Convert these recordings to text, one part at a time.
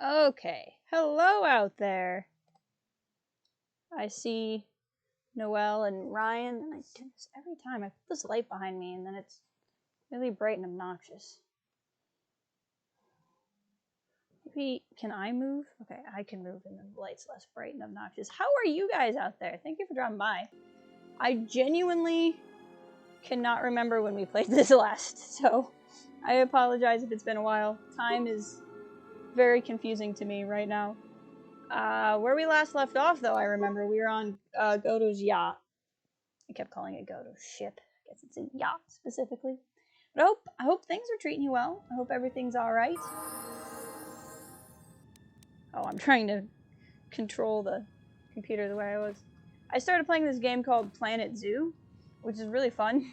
Okay. Hello out there. I see Noelle and Ryan, and I do this every time. I put this light behind me, and then it's really bright and obnoxious. Maybe, can I move? Okay, I can move, and the light's less bright and obnoxious. How are you guys out there? Thank you for dropping by. I genuinely cannot remember when we played this last, so I apologize if it's been a while. Time is very confusing to me right now. Where we last left off, though, I remember we were on KotOR's yacht. I kept calling it KotOR's ship. I guess it's a yacht specifically. But I hope things are treating you well. I hope everything's all right. Oh, I'm trying to control the computer the way I was. I started playing this game called Planet Zoo, which is really fun.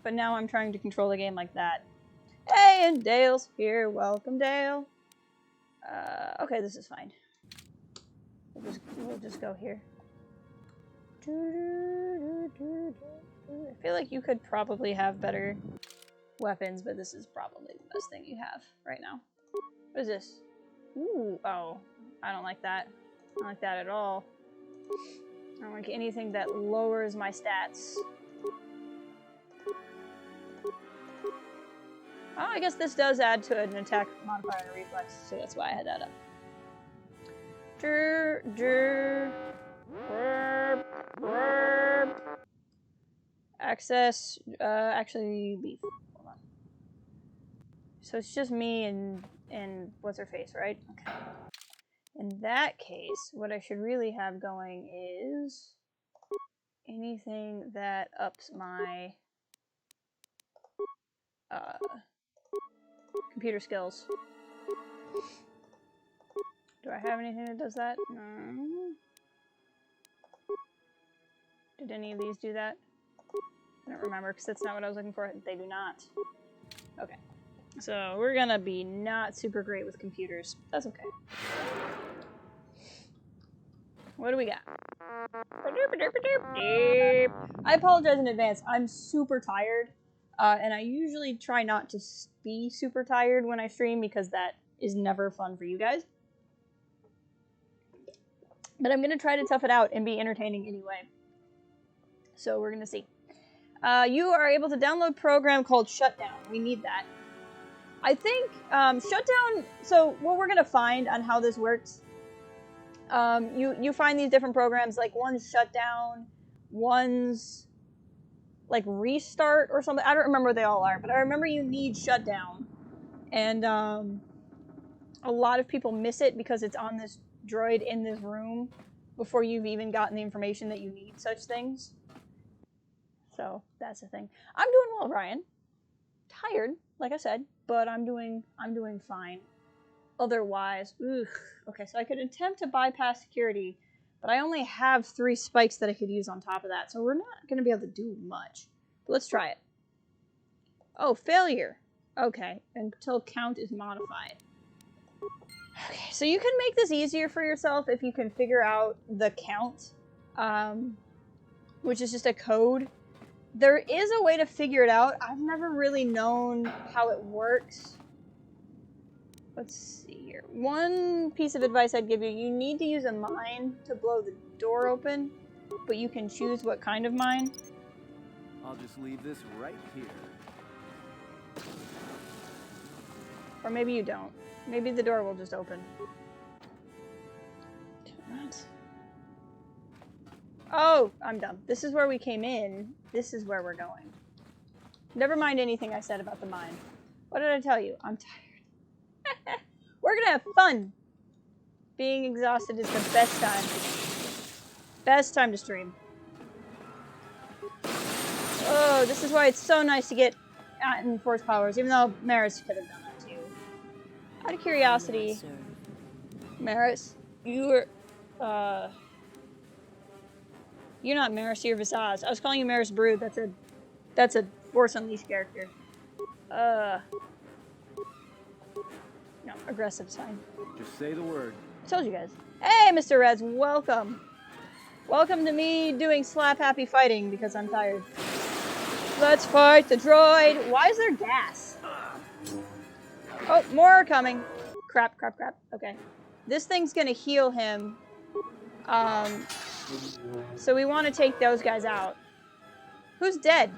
But now I'm trying to control the game like that. Hey, and Dale's here. Welcome, Dale. Okay, this is fine. We'll just go here. I feel like you could probably have better weapons, but this is probably the best thing you have right now. What is this? Ooh, oh. I don't like that. I don't like that at all. I don't like anything that lowers my stats. Oh, I guess this does add to an attack modifier and a reflex, so that's why I had that up. Access, actually leave. Hold on. So it's just me and what's her face, right? Okay. In that case, what I should really have going is anything that ups my computer skills. Do I have anything that does that? No. Did any of these do that? I don't remember, because that's not what I was looking for. They do not. Okay. So, we're gonna be not super great with computers. That's okay. What do we got? I apologize in advance. I'm super tired. And I usually try not to be super tired when I stream, because that is never fun for you guys. But I'm going to try to tough it out and be entertaining anyway. So we're going to see. You are able to download a program called Shutdown. We need that. I think Shutdown... So what we're going to find on how this works... You find these different programs, like one's Shutdown, one's like Restart or something. I don't remember what they all are, but I remember you need Shutdown. And a lot of people miss it because it's on this droid in this room before you've even gotten the information that you need such things. So that's the thing. I'm doing well, Ryan. Tired, like I said, but I'm doing fine. Otherwise, okay, so I could attempt to bypass security, but I only have 3 spikes that I could use on top of that, so we're not going to be able to do much. But let's try it. Oh, failure. Okay, until count is modified. Okay, so you can make this easier for yourself if you can figure out the count, which is just a code. There is a way to figure it out. I've never really known how it works. Let's see here. One piece of advice I'd give you, you need to use a mine to blow the door open, but you can choose what kind of mine. I'll just leave this right here. Or maybe you don't. Maybe the door will just open. Oh, I'm dumb. This is where we came in. This is where we're going. Never mind anything I said about the mine. What did I tell you? I'm tired. We're gonna have fun. Being exhausted is the best time. Best time to stream. Oh, this is why it's so nice to get in force powers, even though Maris could have done that too. Out of curiosity, Maris, you're not Maris, you're Visage. I was calling you Maris Brood. That's a Force Unleashed character. No, aggressive's fine. Just say the word. I told you guys. Hey, Mr. Reds, welcome. Welcome to me doing slap happy fighting because I'm tired. Let's fight the droid. Why is there gas? Oh, more are coming. Crap. Okay. This thing's gonna heal him. So we want to take those guys out. Who's dead?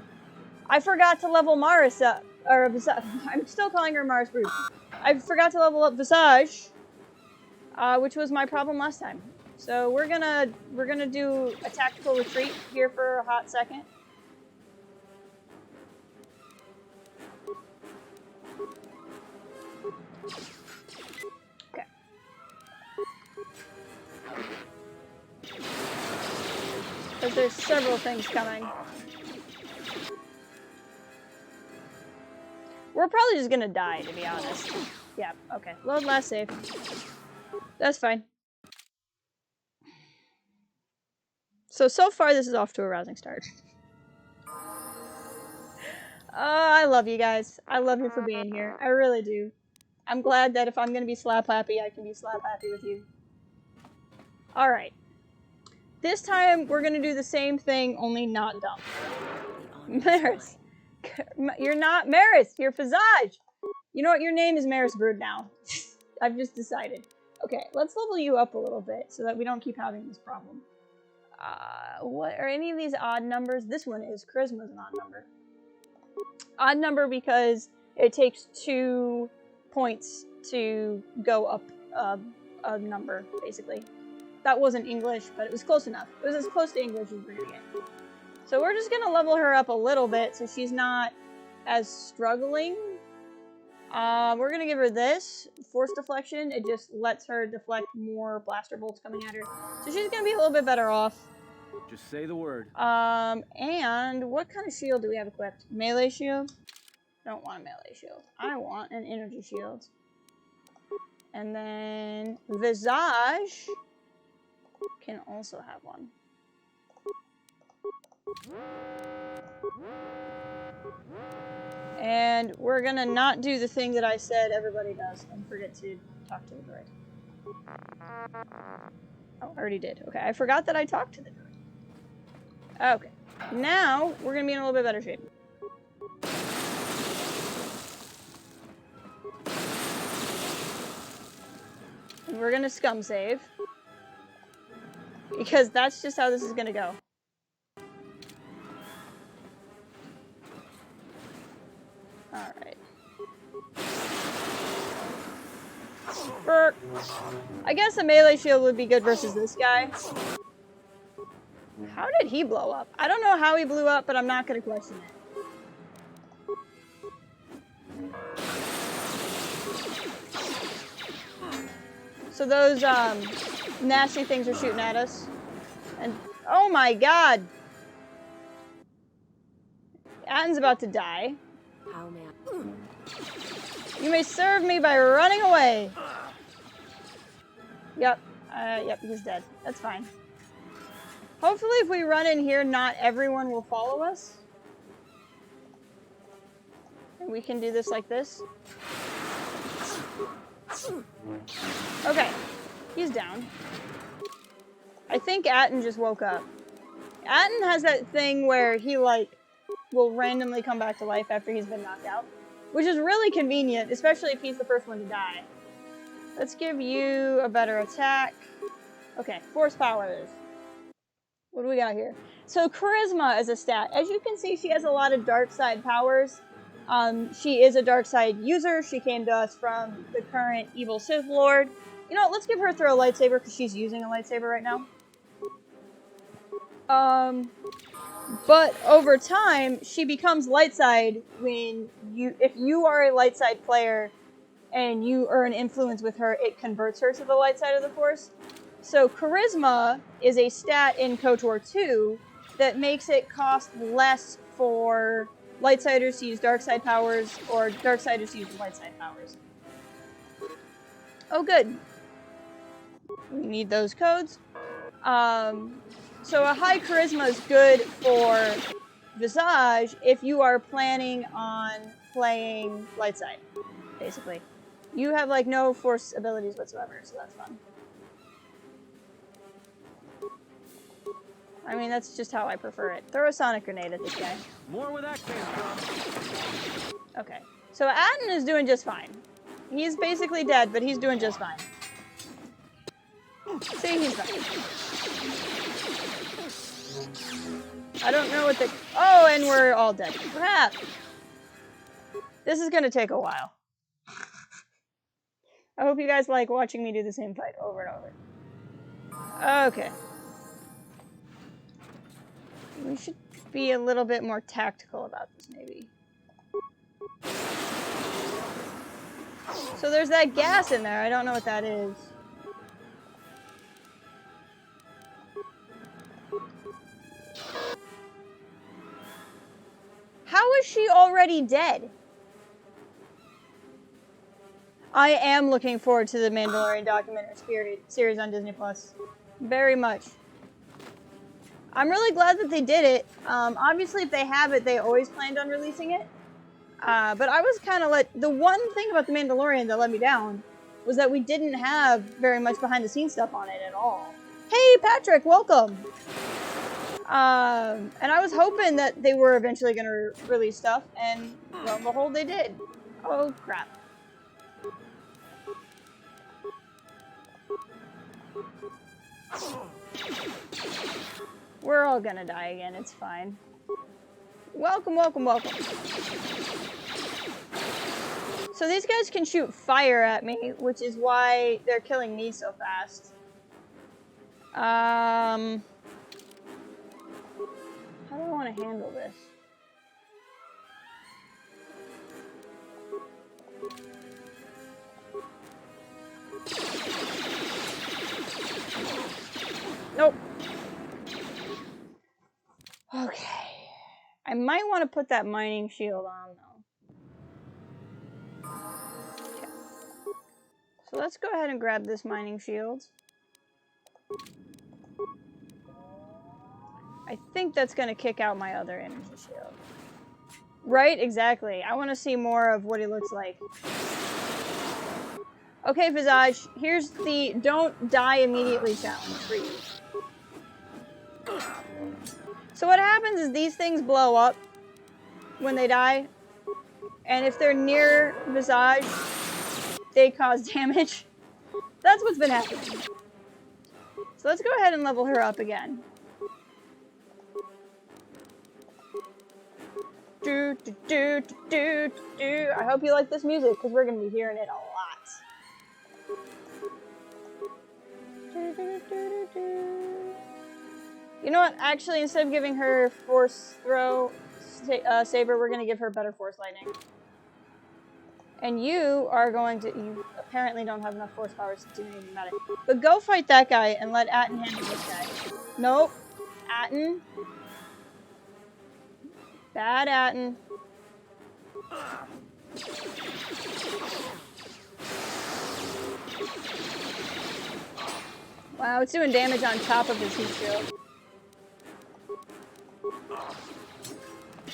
I forgot to level Maris up. Or I'm still calling her Maris Brood. I forgot to level up Visage, which was my problem last time. So we're gonna do a tactical retreat here for a hot second. Okay. Because there's several things coming. We're probably just gonna die, to be honest. Yeah, okay. Load last save. That's fine. So far this is off to a rousing start. I love you guys. I love you for being here. I really do. I'm glad that if I'm gonna be slap happy, I can be slap happy with you. Alright. This time, we're gonna do the same thing, only not dumb. Maris. You're not Maris, you're Visage. You know what, your name is Maris Brood now. I've just decided. Okay, let's level you up a little bit so that we don't keep having this problem. What are any of these odd numbers? This one is. Charisma's an odd number. Odd number because it takes 2 points to go up a number, basically. That wasn't English, but it was close enough. It was as close to English as we're gonna get. So we're just gonna level her up a little bit so she's not as struggling. We're gonna give her this force deflection. It just lets her deflect more blaster bolts coming at her. So she's gonna be a little bit better off. Just say the word. And what kind of shield do we have equipped? Melee shield? Don't want a melee shield. I want an energy shield. And then Visage can also have one. And we're gonna not do the thing that I said everybody does and forget to talk to the droid. Oh, I already did. Okay, I forgot that I talked to the droid. Okay, now we're gonna be in a little bit better shape. And we're gonna scum save. Because that's just how this is gonna go. Alright. I guess a melee shield would be good versus this guy. How did he blow up? I don't know how he blew up, but I'm not gonna question it. So those, nasty things are shooting at us. And, oh my god! Atten's about to die. How man? You may serve me by running away. Yep. Yep, he's dead. That's fine. Hopefully if we run in here, not everyone will follow us. And we can do this like this. Okay. He's down. I think Atten just woke up. Atten has that thing where he, like, will randomly come back to life after he's been knocked out. Which is really convenient, especially if he's the first one to die. Let's give you a better attack. Okay, force powers. What do we got here? So charisma is a stat. As you can see, she has a lot of dark side powers. She is a dark side user. She came to us from the current evil Sith Lord. You know what, let's give her a throw lightsaber because she's using a lightsaber right now. But over time, she becomes light side when if you are a light side player and you earn influence with her, it converts her to the light side of the Force. So charisma is a stat in KotOR II that makes it cost less for lightsiders to use dark side powers or darksiders to use light side powers. Oh, good. We need those codes. So a high charisma is good for Visage if you are planning on playing light side, basically. You have, like, no force abilities whatsoever, so that's fun. I mean, that's just how I prefer it. Throw a sonic grenade at this guy. More where that came from. Okay. So Atten is doing just fine. He's basically dead, but he's doing just fine. See, he's fine. I don't know what the... Oh, and we're all dead. Crap! This is gonna take a while. I hope you guys like watching me do the same fight over and over. Okay. We should be a little bit more tactical about this, maybe. So there's that gas in there. I don't know what that is. How is she already dead? I am looking forward to the Mandalorian documentary series on Disney Plus. Very much. I'm really glad that they did it. Obviously, if they have it, they always planned on releasing it. But I was kind of the one thing about The Mandalorian that let me down was that we didn't have very much behind-the-scenes stuff on it at all. Hey, Patrick, welcome! And I was hoping that they were eventually going to release stuff, and lo and behold, they did. Oh, crap. We're all gonna die again, it's fine. Welcome, welcome, welcome. So these guys can shoot fire at me, which is why they're killing me so fast. How do I want to handle this? Nope. Okay. I might want to put that mining shield on, though. Okay. So let's go ahead and grab this mining shield. I think that's going to kick out my other energy shield. Right? Exactly. I want to see more of what he looks like. Okay, Visage, here's the don't die immediately challenge for you. So what happens is these things blow up when they die, and if they're near Visage, they cause damage. That's what's been happening. So let's go ahead and level her up again. Do, do, do, do, do, do. I hope you like this music, because we're going to be hearing it a lot. Do, do, do, do, do. You know what? Actually, instead of giving her Force Throw Saber, we're going to give her Better Force Lightning. And you are going to... You apparently don't have enough Force powers to do anything about it. But go fight that guy and let Atten handle this guy. Nope. Atten. Bad Atten. Wow, it's doing damage on top of his heat shield.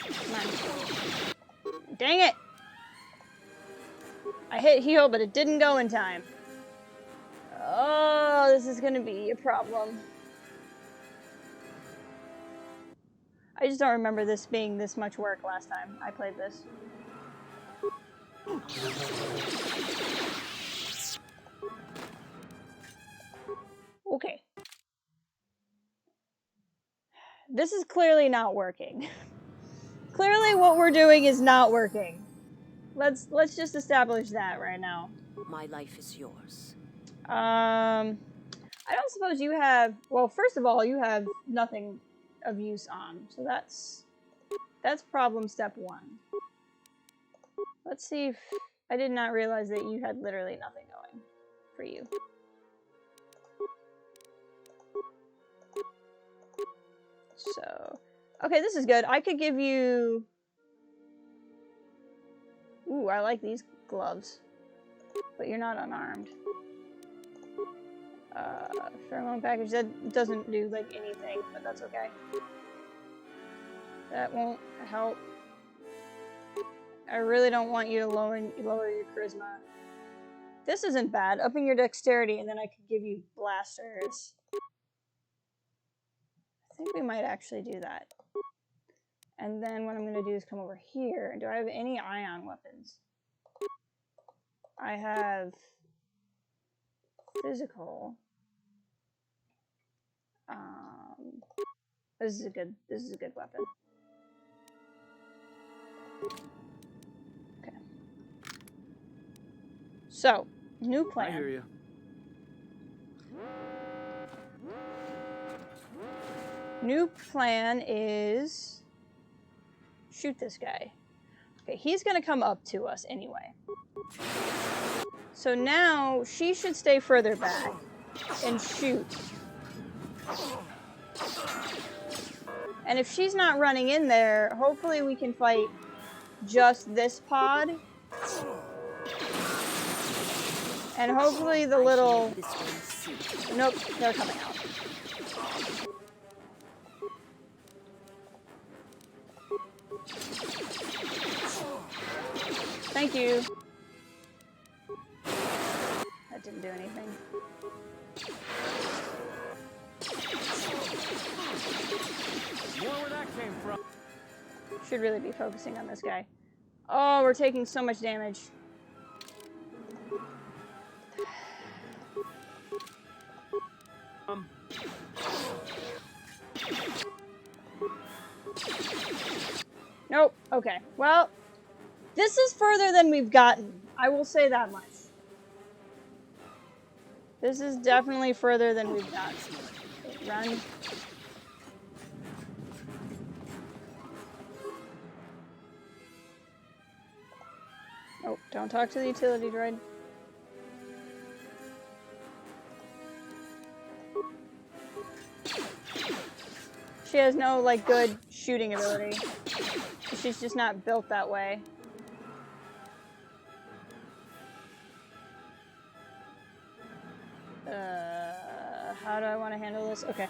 Come on. Dang it! I hit heal, but it didn't go in time. Oh, this is gonna be a problem. I just don't remember this being this much work last time I played this. Okay. This is clearly not working. Clearly what we're doing is not working. Let's just establish that right now. My life is yours. I don't suppose you have... Well, first of all, you have nothing of use on. So that's problem step one. Let's see if... I did not realize that you had literally nothing going for you. So... Okay, this is good. I could give you... Ooh, I like these gloves. But you're not unarmed. Pheromone package, that doesn't do, like, anything, but that's okay. That won't help. I really don't want you to lower your charisma. This isn't bad. Upping your dexterity, and then I could give you blasters. I think we might actually do that. And then what I'm going to do is come over here. Do I have any ion weapons? I have physical. This is a good weapon. Okay. So, new plan. I hear you. New plan is shoot this guy. Okay, he's gonna come up to us anyway. So now she should stay further back and shoot. And if she's not running in there, hopefully we can fight just this pod. And hopefully the little... Nope, they're coming out. Thank you. That didn't do anything. More where that came from. Should really be focusing on this guy. Oh, we're taking so much damage. Nope. Okay. Well, this is further than we've gotten. I will say that much. This is definitely further than we've gotten. Okay, run. Oh, don't talk to the utility droid. She has no, like, good shooting ability. She's just not built that way. How do I want to handle this? Okay.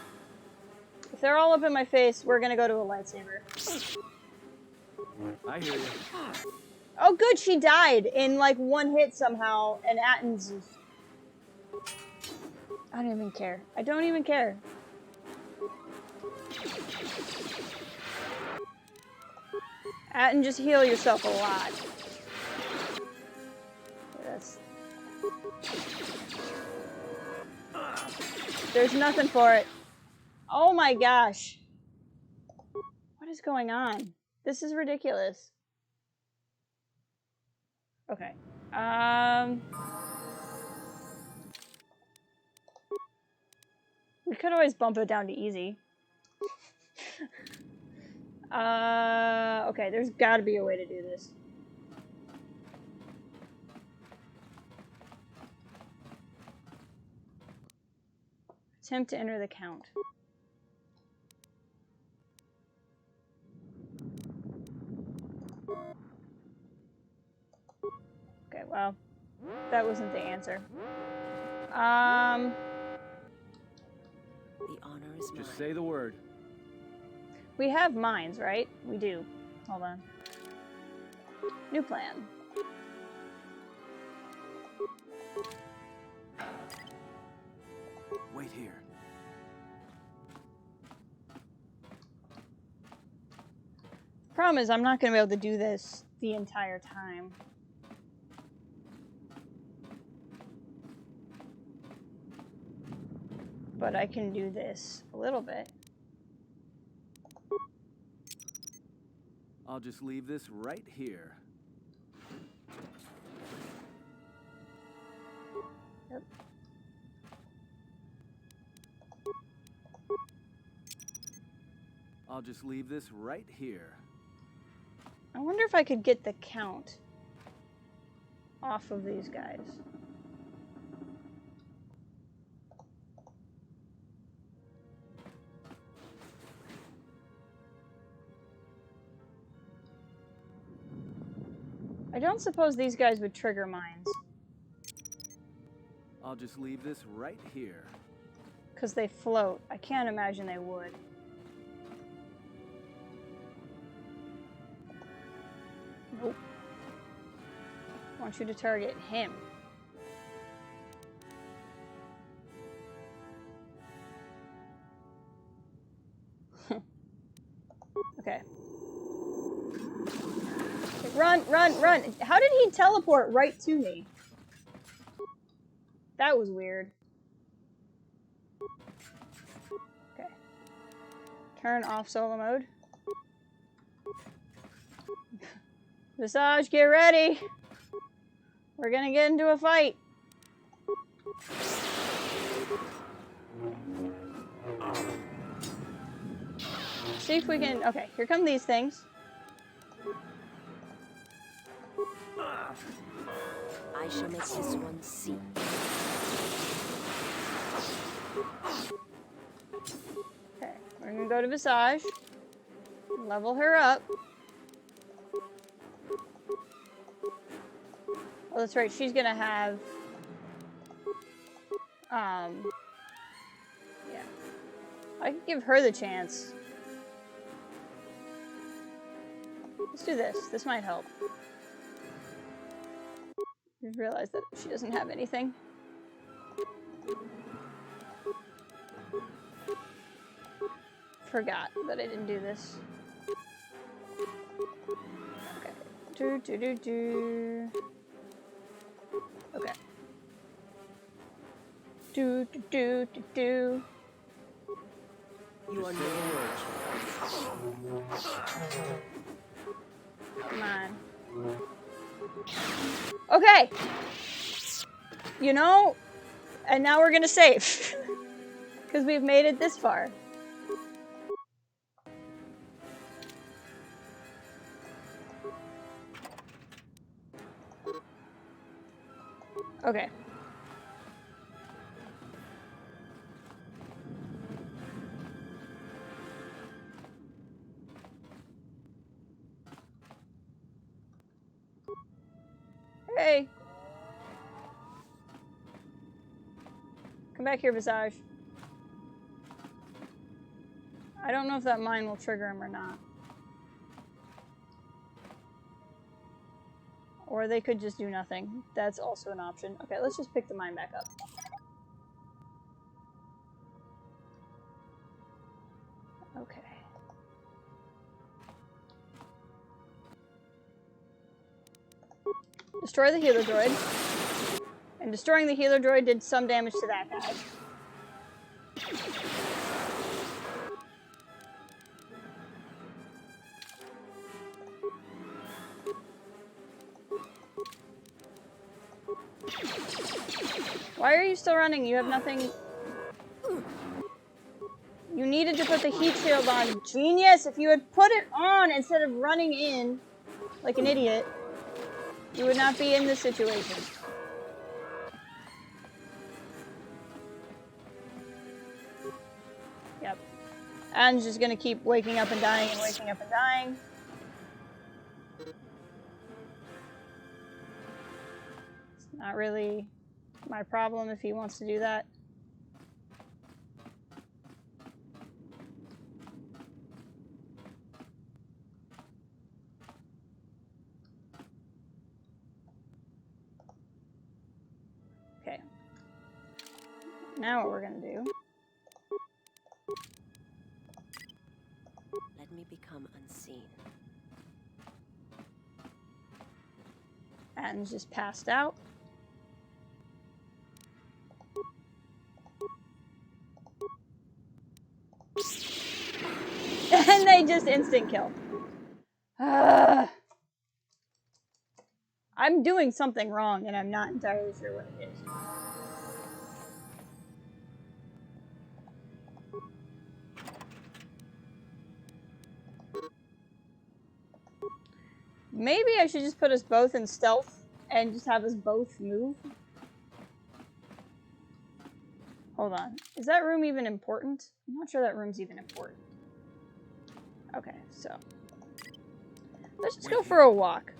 If they're all up in my face, we're gonna go to a lightsaber. I hear you. Oh, good, she died in, like, one hit somehow, and Atten's is... I don't even care. I don't even care. Atten, just heal yourself a lot. That's... There's nothing for it. Oh my gosh. What is going on? This is ridiculous. Okay. We could always bump it down to easy. Okay, there's gotta be a way to do this. Attempt to enter the count. Okay, well, that wasn't the answer. The honor is mine. Just say the word. We have mines, right? We do. Hold on. New plan. Wait here. Problem is, I'm not going to be able to do this the entire time. But I can do this a little bit. I'll just leave this right here. Yep. I'll just leave this right here. I wonder if I could get the count off of these guys. I don't suppose these guys would trigger mines. I'll just leave this right here. Because they float. I can't imagine they would. Nope. I want you to target him. Okay. Run, run, run! How did he teleport right to me? That was weird. Okay. Turn off solo mode. Visage, get ready! We're gonna get into a fight. See if we can... Okay, here come these things. I shall make this one see. Okay, we're gonna go to Visage. Level her up. Oh, that's right, she's gonna have... Yeah. I could give her the chance. Let's do this. This might help. Just realized that she doesn't have anything. Forgot that I didn't do this. Okay. Okay. You are no Come on. Okay. You know, and now we're gonna save. Because we've made it this far. Okay. Hey. Come back here, Visage. I don't know if that mine will trigger him or not. Or they could just do nothing. That's also an option. Okay, let's just pick the mine back up. Okay. Destroy the healer droid. And destroying the healer droid did some damage to that guy. Why are you still running? You have nothing... You needed to put the heat shield on. Genius! If you had put it on instead of running in like an idiot, you would not be in this situation. Yep. And just gonna keep waking up and dying and waking up and dying. It's not really my problem if he wants to do that. Okay. Now what we're gonna do... Let me become unseen. And just passed out. And they just instant kill. I'm doing something wrong and I'm not entirely sure what it is. Maybe I should just put us both in stealth and just have us both move. Hold on. Is that room even important? I'm not sure that room's even important. Okay, so. Let's just go for a walk.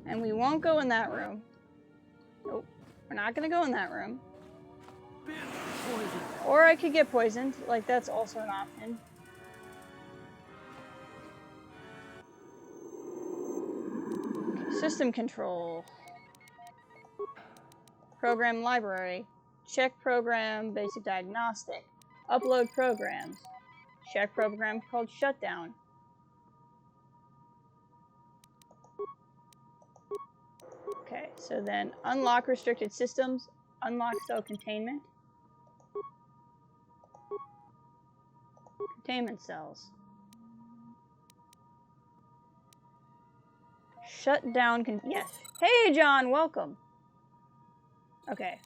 And we won't go in that room. Nope. We're not gonna go in that room. Or I could get poisoned. Like, that's also an option. Okay, system control. Program library. Check program, basic diagnostic. Upload programs. Check program called shutdown. Okay, so then unlock restricted systems, unlock cell containment. Containment cells. Shut down yes. Hey John, welcome. Okay.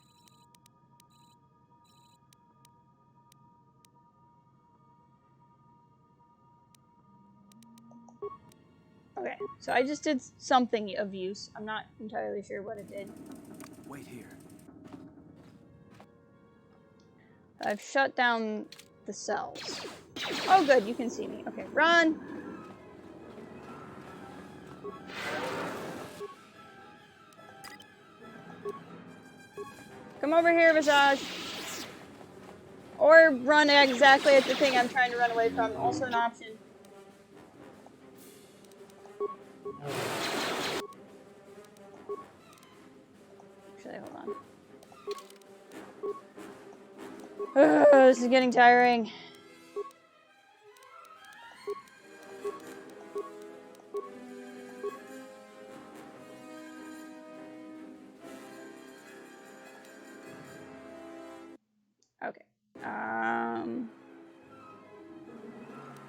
Okay, so I just did something of use. I'm not entirely sure what it did. Wait here. I've shut down the cells. Oh good, you can see me. Okay, run! Come over here, Visage. Or run exactly at the thing I'm trying to run away from. Also an option. Actually, hold on. This is getting tiring. Okay.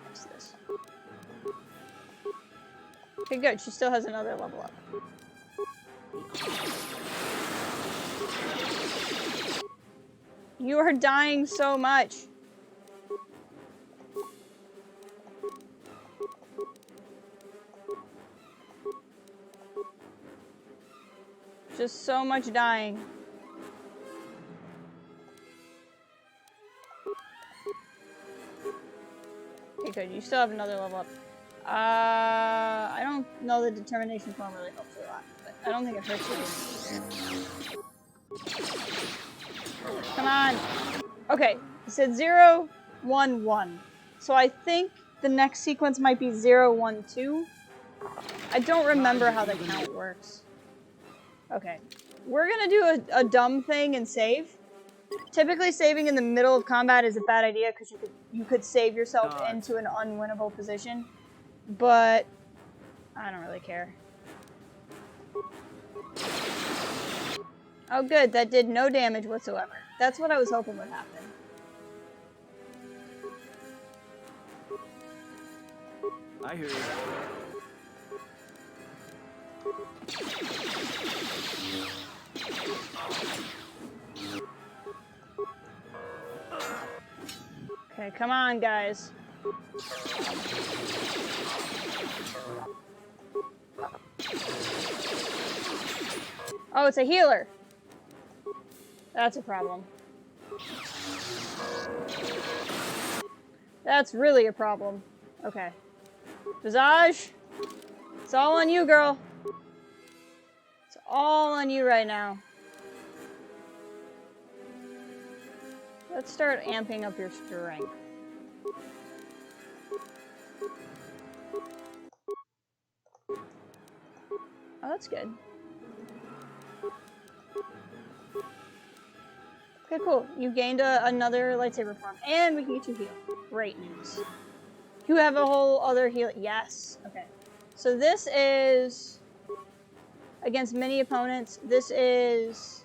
What's this? Okay, good. She still has another level up. You are dying so much. Just so much dying. Okay, good. You still have another level up. I don't know the determination form really helps a lot, but I don't think it hurts you either. Come on. Okay, it said 0, 1, 1. So I think the next sequence might be 0, 1, 2. I don't remember how the count works. Okay. We're gonna do a dumb thing and save. Typically, saving in the middle of combat is a bad idea because you could save yourself into an unwinnable position. But I don't really care. Oh good, that did no damage whatsoever. That's what I was hoping would happen. I hear you. Okay, come on, guys. Oh, it's a healer. That's a problem. That's really a problem. Okay. Visage, it's all on you, girl. It's all on you right now. Let's start amping up your strength. Oh, that's good. Okay, cool. You gained another lightsaber form, and we can get you healed. Great news. You have a whole other heal. Yes. Okay. So this is against many opponents. This is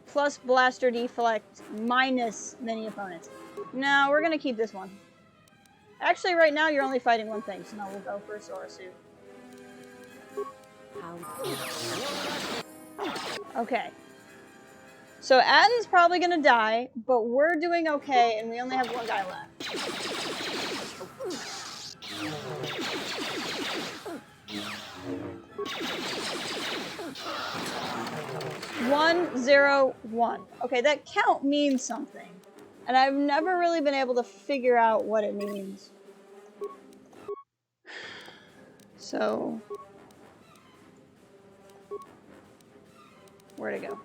plus blaster deflect minus many opponents. No, we're gonna keep this one. Actually, right now you're only fighting one thing, so now we'll go for a Sora suit. Okay. So Atten's probably gonna die, but we're doing okay, and we only have one guy left. 1, 0, 1. Okay, that count means something. And I've never really been able to figure out what it means. So... where'd it go?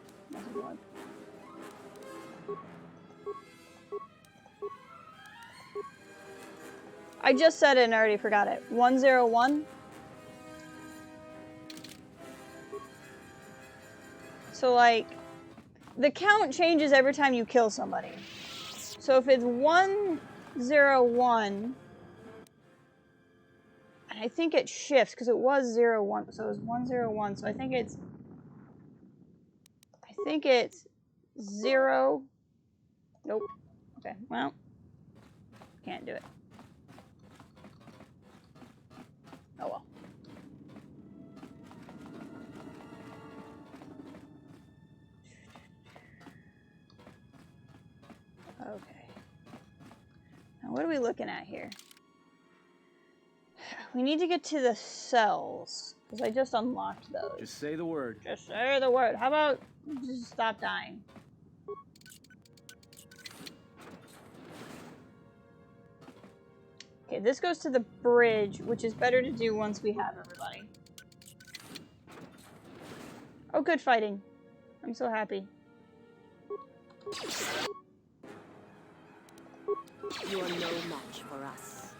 I just said it and I already forgot it. 1, 0, 1. So, like, the count changes every time you kill somebody. So if it's 1, 0, 1, I And I think it shifts because it was 0, 1. So it was 1, 0, 1. So I think it's 0. Nope. Okay, well, can't do it. Oh well. Okay. Now what are we looking at here? We need to get to the cells, because I just unlocked those. Just say the word. Just say the word. How about just stop dying? Okay, this goes to the bridge, which is better to do once we have everybody. Oh, good fighting. I'm so happy. You are no match for us.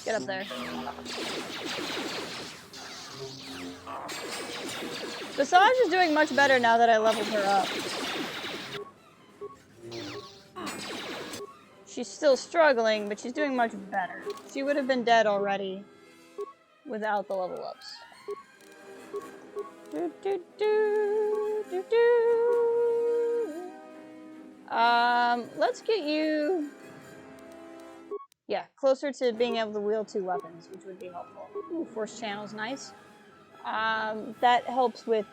Get up there. Visage is doing much better now that I leveled her up. She's still struggling, but she's doing much better. She would have been dead already without the level ups. Do, do, do, do, do. Let's get you... Yeah, closer to being able to wield 2 weapons, which would be helpful. Ooh, force channel's nice. That helps with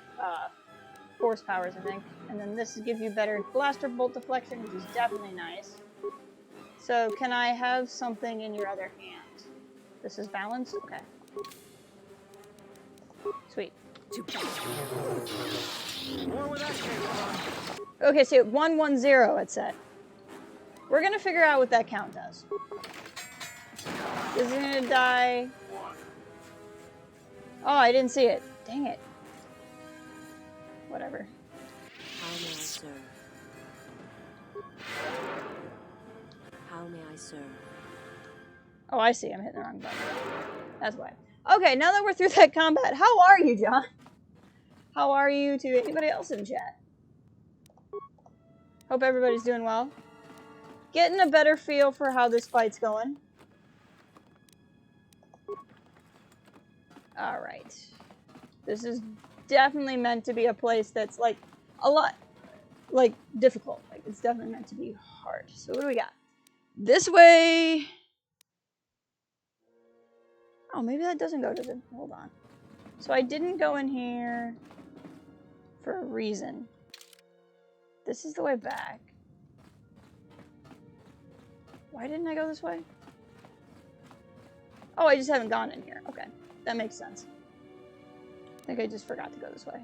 force powers, I think. And then this gives you better blaster bolt deflection, which is definitely nice. So, can I have something in your other hand? This is balanced? Okay. Sweet. More where that came from. Okay, so 1, 1, 0, it said. We're gonna figure out what that count does. This is gonna die. Oh, I didn't see it. Dang it. Whatever. How may I serve? How may I serve? Oh, I see. I'm hitting the wrong button. That's why. Okay, now that we're through that combat, how are you, John? How are you to anybody else in chat? Hope everybody's doing well. Getting a better feel for how this fight's going. Alright. This is definitely meant to be a place that's, like, a lot, like, difficult. Like, it's definitely meant to be hard. So what do we got? This way... Oh, maybe that doesn't go to the... Hold on. So I didn't go in here for a reason. This is the way back. Why didn't I go this way? Oh, I just haven't gone in here. Okay, that makes sense. I think I just forgot to go this way.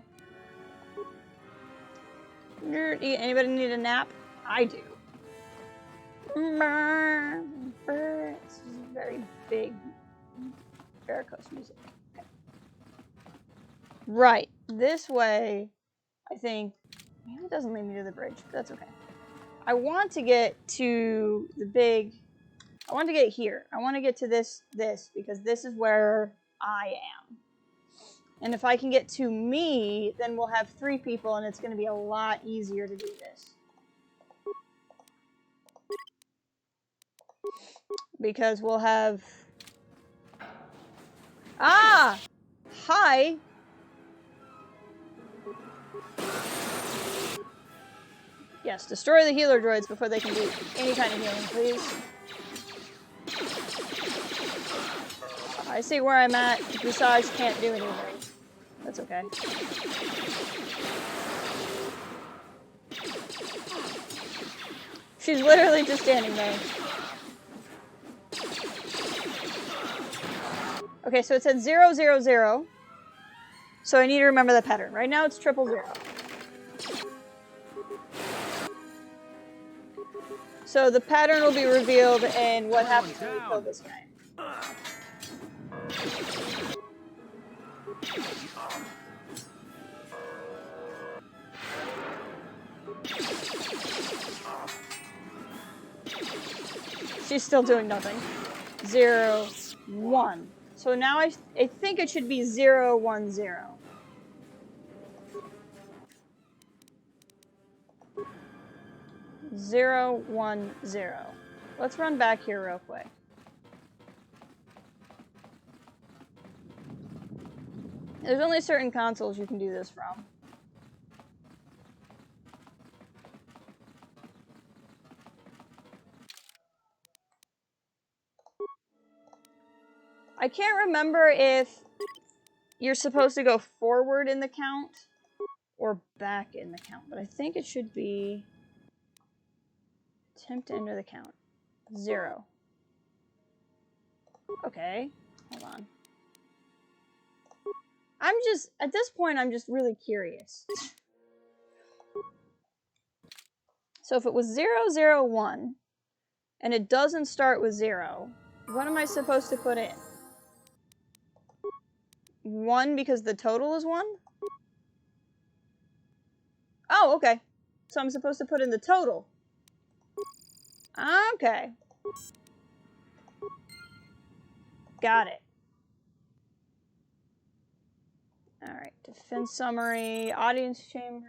Anybody need a nap? I do. This is very big varicose music. Okay. Right, this way, I think. Maybe it doesn't lead me to the bridge, but that's okay. I want to get to the big... I want to get here. I want to get to this, because this is where I am. And if I can get to me, then we'll have 3 people, and it's going to be a lot easier to do this. Because we'll have... Ah! Hi! Yes, destroy the healer droids before they can do any kind of healing, please. I see where I'm at. Visage can't do anything. That's okay. She's literally just standing there. Okay, so it said 0, 0, 0. So I need to remember the pattern. Right now it's 0, 0, 0. So the pattern will be revealed in what happens when we kill this guy. She's still doing nothing. 0, 1. So now I think it should be 0, 1, 0. 010. Let's run back here real quick. There's only certain consoles you can do this from. I can't remember if you're supposed to go forward in the count or back in the count, but I think it should be attempt to enter the count. 0. Okay, hold on. At this point, I'm just really curious. So if it was 001 and it doesn't start with 0, what am I supposed to put in? 1 because the total is 1? Oh, okay. So I'm supposed to put in the total. Okay. Got it. Alright, defense summary, audience chamber.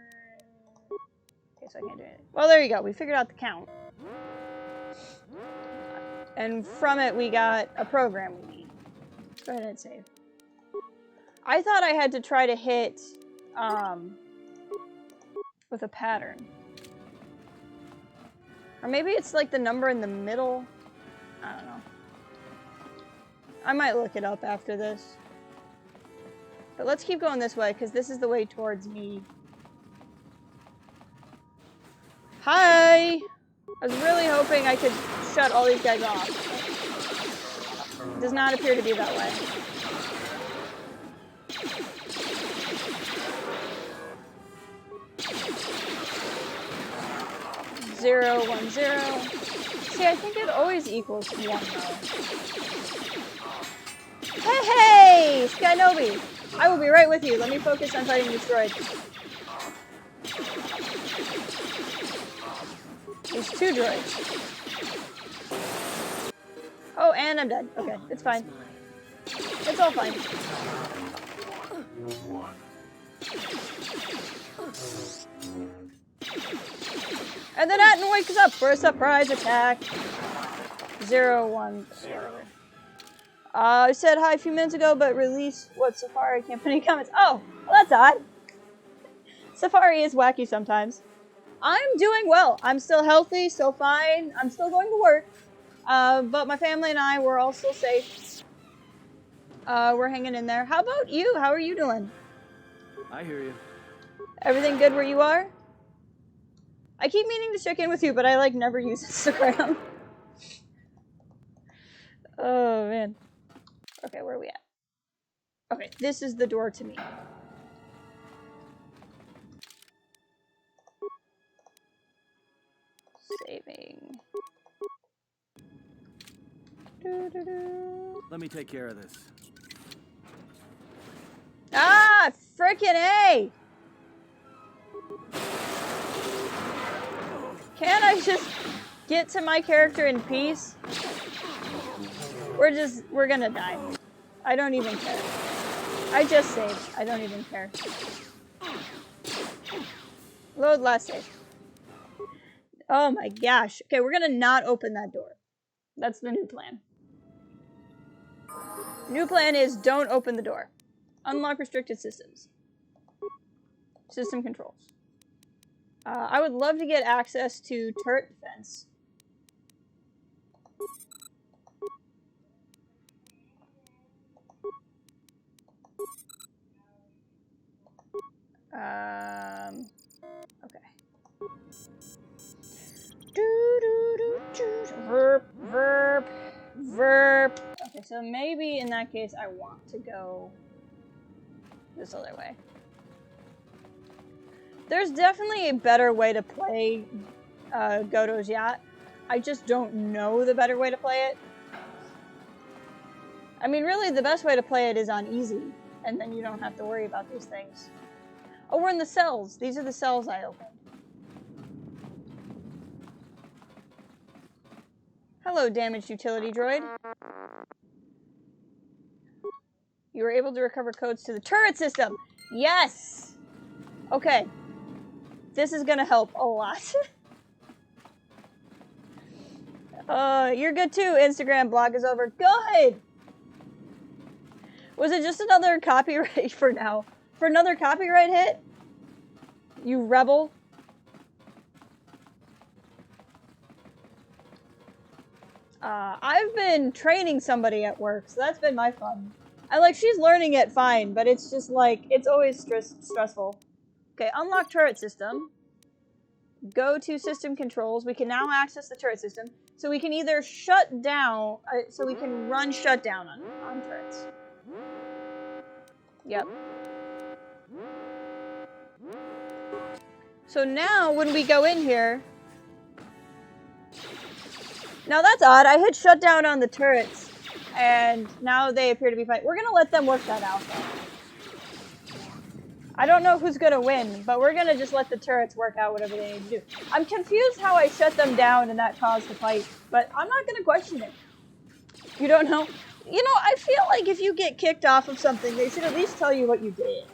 Okay, so I can't do anything. Well, there you go. We figured out the count. And from it, we got a program we need. Let's go ahead and save. I thought I had to try to hit, with a pattern. Or maybe it's like the number in the middle. I don't know. I might look it up after this. But let's keep going this way, because this is the way towards me. Hi! I was really hoping I could shut all these guys off. It does not appear to be that way. Zero, 1, 0. See, I think it always equals 1 though. Hey, Skynobi! I will be right with you. Let me focus on fighting this droid. There's 2 droids. Oh, and I'm dead. Okay, it's fine. It's all fine. And then Atten wakes up for a surprise attack. 010. I said hi a few minutes ago, but release what Safari can't put any comments. Oh, well, that's odd. Safari is wacky sometimes. I'm doing well. I'm still healthy, still fine. I'm still going to work. But my family and I, we're all still safe. We're hanging in there. How about you? How are you doing? I hear you. Everything good where you are? I keep meaning to check in with you, but I, never use Instagram. Oh, man. Okay, where are we at? Okay, this is the door to me. Saving. Let me take care of this. Ah, frickin' A! Can't I just get to my character in peace? We're gonna die. I don't even care. I just saved. I don't even care. Load last save. Oh my gosh. Okay, we're gonna not open that door. That's the new plan. New plan is don't open the door. Unlock restricted systems. System controls. I would love to get access to turret defense. Okay. Verp. Okay, so maybe in that case I want to go this other way. There's definitely a better way to play KotOR's Yacht. I just don't know the better way to play it. I mean, really, the best way to play it is on easy, and then you don't have to worry about these things. Oh, we're in the cells. These are the cells I opened. Hello, damaged utility droid. You were able to recover codes to the turret system. Yes! Okay. This is gonna help a lot. You're good too. Instagram blog is over. Good! Was it just another copyright for now? For another copyright hit? You rebel? I've been training somebody at work, so that's been my fun. And like, she's learning it fine, but it's just like, it's always stressful. Okay, unlock turret system. Go to system controls. We can now access the turret system. So we can either shut down, so we can run shutdown on turrets. Yep. So now when we go in here, now that's odd. I hit shutdown on the turrets, and now they appear to be fine. We're gonna let them work that out, though. I don't know who's gonna win, but we're gonna just let the turrets work out whatever they need to do. I'm confused how I shut them down and that caused the fight, but I'm not gonna question it. You don't know? You know, I feel like if you get kicked off of something, they should at least tell you what you did.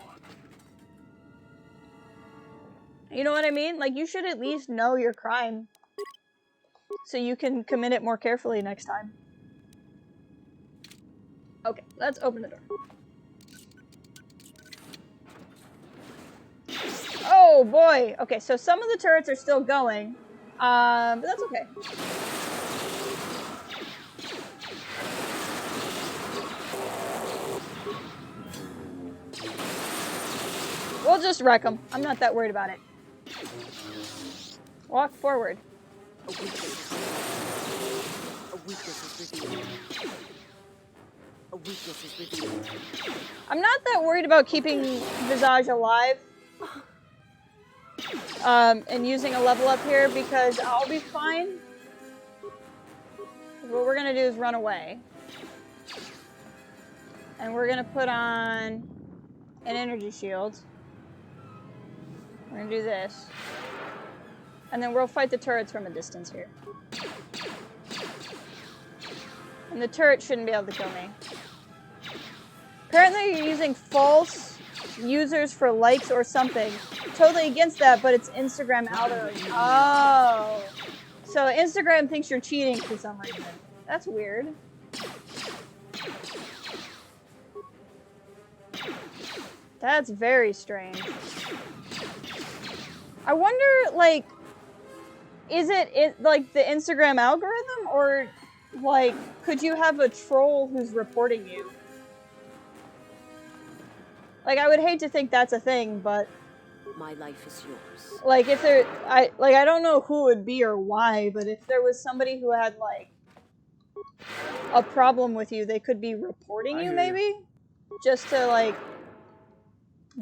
You know what I mean? Like, you should at least know your crime, so you can commit it more carefully next time. Okay, let's open the door. Oh boy! Okay, so some of the turrets are still going, but that's okay. We'll just wreck them. I'm not that worried about it. Walk forward. A weakness is revealed. A weakness is revealed. I'm not that worried about keeping Visage alive. And using a level up here because I'll be fine. What we're gonna do is run away. And we're gonna put on an energy shield. We're gonna do this. And then we'll fight the turrets from a distance here. And the turret shouldn't be able to kill me. Apparently you're using false users for likes or something. Totally against that, but it's Instagram algorithm. Oh. So Instagram thinks you're cheating for some reason. That's weird. That's very strange. I wonder, like, is it like the Instagram algorithm, or like could you have a troll who's reporting you? Like, I would hate to think that's a thing, but My life is yours. like if there, I don't know who it would be or why, but if there was somebody who had like a problem with you, they could be reporting you maybe, just to like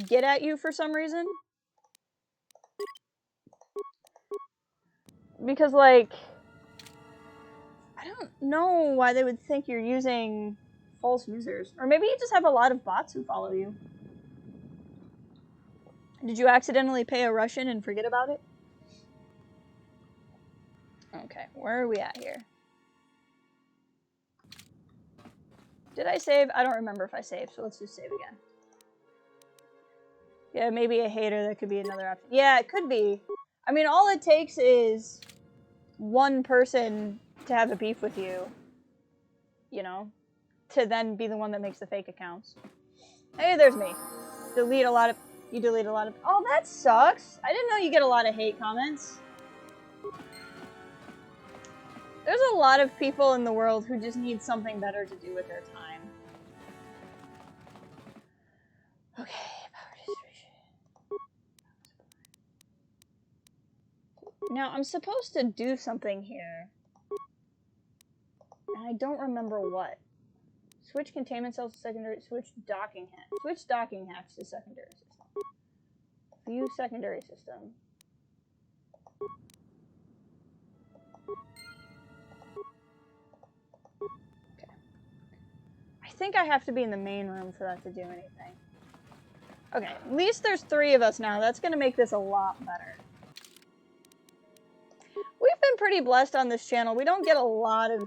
get at you for some reason. Because, like, I don't know why they would think you're using false users. Or maybe you just have a lot of bots who follow you. Did you accidentally pay a Russian and forget about it? Okay, where are we at here? Did I save? I don't remember if I saved, so let's just save again. Yeah, maybe a hater, that could be another option. Yeah, it could be. I mean, all it takes is one person to have a beef with you, you know, to then be the one that makes the fake accounts. Hey, there's me. You delete a lot of... Oh, that sucks! I didn't know you get a lot of hate comments. There's a lot of people in the world who just need something better to do with their time. Okay. Now, I'm supposed to do something here. And I don't remember what. Switch containment cells to secondary... Switch docking hatch. Switch docking hatch to secondary system. View secondary system. Okay. I think I have to be in the main room for that to do anything. Okay, at least there's 3 of us now. That's gonna make this a lot better. We've been pretty blessed on this channel. We don't get a lot of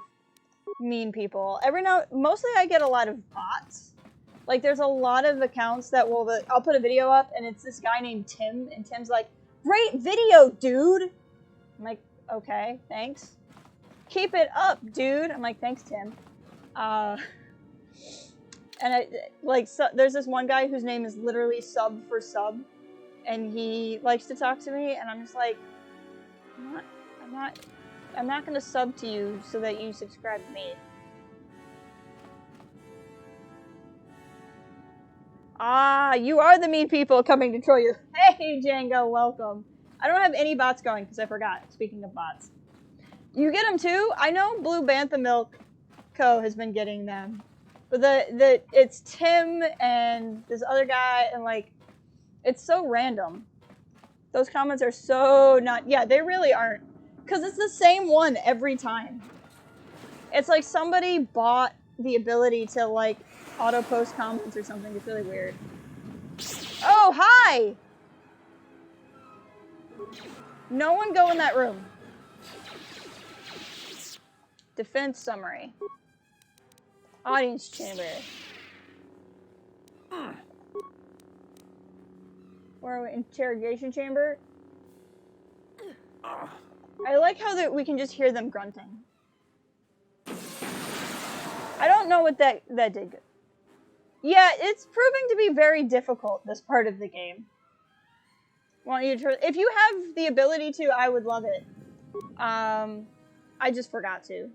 mean people. Mostly I get a lot of bots. Like, there's a lot of accounts that I'll put a video up, and it's this guy named Tim, and Tim's like, "Great video, dude!" I'm like, okay, thanks. Keep it up, dude. I'm like, thanks, Tim. And there's this one guy whose name is literally sub for sub, and he likes to talk to me, and I'm just like, I'm not gonna sub to you so that you subscribe to me. Ah, you are the mean people coming to troll you. Hey, Django, welcome. I don't have any bots going because I forgot. Speaking of bots, you get them too. I know Blue Bantha Milk Co has been getting them. But it's Tim and this other guy, and like, it's so random. Those comments are so not, yeah, they really aren't. Because it's the same one every time. It's like somebody bought the ability to like auto post comments or something. It's really weird. Oh, hi! No one go in that room. Defense summary. Audience chamber. Where are we? Interrogation chamber? I like how we can just hear them grunting. I don't know what that did. Yeah, it's proving to be very difficult, this part of the game. Want you to, if you have the ability to, I would love it. I just forgot to.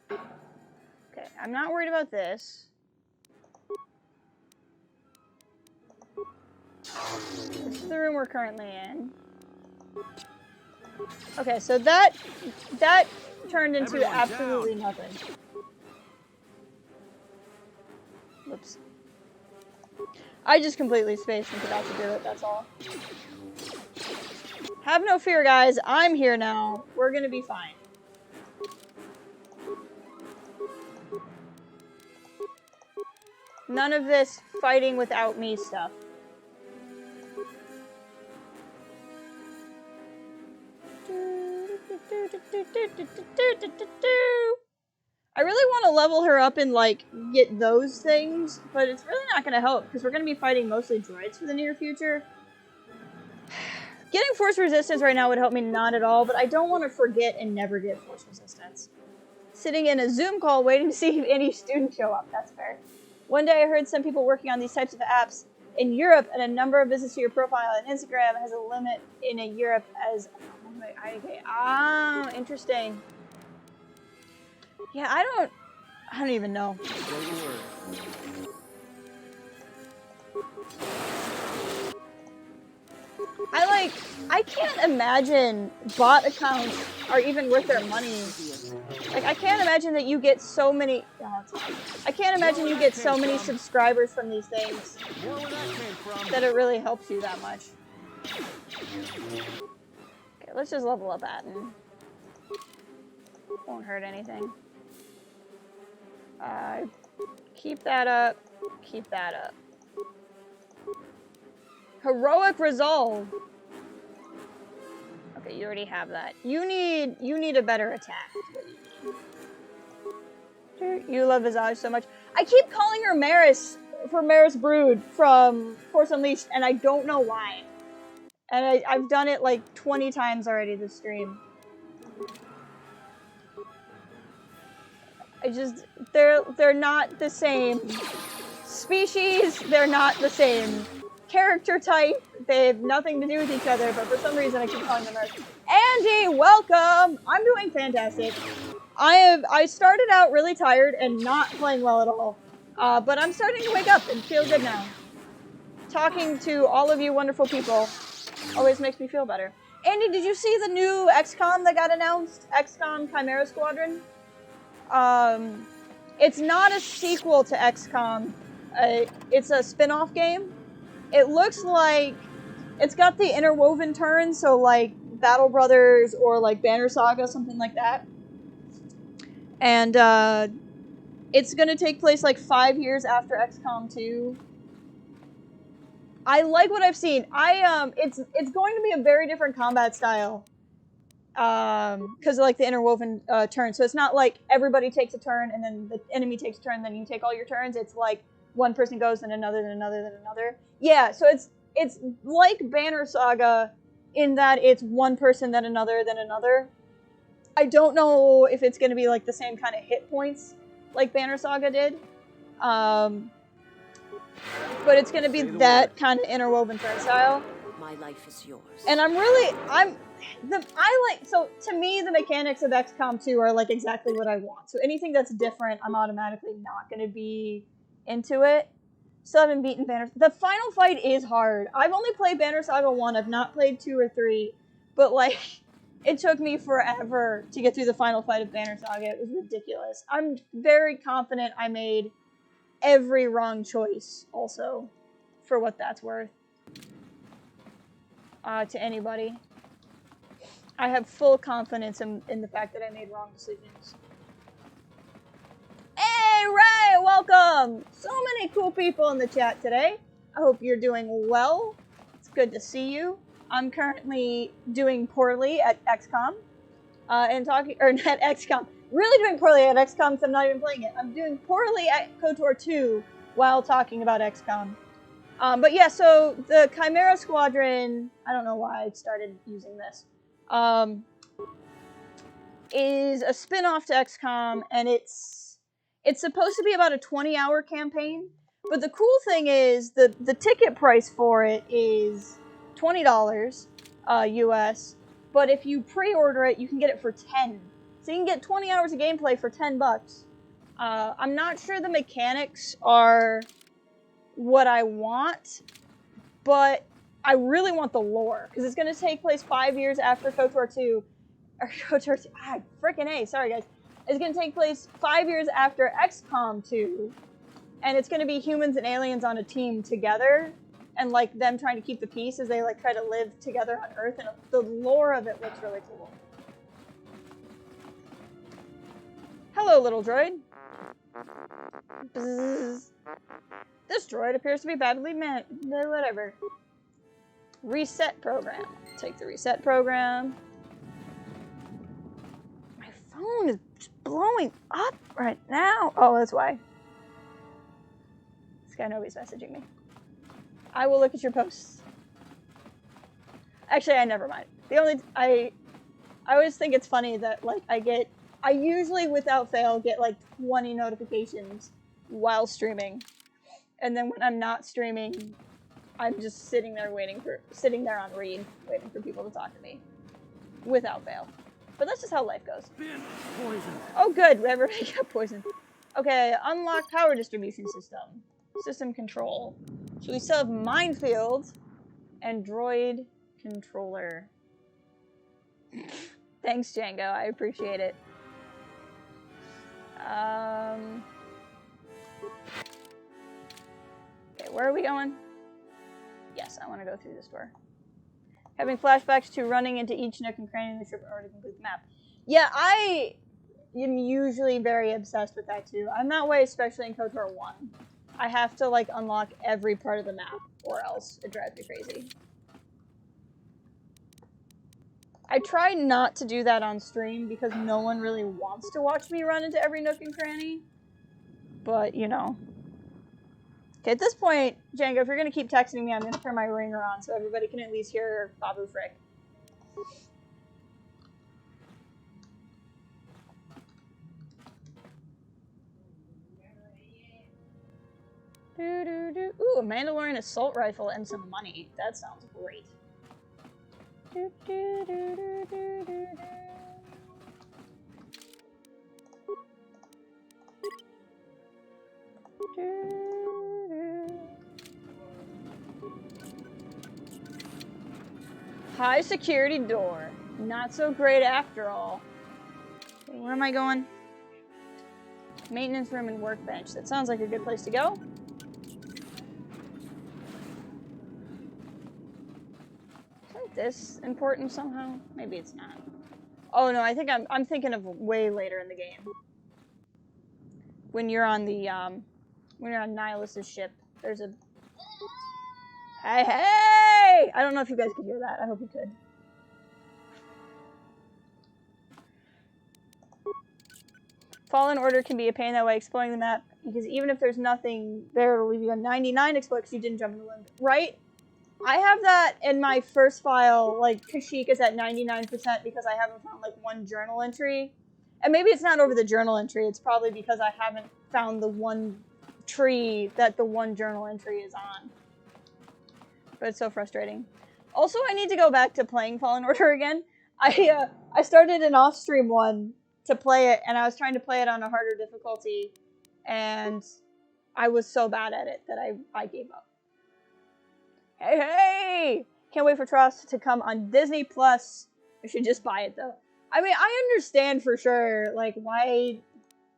Okay, I'm not worried about this. This is the room we're currently in. Okay, so that turned into Everyone absolutely down. nothing. Whoops. I just completely spaced and forgot to do it, that's all. Have no fear, guys. I'm here now. We're gonna be fine. None of this fighting without me stuff. I really want to level her up and, like, get those things, but it's really not going to help, because we're going to be fighting mostly droids for the near future. Getting force resistance right now would help me not at all, but I don't want to forget and never get force resistance. Sitting in a Zoom call waiting to see if any students show up. That's fair. One day I heard some people working on these types of apps in Europe, and a number of visits to your profile on Instagram has a limit in Europe as... Okay. Ah, interesting. Yeah, I don't even know. I can't imagine bot accounts are even worth their money. Like, I can't imagine that you get so many... I can't imagine you get so many subscribers from these things that it really helps you that much. Okay, let's just level up Atten. Won't hurt anything. Keep that up. Keep that up. Heroic resolve. Okay, you already have that. You need a better attack. You love Visage so much. I keep calling her Maris for Maris Brood from Force Unleashed, and I don't know why. And I've done it like 20 times already this stream. They're not the same species, they're not the same character type, they have nothing to do with each other, but for some reason I keep calling them Maris. Angie, welcome! I'm doing fantastic. I started out really tired and not playing well at all, but I'm starting to wake up and feel good now. Talking to all of you wonderful people always makes me feel better. Andy, did you see the new XCOM that got announced? XCOM Chimera Squadron? It's not a sequel to XCOM. It's a spin-off game. It looks like it's got the interwoven turns, so like Battle Brothers or like Banner Saga, something like that. And it's gonna take place like 5 years after XCOM 2. I like what I've seen. It's going to be a very different combat style. Because of like the interwoven turn. So it's not like everybody takes a turn and then the enemy takes a turn, then you take all your turns. It's like one person goes, then another, then another, then another. Yeah, so it's like Banner Saga in that it's one person, then another, then another. I don't know if it's going to be like the same kind of hit points like Banner Saga did. But it's going to be that kind of interwoven thread style. My life is yours. And so to me, the mechanics of XCOM 2 are like exactly what I want. So anything that's different, I'm automatically not going to be into it. Still haven't beaten Banner. The final fight is hard. I've only played Banner Saga 1. I've not played 2 or 3. But like, it took me forever to get through the final fight of Banner Saga. It was ridiculous. I'm very confident I made every wrong choice also, for what that's worth. To anybody. I have full confidence in the fact that I made wrong decisions. Hey, Ray, welcome! So many cool people in the chat today. I hope you're doing well. It's good to see you. I'm currently doing poorly at XCOM. At XCOM. Really doing poorly at XCOM because I'm not even playing it. I'm doing poorly at KotOR II while talking about XCOM. But yeah, so the Chimera Squadron, I don't know why I started using this, is a spin-off to XCOM, and it's supposed to be about a 20-hour campaign, but the cool thing is the ticket price for it is $20 US, but if you pre-order it, you can get it for $10. So you can get 20 hours of gameplay for $10. I'm not sure the mechanics are what I want, but I really want the lore, because it's going to take place 5 years after KotOR 2, or KotOR 2, frickin' A, sorry guys. It's going to take place 5 years after XCOM 2, and it's going to be humans and aliens on a team together, and like them trying to keep the peace as they like try to live together on Earth, and the lore of it looks really cool. Hello, little droid. Bzzz. This droid appears to be badly whatever. Reset program. Take the reset program. My phone is blowing up right now. Oh, that's why. This guy nobody's messaging me. I will look at your posts. Actually, I never mind. I always think it's funny that like I usually without fail get like 20 notifications while streaming. And then when I'm not streaming, I'm just sitting there on read, waiting for people to talk to me. Without fail. But that's just how life goes. Poison. Oh good, everybody got poisoned. Okay, unlock power distribution system. System control. So we still have minefield and droid controller. Thanks, Django, I appreciate it. Okay, where are we going? Yes, I want to go through this door. Having flashbacks to running into each nook and cranny in the ship in order to complete the map. Yeah, I am usually very obsessed with that too. I'm that way, especially in KotOR 1. I have to like unlock every part of the map, or else it drives me crazy. I try not to do that on stream because no one really wants to watch me run into every nook and cranny. But, you know. Okay, at this point, Django, if you're going to keep texting me, I'm going to turn my ringer on so everybody can at least hear Babu Frick. Ooh, a Mandalorian assault rifle and some money. That sounds great. High security door. Not so great after all. Okay, where am I going? Maintenance room and workbench. That sounds like a good place to go. Isn't this important somehow? Maybe it's not. Oh no, I think I'm thinking of way later in the game. When you're on the when you're on Nihilus's ship, there's a Hey! I don't know if you guys could hear that. I hope you could. Fallen Order can be a pain that way exploring the map, because even if there's nothing there, it'll leave you a 99 explode because you didn't jump in the window. Right? I have that in my first file, like, Kashyyyk is at 99% because I haven't found, like, one journal entry. And maybe it's not over the journal entry, it's probably because I haven't found the one tree that the one journal entry is on. But it's so frustrating. Also, I need to go back to playing Fallen Order again. I started an off-stream one to play it, and I was trying to play it on a harder difficulty, and I was so bad at it that I gave up. Hey, hey! Can't wait for Trust to come on Disney Plus. I should just buy it, though. I mean, I understand for sure, like, why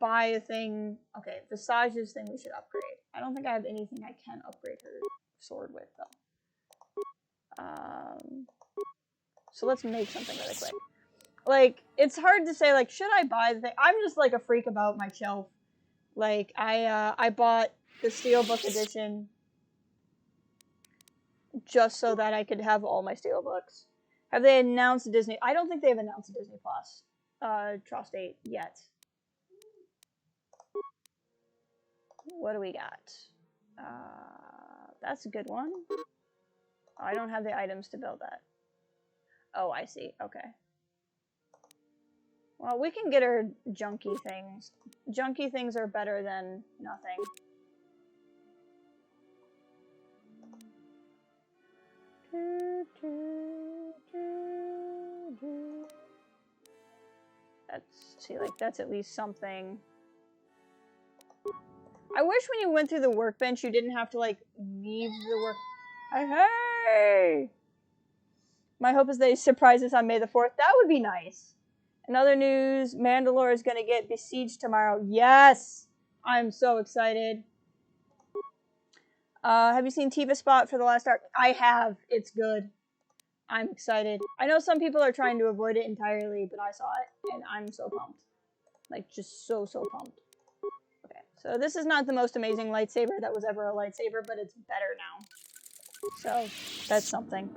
buy a thing... Okay, Visage's thing we should upgrade. I don't think I have anything I can upgrade her sword with, though. So let's make something really quick. Like, it's hard to say, like, should I buy the thing? I'm just, like, a freak about my shelf. Like, I bought the Steelbook edition just so that I could have all my Steelbooks. Have they announced Disney? I don't think they've announced Disney Plus, Trust 8 yet. What do we got? That's a good one. Oh, I don't have the items to build that. Oh, I see. Okay. Well, we can get her junky things. Junky things are better than nothing. That's at least something. I wish when you went through the workbench you didn't have to, like, leave the work. Hey! My hope is they surprise us on May the 4th. That would be nice. In other news, Mandalore is going to get besieged tomorrow. Yes! I'm so excited. Have you seen Tifa Spot for the last arc? I have. It's good. I'm excited. I know some people are trying to avoid it entirely, but I saw it, and I'm so pumped. Like, just so pumped. Okay, so this is not the most amazing lightsaber that was ever a lightsaber, but it's better now. So, that's something.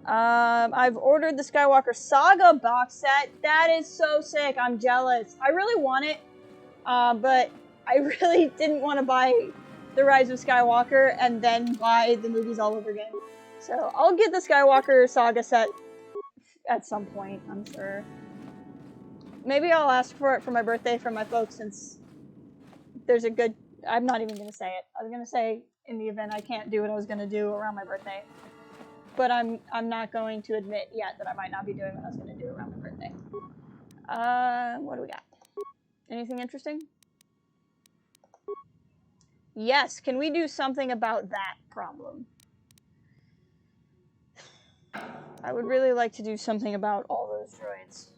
I've ordered the Skywalker Saga box set. That is so sick. I'm jealous. I really want it, but I really didn't want to buy The Rise of Skywalker and then buy the movies all over again. So I'll get the Skywalker Saga set at some point, I'm sure. Maybe I'll ask for it for my birthday from my folks since there's a good... I'm not even going to say it. I was going to say in the event I can't do what I was going to do around my birthday. But I'm not going to admit yet that I might not be doing what I was going to do around my birthday. What do we got? Anything interesting? Yes, can we do something about that problem? I would really like to do something about all those droids.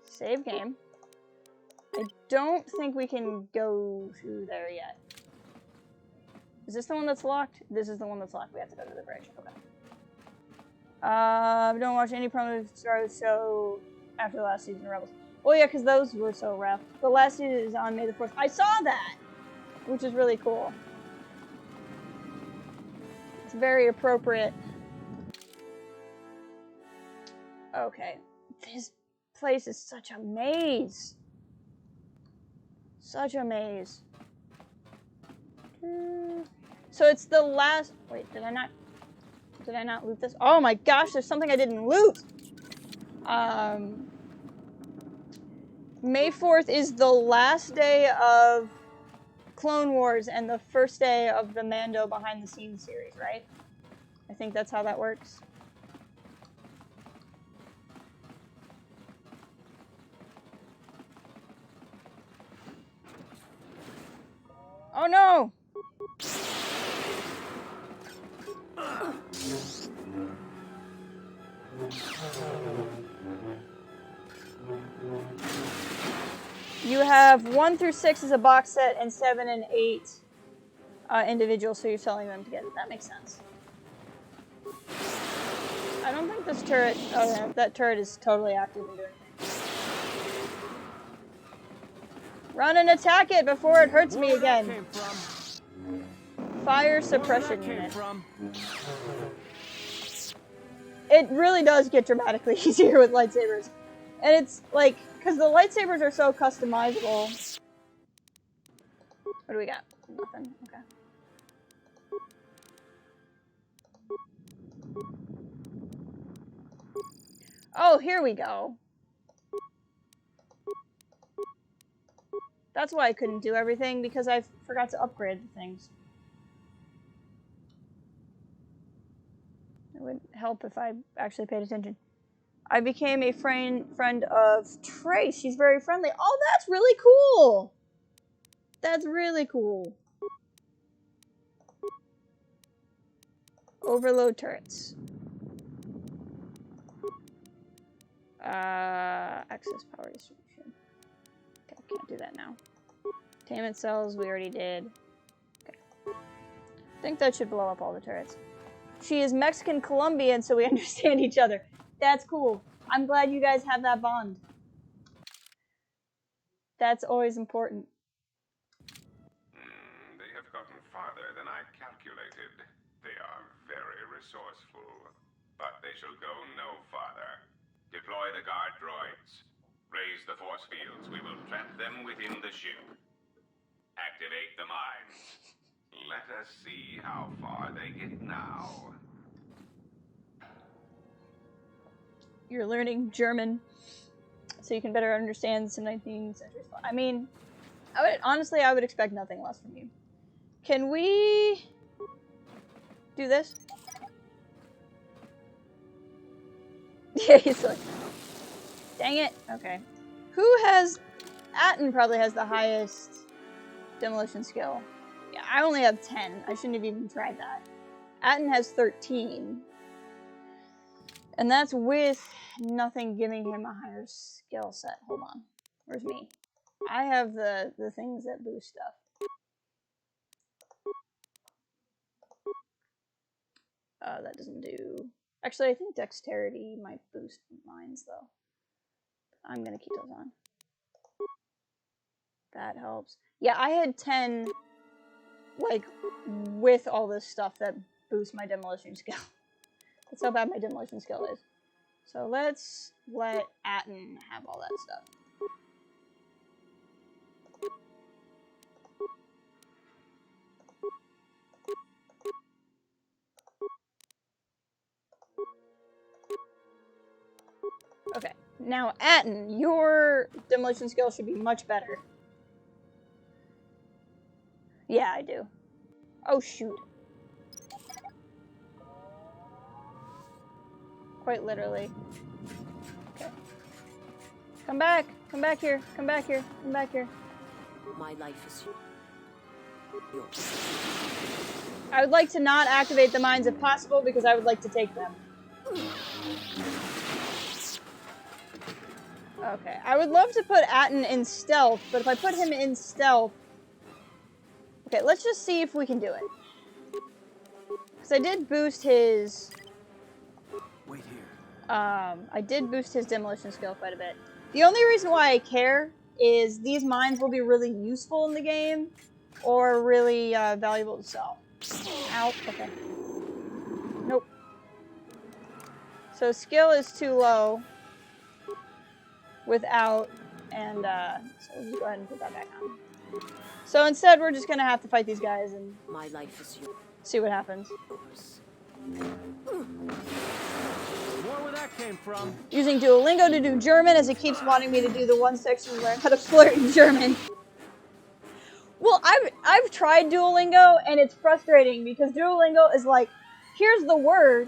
Save game. I don't think we can go through there yet. Is this the one that's locked? This is the one that's locked. We have to go to the bridge. Okay. Don't watch any promo Star Wars show after the last season of Rebels. Well, yeah, because those were so rough. The last season is on May the 4th. I saw that! Which is really cool. It's very appropriate. Okay. This place is such a maze. Such a maze. So it's the last... Wait, did I not loot this? Oh my gosh, there's something I didn't loot! May 4th is the last day of Clone Wars and the first day of the Mando behind the scenes series, right? I think that's how that works. Oh no! You have 1 through 6 as a box set and 7 and 8 individual, so you're selling them together. That makes sense. I don't think this turret... Oh yeah, that turret is totally actively doing things. Run and attack it before it hurts me again. Fire suppression unit. It really does get dramatically easier with lightsabers. And it's like, because the lightsabers are so customizable. What do we got? Nothing. Okay. Oh, here we go. That's why I couldn't do everything, because I forgot to upgrade the things. It would help if I actually paid attention. I became a friend of Trace. She's very friendly. Oh, that's really cool. That's really cool. Overload turrets. Access power distribution. Okay, can't do that now. Containment cells, we already did. Okay. I think that should blow up all the turrets. She is Mexican-Colombian, so we understand each other. That's cool. I'm glad you guys have that bond. That's always important. They have gotten farther than I calculated. They are very resourceful. But they shall go no farther. Deploy the guard droids. Raise the force fields. We will trap them within the ship. Activate the mines. Let us see how far they get now. You're learning German, so you can better understand some 19th century stuff. I mean, honestly, I would expect nothing less from you. Can we do this? Yeah, he's like, dang it. Okay. Who has... Atten probably has the highest demolition skill. Yeah, I only have 10. I shouldn't have even tried that. Atten has 13. And that's with nothing giving him a higher skill set. Hold on. Where's me? I have the things that boost stuff. That doesn't do... Actually, I think dexterity might boost mines, though. I'm gonna keep those on. That helps. Yeah, I had 10, like, with all this stuff that boosts my demolition skill. That's how bad my demolition skill is. So let's let Atten have all that stuff. Okay, now Atten, your demolition skill should be much better. Yeah, I do. Oh, shoot. Quite literally. Okay. Come back! Come back here! Come back here! Come back here. My life is yours. I would like to not activate the mines if possible, because I would like to take them. Okay, I would love to put Atten in stealth, but if I put him in stealth... Okay, let's just see if we can do it. Because I did boost his... Wait here. I did boost his demolition skill quite a bit. The only reason why I care is these mines will be really useful in the game, or really valuable to sell. Ow, okay. Nope. So skill is too low without, and so we'll just go ahead and put that back on. So instead, we're just gonna have to fight these guys and My life is see what happens. yours. More where that came from. Using Duolingo to do German, as it keeps wanting me to do the one section to learn how to flirt in German. Well, I've tried Duolingo, and it's frustrating because Duolingo is like, here's the word,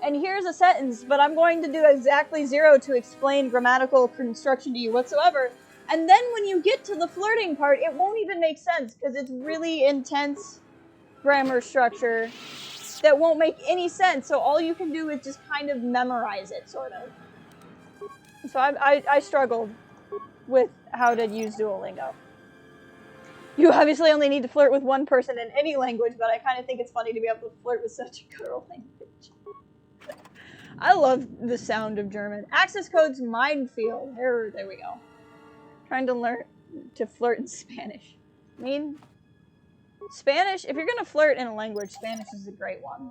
and here's a sentence, but I'm going to do exactly 0 to explain grammatical construction to you whatsoever. And then when you get to the flirting part, it won't even make sense because it's really intense grammar structure that won't make any sense. So all you can do is just kind of memorize it, sort of. So I struggled with how to use Duolingo. You obviously only need to flirt with one person in any language, but I kind of think it's funny to be able to flirt with such a girl language. I love the sound of German. Access code's minefield. There we go. Trying to learn to flirt in Spanish. I mean, Spanish, if you're going to flirt in a language, Spanish is a great one.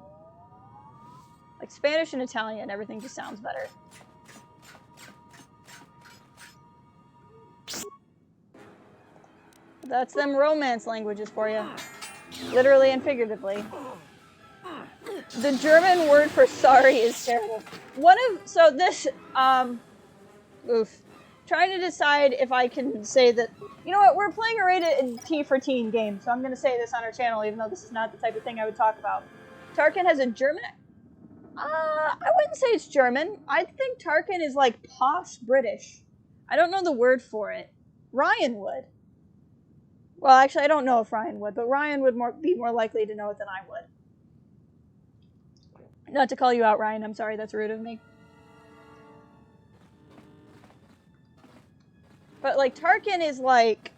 Like Spanish and Italian, everything just sounds better. That's them romance languages for you. Literally and figuratively. The German word for sorry is terrible. Oof. Trying to decide if I can say that, you know what, we're playing a rated T for teen game, so I'm going to say this on our channel, even though this is not the type of thing I would talk about. Tarkin has a German, I wouldn't say it's German. I think Tarkin is like posh British. I don't know the word for it. Ryan would. Well, actually, I don't know if Ryan would, but Ryan would be more likely to know it than I would. Not to call you out, Ryan, I'm sorry, that's rude of me. But, like, Tarkin is, like,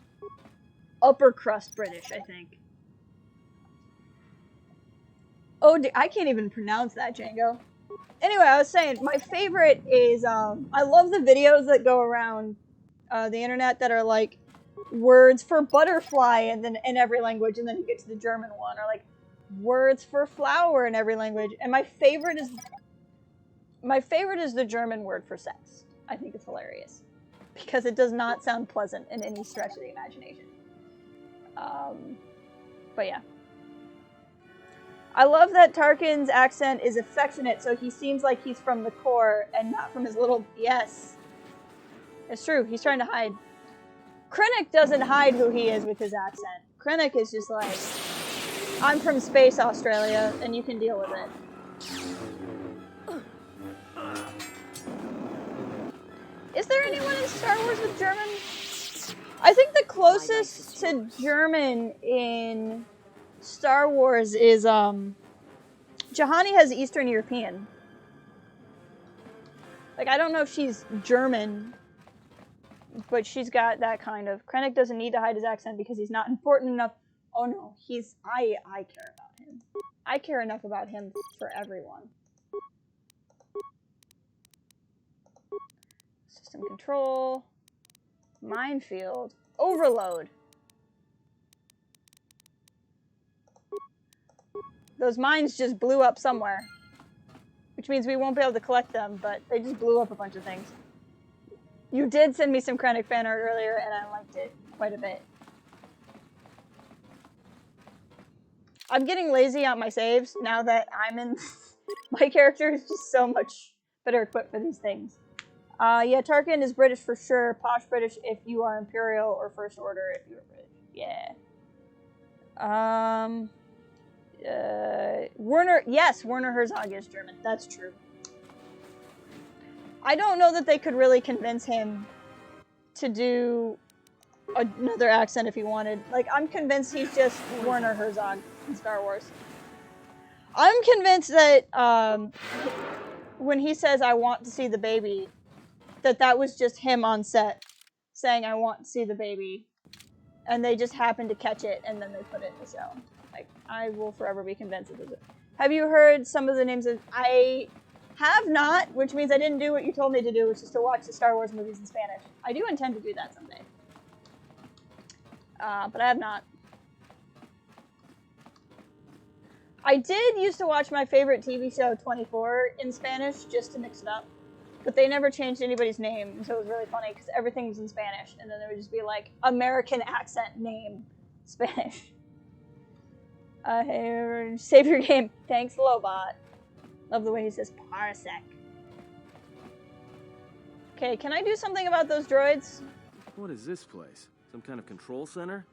upper crust British, I think. Oh, I can't even pronounce that, Django. Anyway, I was saying, my favorite is, I love the videos that go around the internet that are, like, words for butterfly and then in every language, and then you get to the German one, or, like, words for flower in every language. And my favorite is the German word for sex. I think it's hilarious. Because it does not sound pleasant in any stretch of the imagination. But yeah. I love that Tarkin's accent is affectionate, so he seems like he's from the core and not from his little... Yes. It's true, he's trying to hide. Krennic doesn't hide who he is with his accent. Krennic is just like, I'm from space Australia, and you can deal with it. Is there anyone in Star Wars with German? I think the closest to German in Star Wars is, Juhani has Eastern European. Like, I don't know if she's German, but she's got that kind of... Krennic doesn't need to hide his accent because he's not important enough. Oh no, I care about him. I care enough about him for everyone. System control, minefield, overload. Those mines just blew up somewhere, which means we won't be able to collect them, but they just blew up a bunch of things. You did send me some Krennic fan art earlier, and I liked it quite a bit. I'm getting lazy on my saves now that I'm in... My character is just so much better equipped for these things. Yeah, Tarkin is British for sure. Posh British if you are Imperial, or First Order if you're British. Yeah. Werner, yes, Werner Herzog is German. That's true. I don't know that they could really convince him to do another accent if he wanted. Like, I'm convinced he's just Werner Herzog in Star Wars. I'm convinced that when he says, I want to see the baby, that was just him on set saying, I want to see the baby. And they just happened to catch it, and then they put it in the show. Like, I will forever be convinced of it. Have you heard some of the names of... I have not, which means I didn't do what you told me to do, which is to watch the Star Wars movies in Spanish. I do intend to do that someday. But I have not. I did used to watch my favorite TV show, 24, in Spanish, just to mix it up. But they never changed anybody's name, and so it was really funny, because everything was in Spanish, and then there would just be, like, American accent name, Spanish. Save your game. Thanks, Lobot. Love the way he says parsec. Okay, can I do something about those droids? What is this place? Some kind of control center?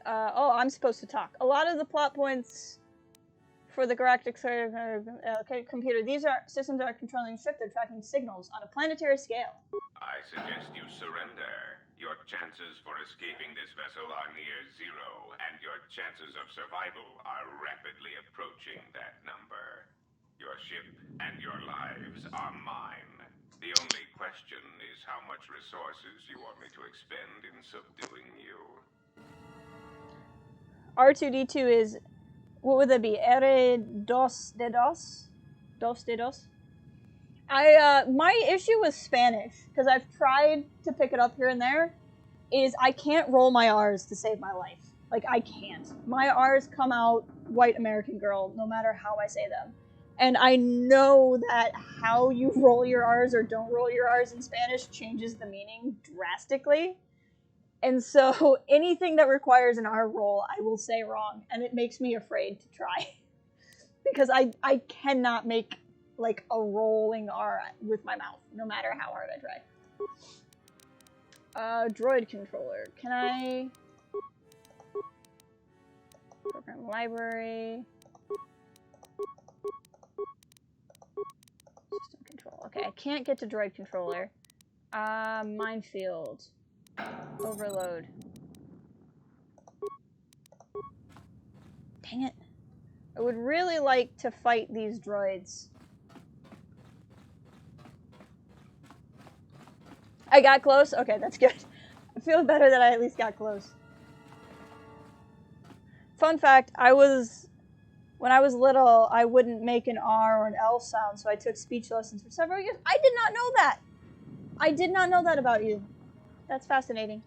Oh, I'm supposed to talk. A lot of the plot points for the galactic computer, these systems are controlling a ship. They're tracking signals on a planetary scale. I suggest you surrender. Your chances for escaping this vessel are near zero, and your chances of survival are rapidly approaching that number. Your ship and your lives are mine. The only question is how much resources you want me to expend in subduing you. R2-D2 is, what would that be? Dos dedos? My issue with Spanish, because I've tried to pick it up here and there, is I can't roll my R's to save my life. Like, I can't. My R's come out white American girl, no matter how I say them. And I know that how you roll your R's or don't roll your R's in Spanish changes the meaning drastically. And so anything that requires an R roll, I will say wrong, and it makes me afraid to try. because I cannot make like a rolling R with my mouth, no matter how hard I try. Droid controller. Can I program library? System control. Okay, I can't get to droid controller. Minefield. Overload. Dang it. I would really like to fight these droids. I got close? Okay, that's good. I feel better that I at least got close. Fun fact, when I was little, I wouldn't make an R or an L sound, so I took speech lessons for several years. I did not know that! I did not know that about you. That's fascinating.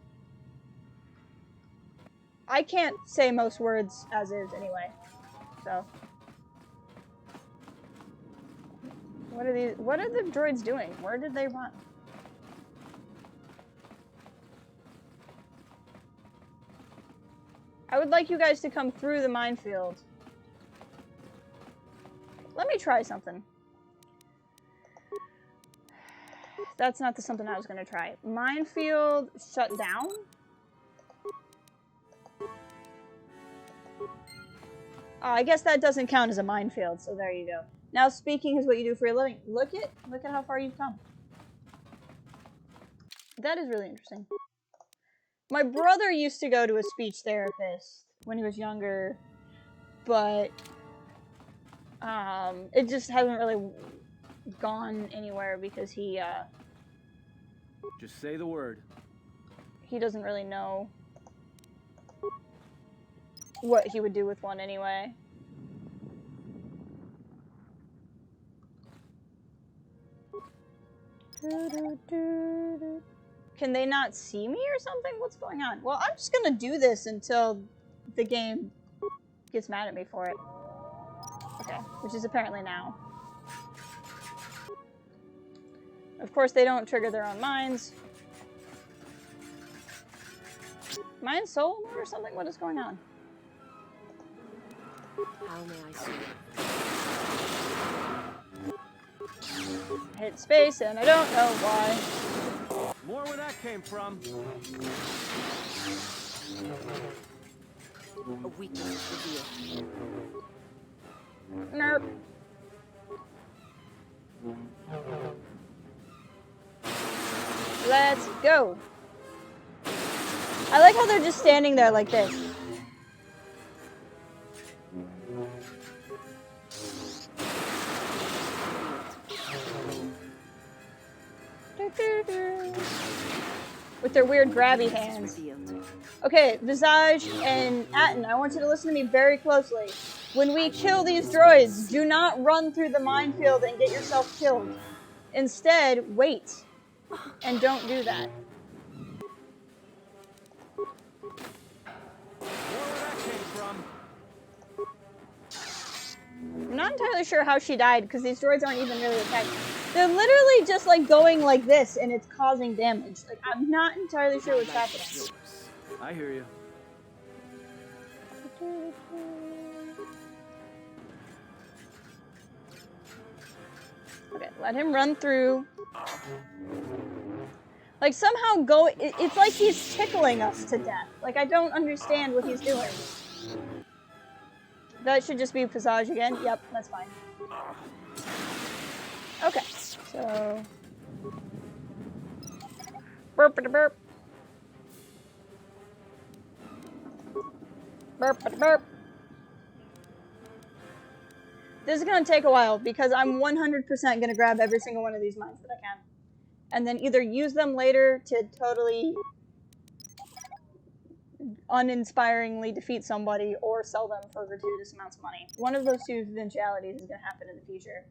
I can't say most words as is anyway, so. What are the droids doing? Where did they run? I would like you guys to come through the minefield. Let me try something. That's not something I was gonna try. Minefield shut down? I guess that doesn't count as a minefield, so there you go. Now speaking is what you do for a living. Look at how far you've come. That is really interesting. My brother used to go to a speech therapist when he was younger, but it just hasn't really gone anywhere because he Just say the word. He doesn't really know what he would do with one anyway. Can they not see me or something? What's going on? Well, I'm just gonna do this until the game gets mad at me for it. Okay, which is apparently now. Of course, they don't trigger their own minds. Mind soul mode or something? What is going on? How may I see? Hit space and I don't know why. More where that came from. A weakness revealed. Nerp. Let's go. I like how they're just standing there like this. With their weird grabby hands. Okay, Visage and Atten, I want you to listen to me very closely. When we kill these droids, do not run through the minefield and get yourself killed. Instead, wait. And don't do that. I'm not entirely sure how she died, because these droids aren't even really attacking. They're literally just like going like this, and it's causing damage. Like, I'm not entirely sure what's happening. I hear you. Okay, let him run through. Like, somehow go. It's like he's tickling us to death. Like, I don't understand what he's doing. That should just be Visage again. Yep, that's fine. Okay, so. Burp-a-da-burp. Burp-a-da-burp. This is going to take a while because I'm 100% going to grab every single one of these mines that I can. And then either use them later to totally uninspiringly defeat somebody or sell them for gratuitous amounts of money. One of those two eventualities is going to happen in the future.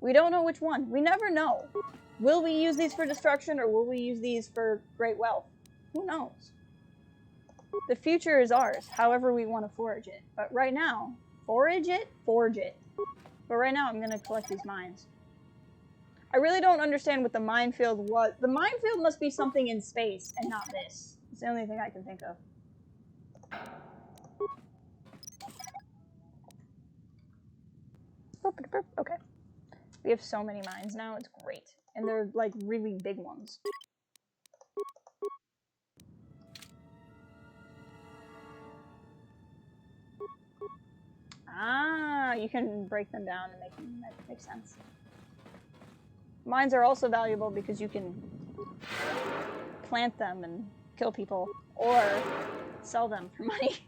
We don't know which one. We never know. Will we use these for destruction or will we use these for great wealth? Who knows? The future is ours, however we want to forage it. But right now, forage it, forge it. But right now I'm going to collect these mines. I really don't understand what the minefield was. The minefield must be something in space and not this. It's the only thing I can think of. Okay. We have so many mines now, it's great. And they're like really big ones. Ah, you can break them down and make them make sense. Mines are also valuable because you can plant them and kill people or sell them for money.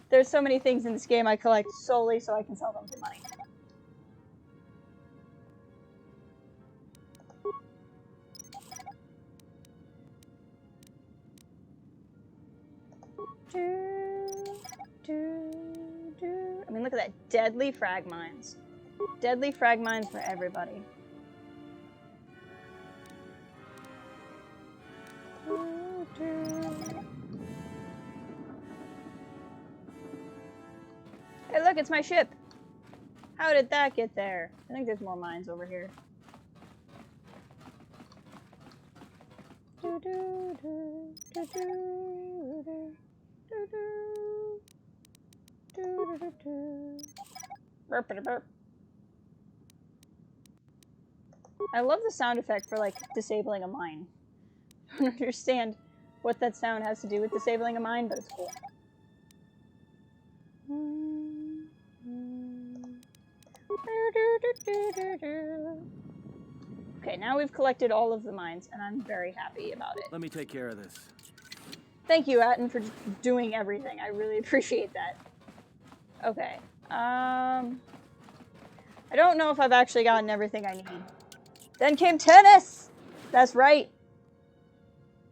There's so many things in this game I collect solely so I can sell them for money. I mean, look at that. Deadly frag mines. Deadly frag mines for everybody. Hey, look, it's my ship. How did that get there? I think there's more mines over here. Burp. I love the sound effect for, like, disabling a mine. I don't understand what that sound has to do with disabling a mine, but it's cool. Okay, now we've collected all of the mines, and I'm very happy about it. Let me take care of this. Thank you, Atten, for doing everything. I really appreciate that. Okay. I don't know if I've actually gotten everything I need. Then came tennis! That's right.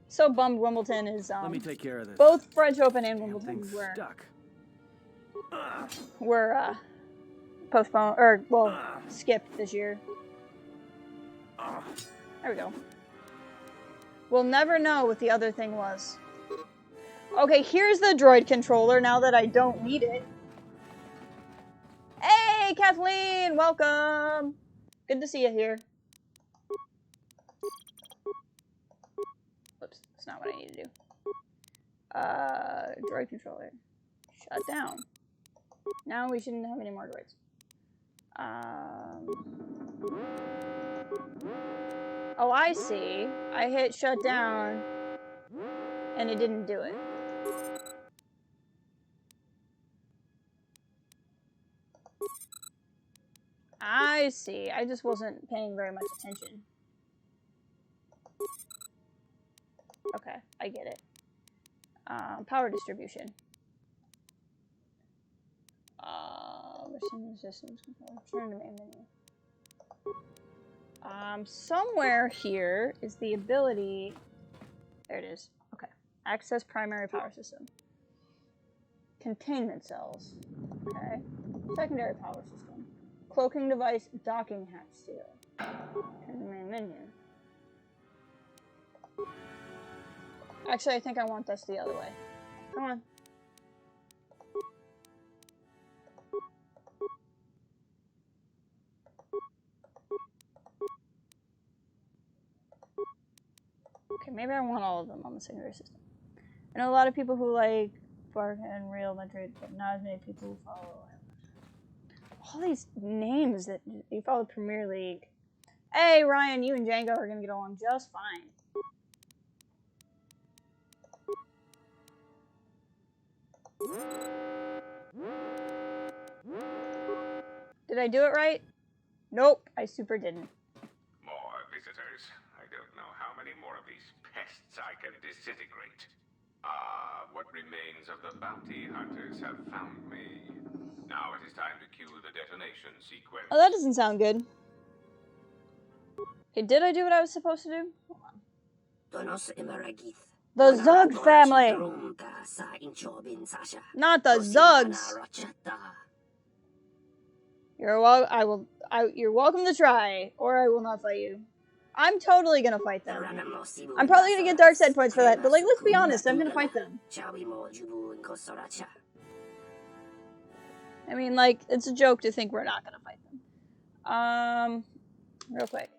So bummed Wimbledon is, Let me take care of this. both French Open and Wimbledon were postponed, or, well, skipped this year. There we go. We'll never know what the other thing was. Okay, here's the droid controller now that I don't need it. Hey, Kathleen! Welcome! Good to see you here. Whoops, that's not what I need to do. Droid controller. Shut down. Now we shouldn't have any more droids. Oh, I see. I hit shut down, and it didn't do it. I see. I just wasn't paying very much attention. Okay, I get it. Power distribution. Machine systems control. Turn to main menu. Somewhere here is the ability. There it is. Okay. Access primary power system. Containment cells. Okay. Secondary power system. Cloaking device, docking hatch seal. Turn to main menu. Actually, I think I want this the other way. Come on. Okay, maybe I want all of them on the secondary system. I know a lot of people who like Barca and Real Madrid, but not as many people who follow all these names that you follow Premier League. Hey, Ryan, you and Django are gonna get along just fine. Did I do it right? Nope, I super didn't. More visitors. I don't know how many more of these pests I can disintegrate. What remains of the bounty hunters have found me. Now it is time to cue the detonation sequence. Oh, that doesn't sound good. Okay, did I do what I was supposed to do? Hold on. The Zug family! Not the Zugs! You're welcome to try, or I will not fight you. I'm totally gonna fight them. I'm probably gonna get dark side points for that, but like, let's be honest, I'm gonna fight them. I mean, like, it's a joke to think we're not gonna fight them. Real quick.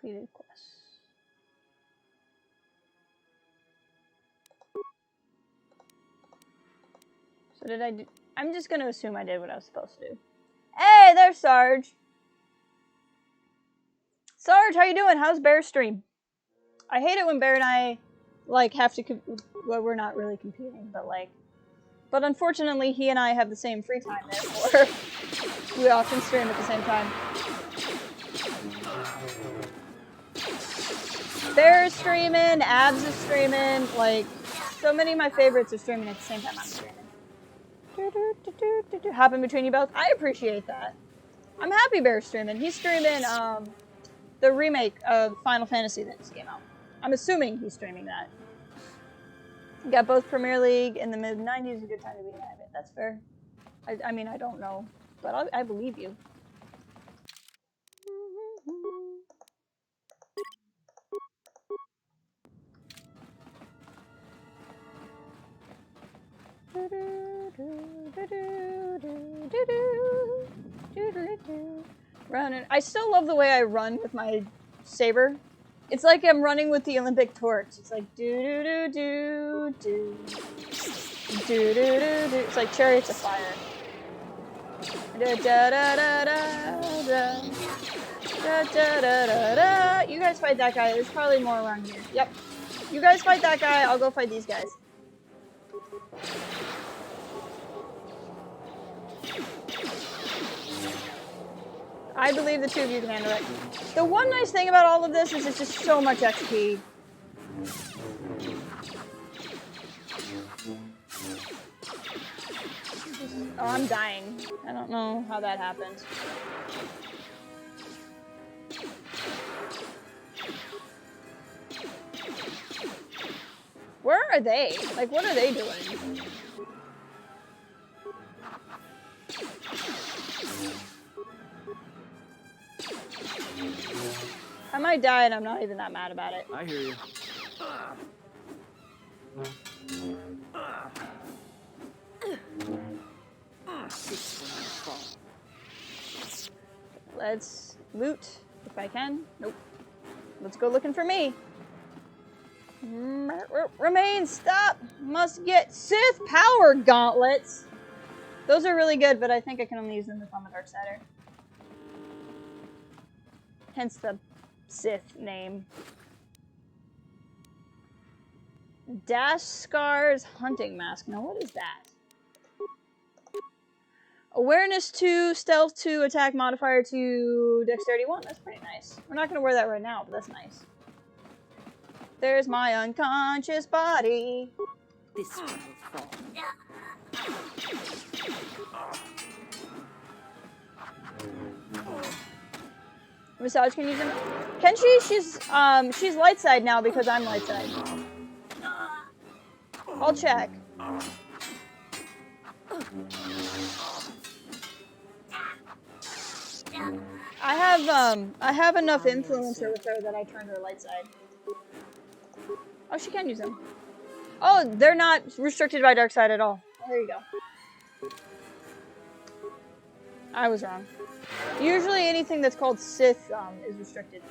Completed quests. What did I do? I'm just gonna assume I did what I was supposed to do. Hey, there's Sarge. Sarge, how you doing? How's Bear's stream? I hate it when Bear and I, like, have to, well, we're not really competing, but, like, but unfortunately, he and I have the same free time, therefore, we often stream at the same time. Bear is streaming, Abs is streaming, like, so many of my favorites are streaming at the same time I'm streaming. Hopping between you both. I appreciate that. I'm happy Bear's streaming. He's streaming, the remake of Final Fantasy that just came out. I'm assuming he's streaming that. Got both Premier League in the mid-90s, a good time to be an advocate. That's fair. I mean, I don't know, but I believe you. Running. I still love the way I run with my saber. It's like I'm running with the Olympic torch. It's like do do do do do do do do do. It's like Chariots of Fire. Da da da da da da da da da da. You guys fight that guy. There's probably more around here. Yep. You guys fight that guy. I'll go fight these guys. I believe the two of you can handle it. The one nice thing about all of this is it's just so much XP. Oh, I'm dying. I don't know how that happened. Where are they? Like, what are they doing? I might die and I'm not even that mad about it. I hear you. Let's loot if I can. Nope. Let's go looking for me. Remain, stop! Must get Sith power gauntlets. Those are really good, but I think I can only use them if I'm a Darksider. Hence the Sith name. Dash Scar's hunting mask. Now what is that? Awareness 2, stealth 2, attack modifier 2, dexterity 1. That's pretty nice. We're not gonna wear that right now, but that's nice. There's my unconscious body. This one will fall. Massage can use them. Can she? She's light side now because I'm light side. I'll check. I have enough influencer with her that I turned her light side. Oh, she can use them. Oh, they're not restricted by dark side at all. Oh, there you go. I was wrong. Usually anything that's called Sith is restricted.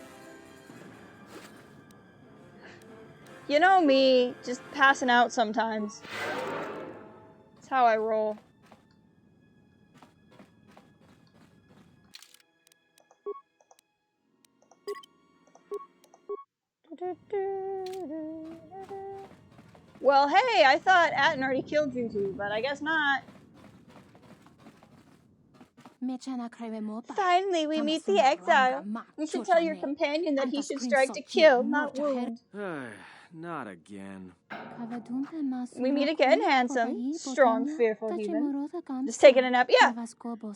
You know me, just passing out sometimes. That's how I roll. Well, hey, I thought Atten already killed G0-T0, but I guess not. Finally, we meet the exile. You should tell your companion that he should strike to kill, not wound. Not again. We meet again, handsome, strong, fearful human. Just taking a nap. Yeah.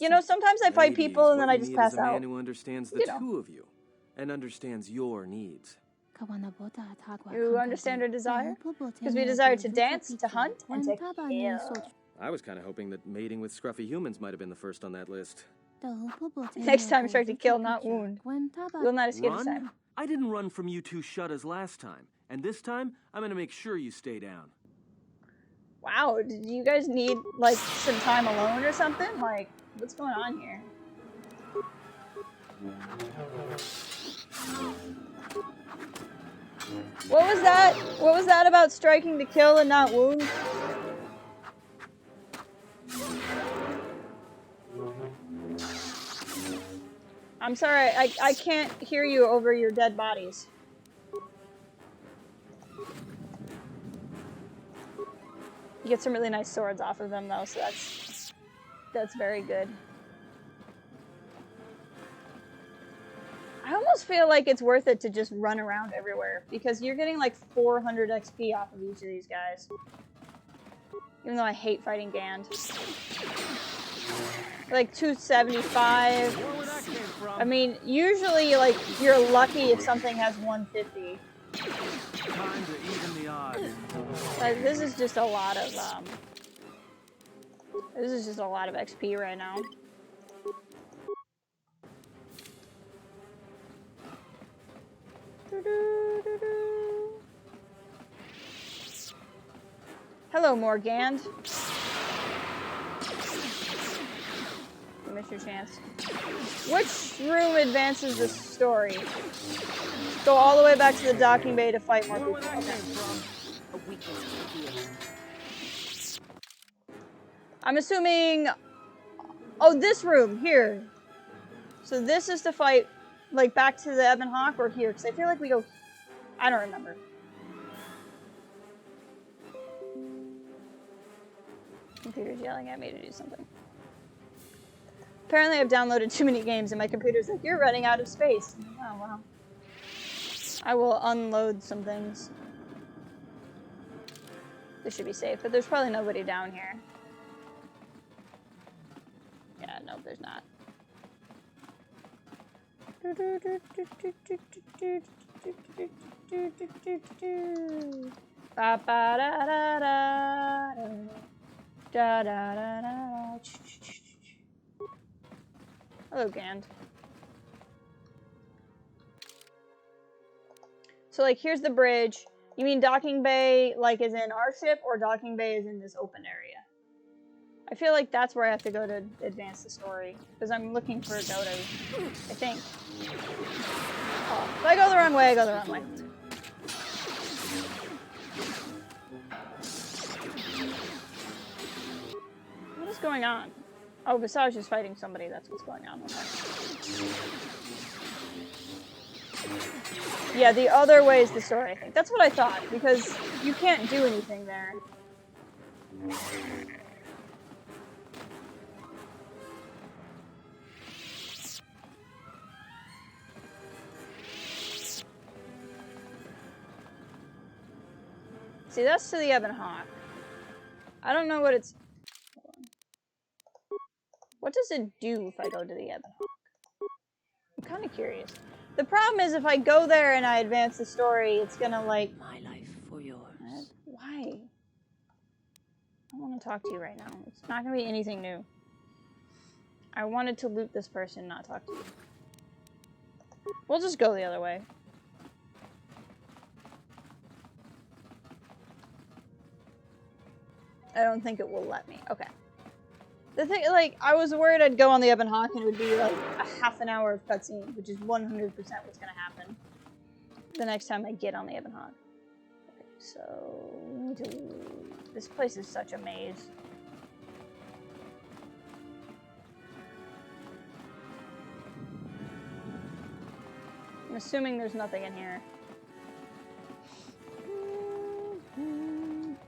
You know, sometimes I fight people and then I just pass out. A man who understands the two of you and understands your needs. You understand our desire? Because we desire to dance, to hunt, and to kill. I was kind of hoping that mating with scruffy humans might have been the first on that list. Next time, strike to kill, not wound. We'll not escape this time. I didn't run from you two shuttas last time, and this time, I'm gonna make sure you stay down. Wow, did you guys need, like, some time alone or something? Like, what's going on here? What was that? What was that about striking to kill and not wound? I'm sorry, I can't hear you over your dead bodies. You get some really nice swords off of them though, so that's very good. I almost feel like it's worth it to just run around everywhere, because you're getting like 400 XP off of each of these guys. Even though I hate fighting Gand. Like 275. I mean, usually like you're lucky if something has 150. Time to even the odds. Like, this is just a lot of XP right now. Hello, Morgand. You missed your chance. Which room advances the story? Go all the way back to the docking bay to fight more people. Okay. I'm assuming... Oh, this room, here. So this is to fight, like, back to the Ebon Hawk, or here? Because I feel like we go... I don't remember. Computer's yelling at me to do something. Apparently I've downloaded too many games and my computer's like, you're running out of space. Oh, wow. I will unload some things. This should be safe, but there's probably nobody down here. Yeah, no, there's not. Hello, Gand. So, like, here's the bridge. You mean docking bay, like, is in our ship, or docking bay is in this open area? I feel like that's where I have to go to advance the story, because I'm looking for Dodo, I think. Oh, if I go the wrong way, I go the wrong way. What is going on? Oh, Visage is fighting somebody, that's what's going on. Okay. Yeah, the other way is the story, I think. That's what I thought, because you can't do anything there. See, that's to the Ebon Hawk. I don't know what it's... Hold on. What does it do if I go to the Ebon Hawk? I'm kind of curious. The problem is if I go there and I advance the story, it's gonna, like... My life for yours. Why? I don't want to talk to you right now. It's not gonna be anything new. I wanted to loot this person, not talk to you. We'll just go the other way. I don't think it will let me. Okay. The thing, like, I was worried I'd go on the Ebon Hawk and it would be like a half an hour of cutscene, which is 100% what's gonna happen the next time I get on the Ebon Hawk. Okay, so we need to... This place is such a maze. I'm assuming there's nothing in here.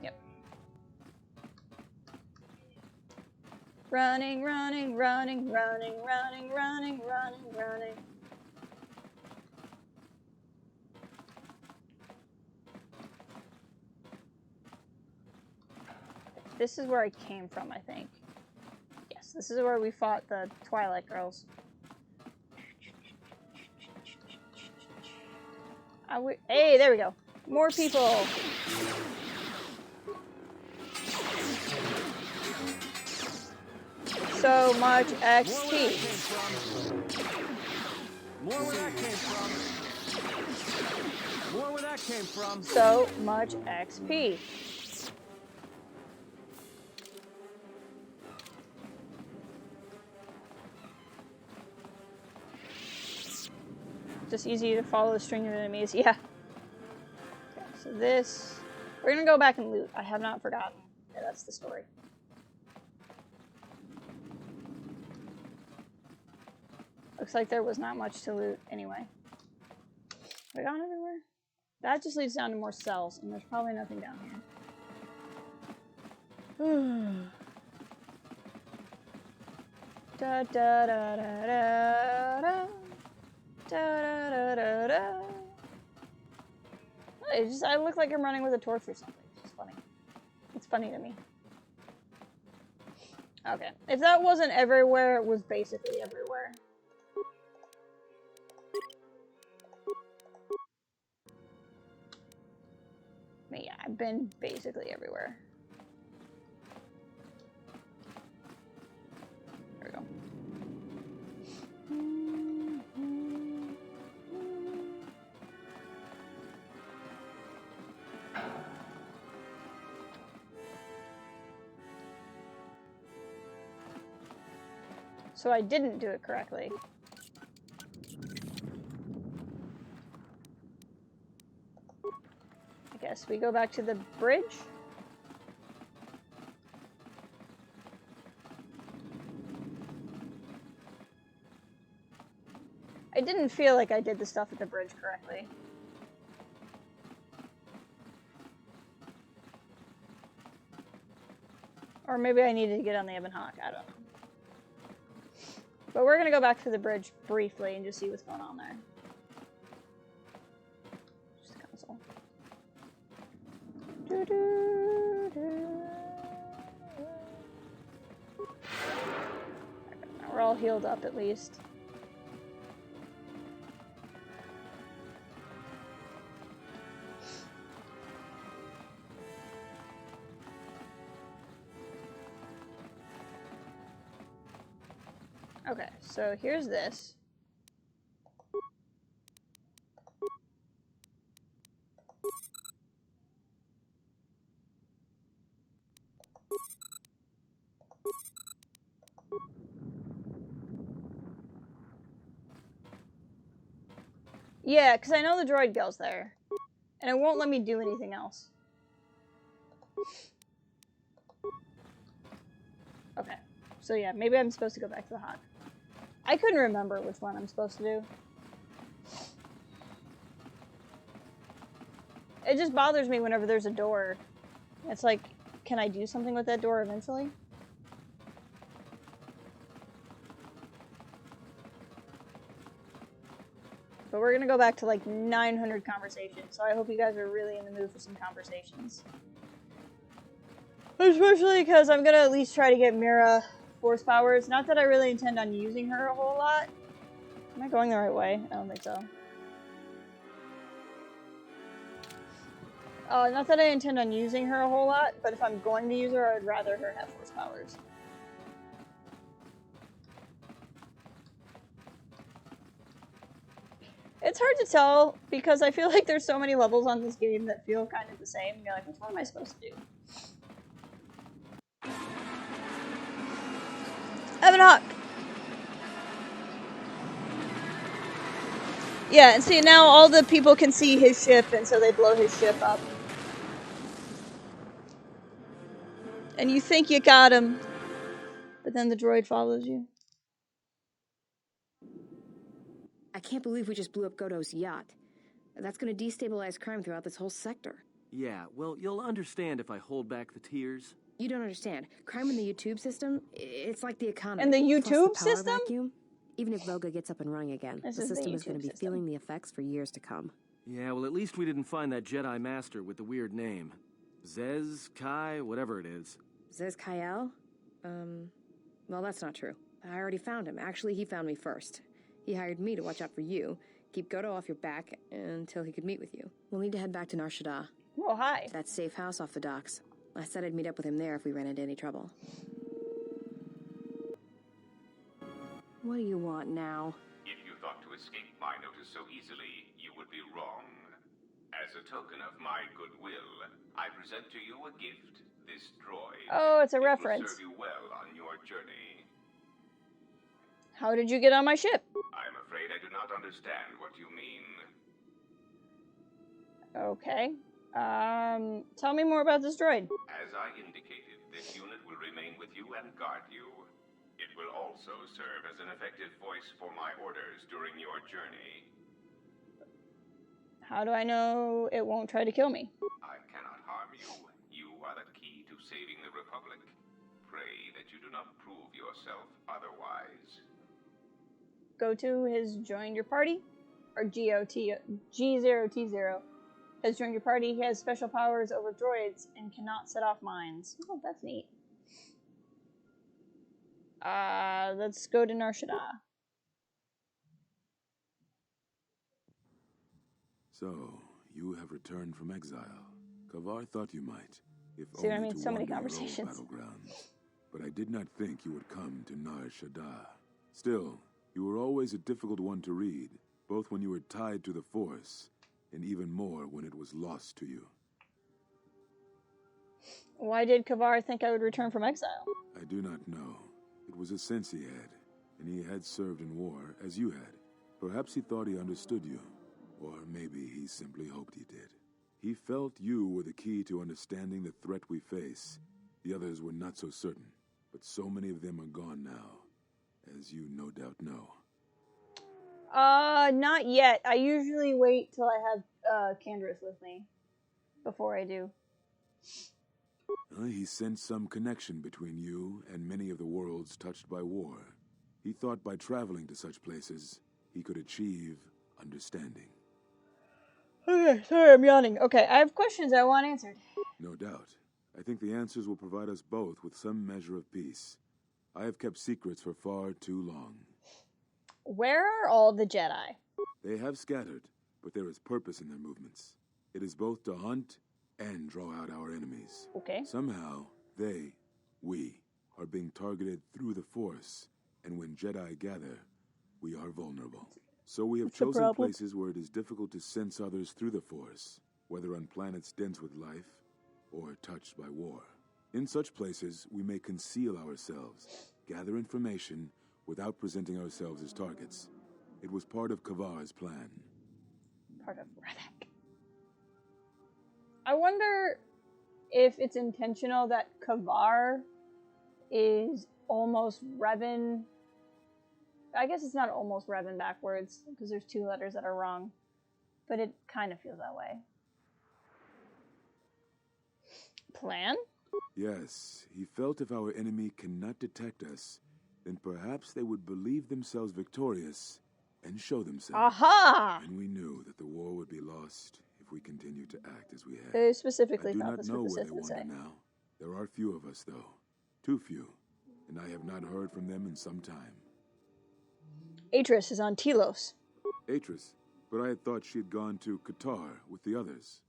Yep. Running, running, running, running, running, running, running, running. This is where I came from, I think. Yes, this is where we fought the Twilight Girls. Hey, there we go. More people. So much XP. More where that came from. More where that came from. So much XP. Just easy to follow the string of enemies. Yeah. Okay, so this... We're gonna go back and loot. I have not forgotten. Yeah, that's the story. Looks like there was not much to loot anyway. Have I gone everywhere? That just leads down to more cells, and there's probably nothing down here. Da da da da da da da da da da. I look like I'm running with a torch or something. It's just funny. It's funny to me. Okay. If that wasn't everywhere, it was basically everywhere. But yeah, I've been basically everywhere. There we go. So I didn't do it correctly. I guess we go back to the bridge. I didn't feel like I did the stuff at the bridge correctly. Or maybe I needed to get on the Ebon Hawk, I don't know. But we're gonna go back to the bridge briefly and just see what's going on there. Just a console. Now we're all healed up at least. Okay, so here's this. Yeah, because I know the droid goes there. And it won't let me do anything else. Okay. So yeah, maybe I'm supposed to go back to the Hawk. I couldn't remember which one I'm supposed to do. It just bothers me whenever there's a door. It's like, can I do something with that door eventually? But we're gonna go back to like 900 conversations, so I hope you guys are really in the mood for some conversations. Especially because I'm gonna at least try to get Mira force powers. Not that I really intend on using her a whole lot. Am I going the right way? I don't think so. Not that I intend on using her a whole lot, but if I'm going to use her, I'd rather her have force powers. It's hard to tell because I feel like there's so many levels on this game that feel kind of the same. You're like, which one am I supposed to do? Ebon Hawk! Yeah, and see, now all the people can see his ship, and so they blow his ship up. And you think you got him, but then the droid follows you. I can't believe we just blew up KotOR's yacht. That's gonna destabilize crime throughout this whole sector. Yeah, well, you'll understand if I hold back the tears. You don't understand. Crime in the YouTube system, it's like the economy. And the Plus YouTube the power system? vacuum. Even if Voga gets up and running again, the system is going to be feeling the effects for years to come. Yeah, well, at least we didn't find that Jedi Master with the weird name. Zez, Kai, whatever it is. Zez Kyle? Well, that's not true. I already found him. Actually, he found me first. He hired me to watch out for you, keep KotOR off your back until he could meet with you. We'll need to head back to Nar Shaddaa. Well, hi. That safe house off the docks. I said I'd meet up with him there if we ran into any trouble. What do you want now? If you thought to escape my notice so easily, you would be wrong. As a token of my goodwill, I present to you a gift, this droid. Oh, it's a It reference. will serve you well on your journey. How did you get on my ship? I'm afraid I do not understand what you mean. Okay. Tell me more about this droid. As I indicated, this unit will remain with you and guard you. It will also serve as an effective voice for my orders during your journey. How do I know it won't try to kill me? I cannot harm you. You are the key to saving the Republic. Pray that you do not prove yourself otherwise. Go to has joined your party, or G0-T0 has joined your party. He has special powers over droids and cannot set off mines. Oh, that's neat. Let's go to Nar Shaddaa. So, you have returned from exile. KotOR thought you might, if See what I only mean? to So many wander your old conversations. battlegrounds. But I did not think you would come to Nar Shaddaa. Still, you were always a difficult one to read, both when you were tied to the Force, and even more when it was lost to you. Why did KotOR think I would return from exile? I do not know. It was a sense he had, and he had served in war, as you had. Perhaps he thought he understood you, or maybe he simply hoped he did. He felt you were the key to understanding the threat we face. The others were not so certain, but so many of them are gone now, as you no doubt know. Not yet. I usually wait till I have Candace with me before I do. He sensed some connection between you and many of the worlds touched by war. He thought by traveling to such places, he could achieve understanding. Okay, sorry, I'm yawning. Okay, I have questions I want answered. No doubt. I think the answers will provide us both with some measure of peace. I have kept secrets for far too long. Where are all the Jedi? They have scattered, but there is purpose in their movements. It is both to hunt and draw out our enemies. Okay. Somehow, we, are being targeted through the Force, and when Jedi gather, we are vulnerable. So we have chosen places where it is difficult to sense others through the Force, whether on planets dense with life or touched by war. In such places, we may conceal ourselves, gather information without presenting ourselves as targets. It was part of KotOR's plan. Part of Redek. I wonder if it's intentional that KotOR is almost Revan. I guess it's not almost Revan backwards, because there's 2 letters that are wrong. But it kind of feels that way. Plan? Yes, he felt if our enemy cannot detect us, then perhaps they would believe themselves victorious and show themselves. Aha! And we knew that the war would be lost if we continued to act as we had. They specifically I do thought not this know what the where Sith they would say. wander now. There are few of us, though. Too few. And I have not heard from them in some time. Atris is on Telos. Atris, but I had thought she had gone to KotOR with the others.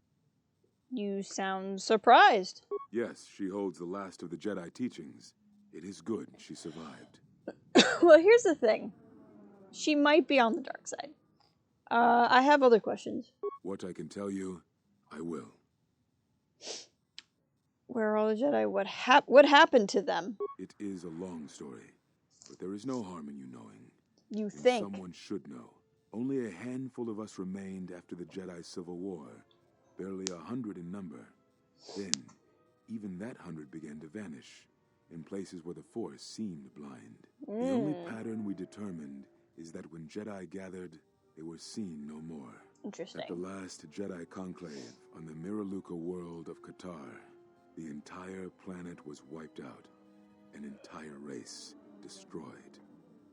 You sound surprised. Yes, she holds the last of the Jedi teachings. It is good she survived. Well, here's the thing. She might be on the dark side. I have other questions. What I can tell you, I will. Where are all the Jedi? What happened to them? It is a long story, but there is no harm in you knowing. You And think? someone should know. Only a handful of us remained after the Jedi Civil War, barely 100 in number. Then, even that 100 began to vanish, in places where the Force seemed blind. The only pattern we determined is that when Jedi gathered, they were seen no more. Interesting. At the last Jedi conclave on the Miraluka world of KotOR, the entire planet was wiped out, an entire race destroyed,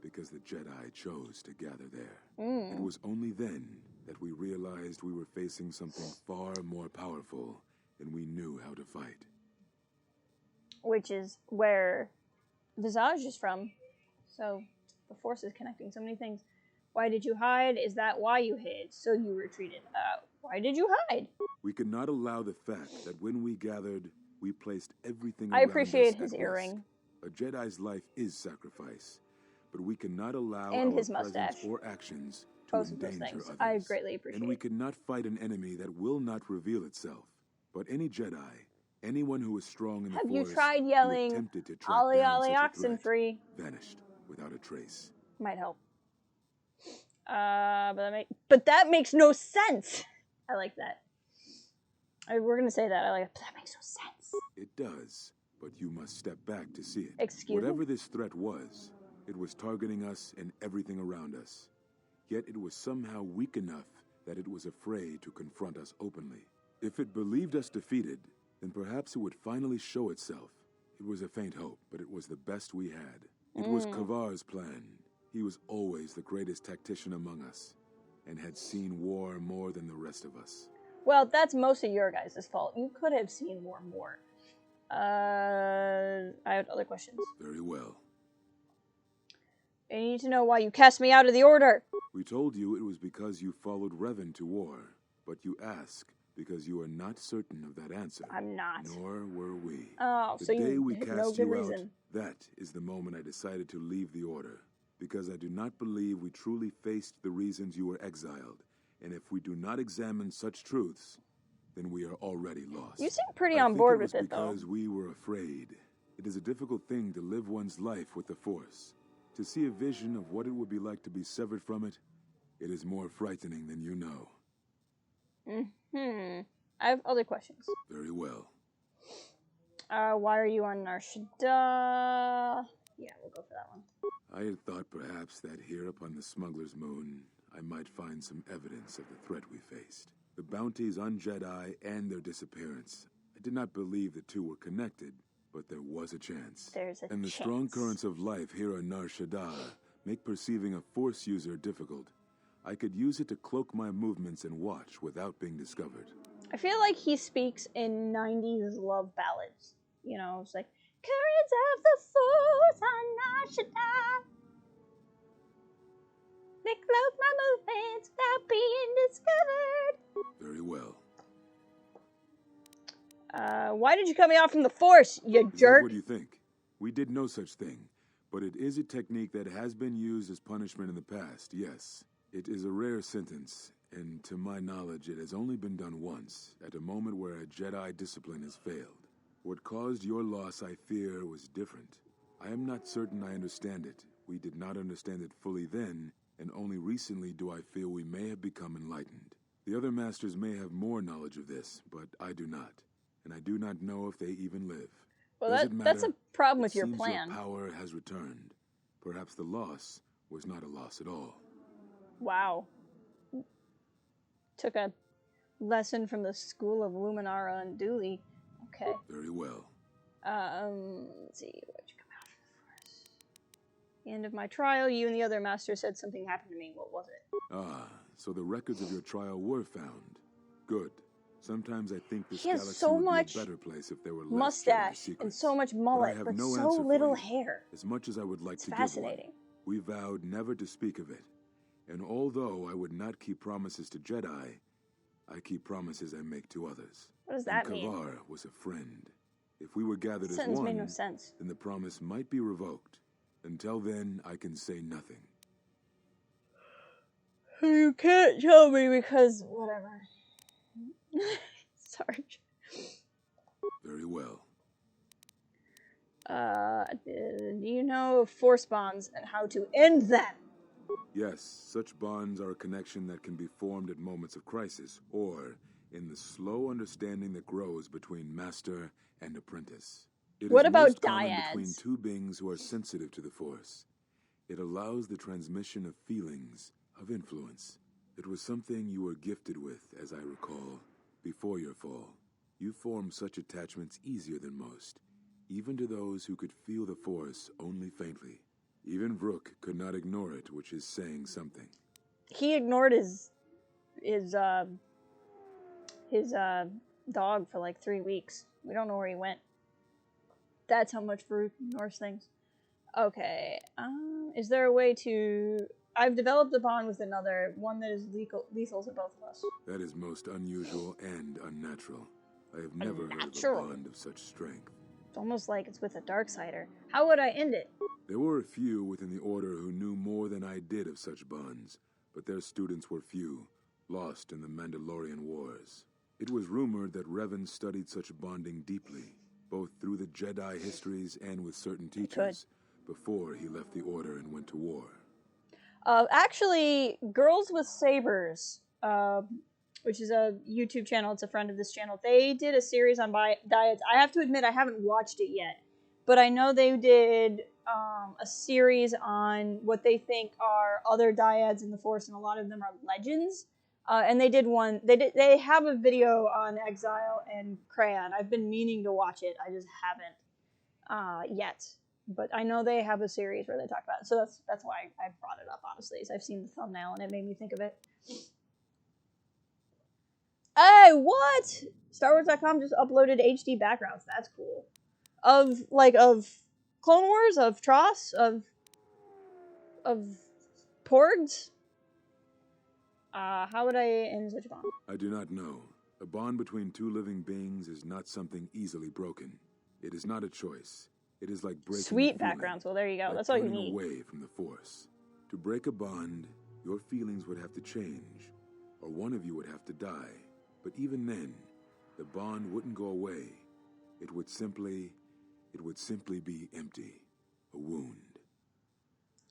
because the Jedi chose to gather there. It was only then that we realized we were facing something far more powerful than we knew how to fight. Which is where Visage is from. So the Force is connecting so many things. Why did you hide? Is that why you hid? So you retreated. Why did you hide? We could not allow the fact that when we gathered, we placed everything I around appreciate us his at earring. risk. A Jedi's life is sacrifice, but we cannot allow And our his presence mustache. or actions to Both of those endanger things. others. I greatly appreciate. And we cannot fight an enemy that will not reveal itself. But any Jedi, anyone who is strong in the Have you Force, tried who yelling, attempted to track Ollie down Ollie such a oxen threat, free? vanished without a trace. Might help. But that makes no sense. I like that. We're gonna say that. I like it. But that makes no sense. It does, but you must step back to see it. Excuse me? Whatever this threat was, It was targeting us and everything around us. Yet it was somehow weak enough that it was afraid to confront us openly. If it believed us defeated, then perhaps it would finally show itself. It was a faint hope, but it was the best we had. It was KotOR's plan. He was always the greatest tactician among us, and had seen war more than the rest of us. Well, that's mostly your guys' fault. You could have seen war more. I have other questions. Very well. I need to know why you cast me out of the order. We told you it was because you followed Revan to war, but you ask because you are not certain of that answer. I'm not. Nor were we. Oh, the so day you we had cast no good you reason. out, that is the moment I decided to leave the order, because I do not believe we truly faced the reasons you were exiled, and if we do not examine such truths, then we are already lost. You seem pretty on board with it, though. Because we were afraid. It is a difficult thing to live one's life with the Force. To see a vision of what it would be like to be severed from it, it is more frightening than you know. I have other questions. Very well. Why are you on Nar Shaddaa? Yeah, we'll go for that one. I had thought perhaps that here upon the Smuggler's Moon, I might find some evidence of the threat we faced. The bounties on Jedi and their disappearance. I did not believe the two were connected, but there was a chance. There's a And the chance. strong currents of life here on Nar Shaddaa make perceiving a Force user difficult. I could use it to cloak my movements and watch without being discovered. I feel like he speaks in 90s love ballads. You know, it's like, currents of the Force on Nar Shaddaa. They cloak my movements without being discovered. Very well. Why did you cut me off from the Force, you Is jerk? that what you think? We did no such thing, but it is a technique that has been used as punishment in the past, yes. It is a rare sentence, and to my knowledge it has only been done once, at a moment where a Jedi discipline has failed. What caused your loss, I fear, was different. I am not certain I understand it. We did not understand it fully then, and only recently do I feel we may have become enlightened. The other masters may have more knowledge of this, but I do not. And I do not know if they even live. Well, Does it that's a matter? problem with It your seems plan. Your power has returned. Perhaps the loss was not a loss at all. Wow. Took a lesson from the School of Luminara unduly. Okay. Very well. Let's see. Where'd you come out of the Force? The end of my trial, you and the other master said something happened to me. What was it? Ah, so the records of your trial were found. Good. Sometimes I think this He has galaxy so would much be a better place if there were less mustache Jedi secrets. and so much But I mullet, have but no so answer for little you. hair. As much as I would like It's to fascinating. give one, we vowed never to speak of it. And although I would not keep promises to Jedi, I keep promises I make to others. What does that and mean? KotOR was a friend. If we were gathered That as sentence one, made no sense. then the promise might be revoked. Until then, I can say nothing. You can't tell me because whatever. Sorry. Very well. Do you know of Force bonds and how to end them? Yes, such bonds are a connection that can be formed at moments of crisis, or in the slow understanding that grows between master and apprentice. It What is about most common between dyads? two beings who are sensitive to the Force. It allows the transmission of feelings, of influence. It was something you were gifted with, as I recall, before your fall. You formed such attachments easier than most, even to those who could feel the Force only faintly. Even Vrook could not ignore it, which is saying something. He ignored his dog for like 3 weeks. We don't know where he went. That's how much Farouk ignores things. Okay. Is there a way to... I've developed a bond with another, one that is lethal to both of us. That is most unusual and unnatural. I have never heard of a Unnatural. bond of such strength. It's almost like it's with a Darksider. How would I end it? There were a few within the Order who knew more than I did of such bonds, but their students were few, lost in the Mandalorian Wars. It was rumored that Revan studied such bonding deeply, both through the Jedi histories and with certain teachers, before he left the Order and went to war. Actually, Girls with Sabers, which is a YouTube channel, it's a friend of this channel, they did a series on dyads. I have to admit, I haven't watched it yet, but I know they did a series on what they think are other dyads in the Force, and a lot of them are legends. And they did one. They have a video on Exile and Crayon. I've been meaning to watch it. I just haven't yet. But I know they have a series where they talk about it. So that's why I brought it up, honestly, is I've seen the thumbnail and it made me think of it. Hey, what? StarWars.com just uploaded HD backgrounds. That's cool. Of Clone Wars, of Tross, of Porgs. How would I end such a bond? I do not know. A bond between two living beings is not something easily broken. It is not a choice. It is like breaking Sweet backgrounds. Well, there you go. like That's all you turning need. away from the Force. To break a bond, your feelings would have to change, or one of you would have to die. But even then, the bond wouldn't go away. It would simply be empty, a wound.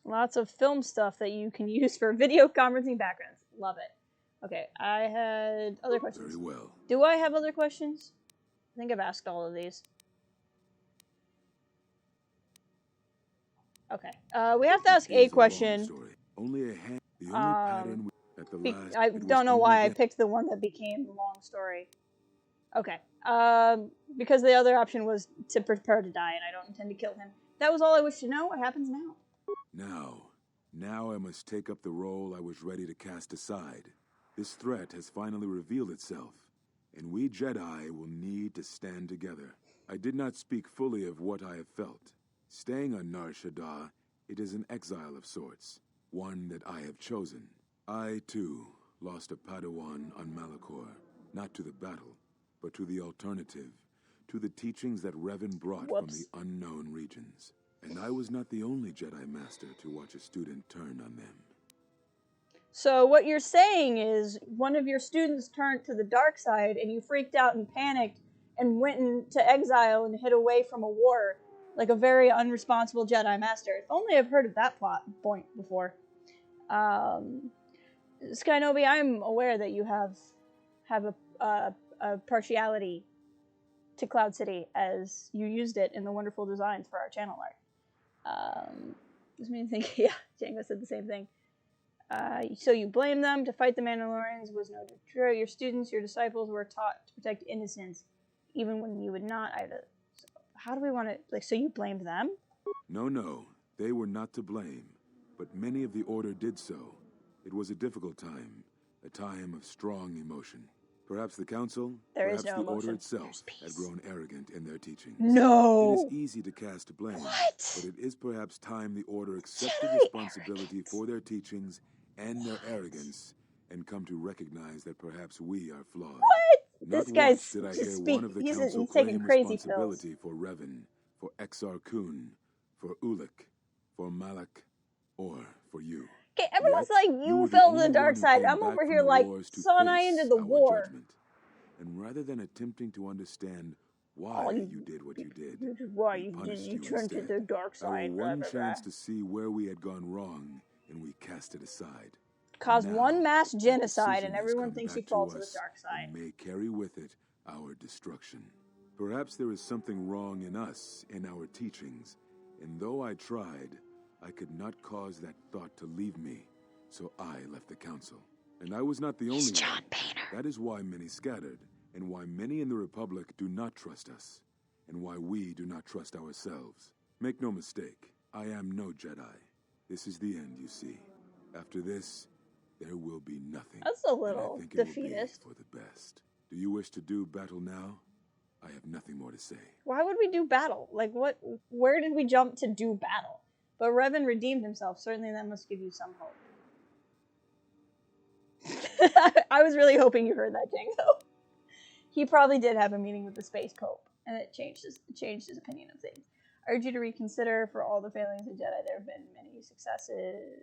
Lots of film stuff that you can use for video conferencing backgrounds. Love it. Okay, I had other questions. Very well. Do I have other questions? I think I've asked all of these. Okay. We have to ask a question. Only a hand. The only pattern at the last. I don't know why I picked the one that became the long story. Okay. Because the other option was to prepare to die, and I don't intend to kill him. That was all I wish to know. What happens now? Now I must take up the role I was ready to cast aside. This threat has finally revealed itself, and we Jedi will need to stand together. I did not speak fully of what I have felt. Staying on Nar Shaddaa, it is an exile of sorts, one that I have chosen. I, too, lost a Padawan on Malachor, not to the battle, but to the alternative, to the teachings that Revan brought from the unknown regions. And I was not the only Jedi Master to watch a student turn on them. So what you're saying is one of your students turned to the dark side and you freaked out and panicked and went into exile and hid away from a war like a very unresponsible Jedi Master. If only I've heard of that plot point before. Skynobi, I'm aware that you have a partiality to Cloud City as you used it in the wonderful designs for our channel art. This made me think, yeah, Django said the same thing. So you blame them to fight the Mandalorians was no true. Your students, your disciples were taught to protect innocence, even when you would not. So how do we want to, so you blamed them? No, they were not to blame, but many of the Order did so. It was a difficult time, a time of strong emotion. Perhaps the Council, perhaps the Order itself, had grown arrogant in their teachings. No! It is easy to cast blame, but it is perhaps time the Order accepted responsibility for their teachings and their arrogance, and come to recognize that perhaps we are flawed. What? Not This guy's once did I just hear one of the Council he's taking claim crazy responsibility for Revan, for Exar Kun, for Ulic, for Malak, or for you. Okay, everyone's like, you fell to the dark side. I'm over here like, son, I ended the war. Judgment. And rather than attempting to understand why you did what you did, why you turned to the dark side. Our one chance to see where we had gone wrong, and we cast it aside. Caused Now, one mass genocide, and has everyone come thinks back you fall to the us dark side. and may carry with it our destruction. Perhaps there is something wrong in us, in our teachings, and though I tried, I could not cause that thought to leave me, so I left the Council. And I was not the only one. That is why many scattered, and why many in the Republic do not trust us, and why we do not trust ourselves. Make no mistake, I am no Jedi. This is the end, you see. After this, there will be nothing. That's a little I think defeatist. It will be for the best. Do you wish to do battle now? I have nothing more to say. Why would we do battle? Like, what? Where did we jump to do battle? But Revan redeemed himself. Certainly that must give you some hope. I was really hoping you heard that, Django. He probably did have a meeting with the Space Pope, and it changed his opinion of things. I urge you to reconsider. For all the failings of Jedi, there have been many successes.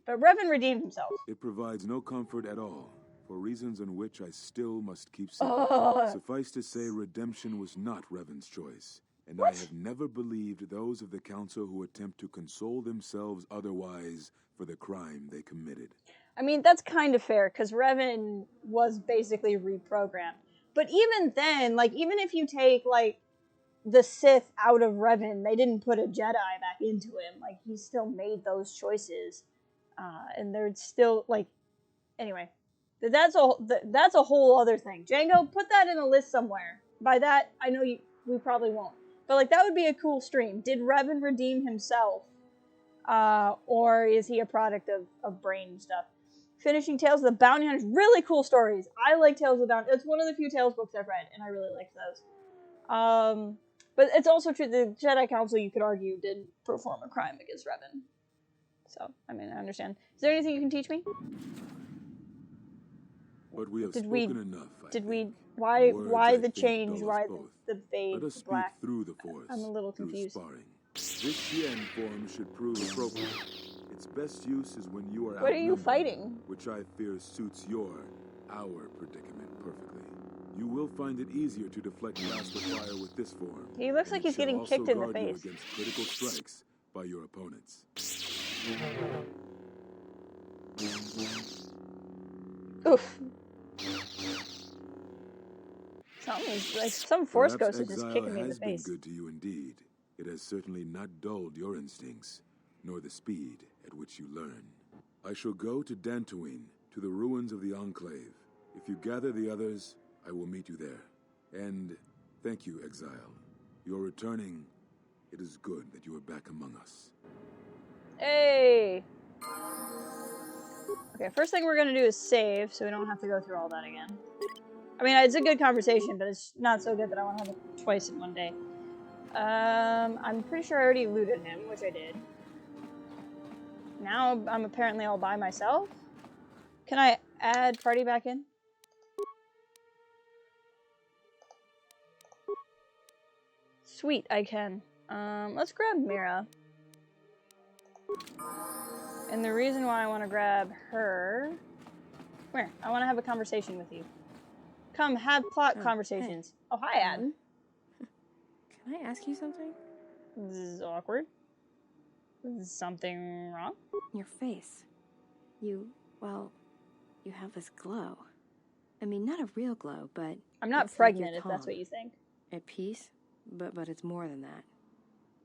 But Revan redeemed himself. It provides no comfort at all, for reasons on which I still must keep secret. Suffice to say, redemption was not Revan's choice, and I have never believed those of the Council who attempt to console themselves otherwise for the crime they committed. I mean, that's kind of fair, because Revan was basically reprogrammed. But even then, like, even if you take, like, the Sith out of Revan. They didn't put a Jedi back into him. Like, he still made those choices. And they're still, like... Anyway. That's a whole other thing. Django, put that in a list somewhere. By that, I know we probably won't. But, like, that would be a cool stream. Did Revan redeem himself? Or is he a product of brain stuff? Finishing Tales of the Bounty Hunters. Really cool stories. I like Tales of the Bounty. It's one of the few Tales books I've read, and I really like those. But it's also true the Jedi Council, you could argue, did perform a crime against Revan. So, I mean, I understand. Is there anything you can teach me? But we have spoken enough. Why the change? Why the fade? Let us the black? speak through the Force. I'm a little confused. Sparring. This Yen form should prove appropriate. Its best use is when you are What are you fighting? Which I fear suits our predicament perfectly. You will find it easier to deflect blaster fire with this form. He looks like he's getting kicked in the face. Against critical strikes by your opponents. Oof. Some Force Perhaps ghost is just kicking me in the face. Exile has been good to you indeed. It has certainly not dulled your instincts, nor the speed at which you learn. I shall go to Dantooine, to the ruins of the Enclave. If you gather the others, I will meet you there. And thank you, Exile. You're returning. It is good that you are back among us. Hey! Okay, first thing we're gonna do is save, so we don't have to go through all that again. I mean, it's a good conversation, but it's not so good that I want to have it twice in one day. I'm pretty sure I already looted him, which I did. Now I'm apparently all by myself. Can I add party back in? Sweet, I can. Let's grab Mira. And the reason why I want to grab her... Come here, I want to have a conversation with you. Come, have plot conversations. Hey. Oh, hi, Adam. Can I ask you something? This is awkward. Is something wrong? Your face. You have this glow. I mean, not a real glow, but... I'm not pregnant, if that's what you think. At peace, but it's more than that.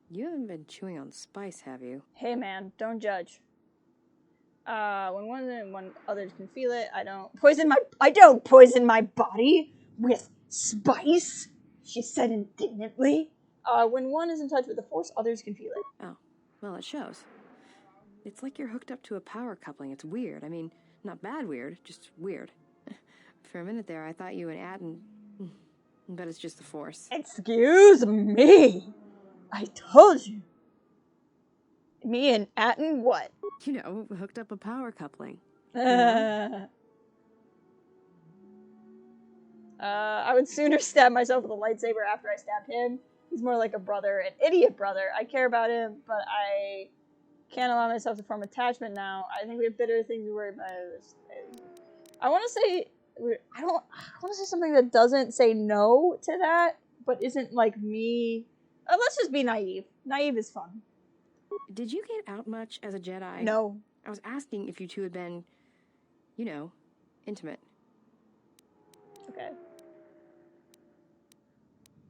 You haven't been chewing on spice, have you? Hey, man, don't judge. When others can feel it, I don't poison my body with spice, she said indignantly. When one is in touch with the Force, others can feel it. Oh, well, it shows. It's like you're hooked up to a power coupling. It's weird. I mean, not bad weird, just weird. For a minute there, I thought you and Atten... But it's just the Force. Excuse me! I told you. Me and Atten what? You know, hooked up a power coupling. I would sooner stab myself with a lightsaber after I stabbed him. He's more like a brother, an idiot brother. I care about him, but I can't allow myself to form attachment now. I think we have bitter things to worry about. I want to say... I want to say something that doesn't say no to that, but isn't like me. Let's just be naive. Naive is fun. Did you get out much as a Jedi? No. I was asking if you two had been, you know, intimate. Okay.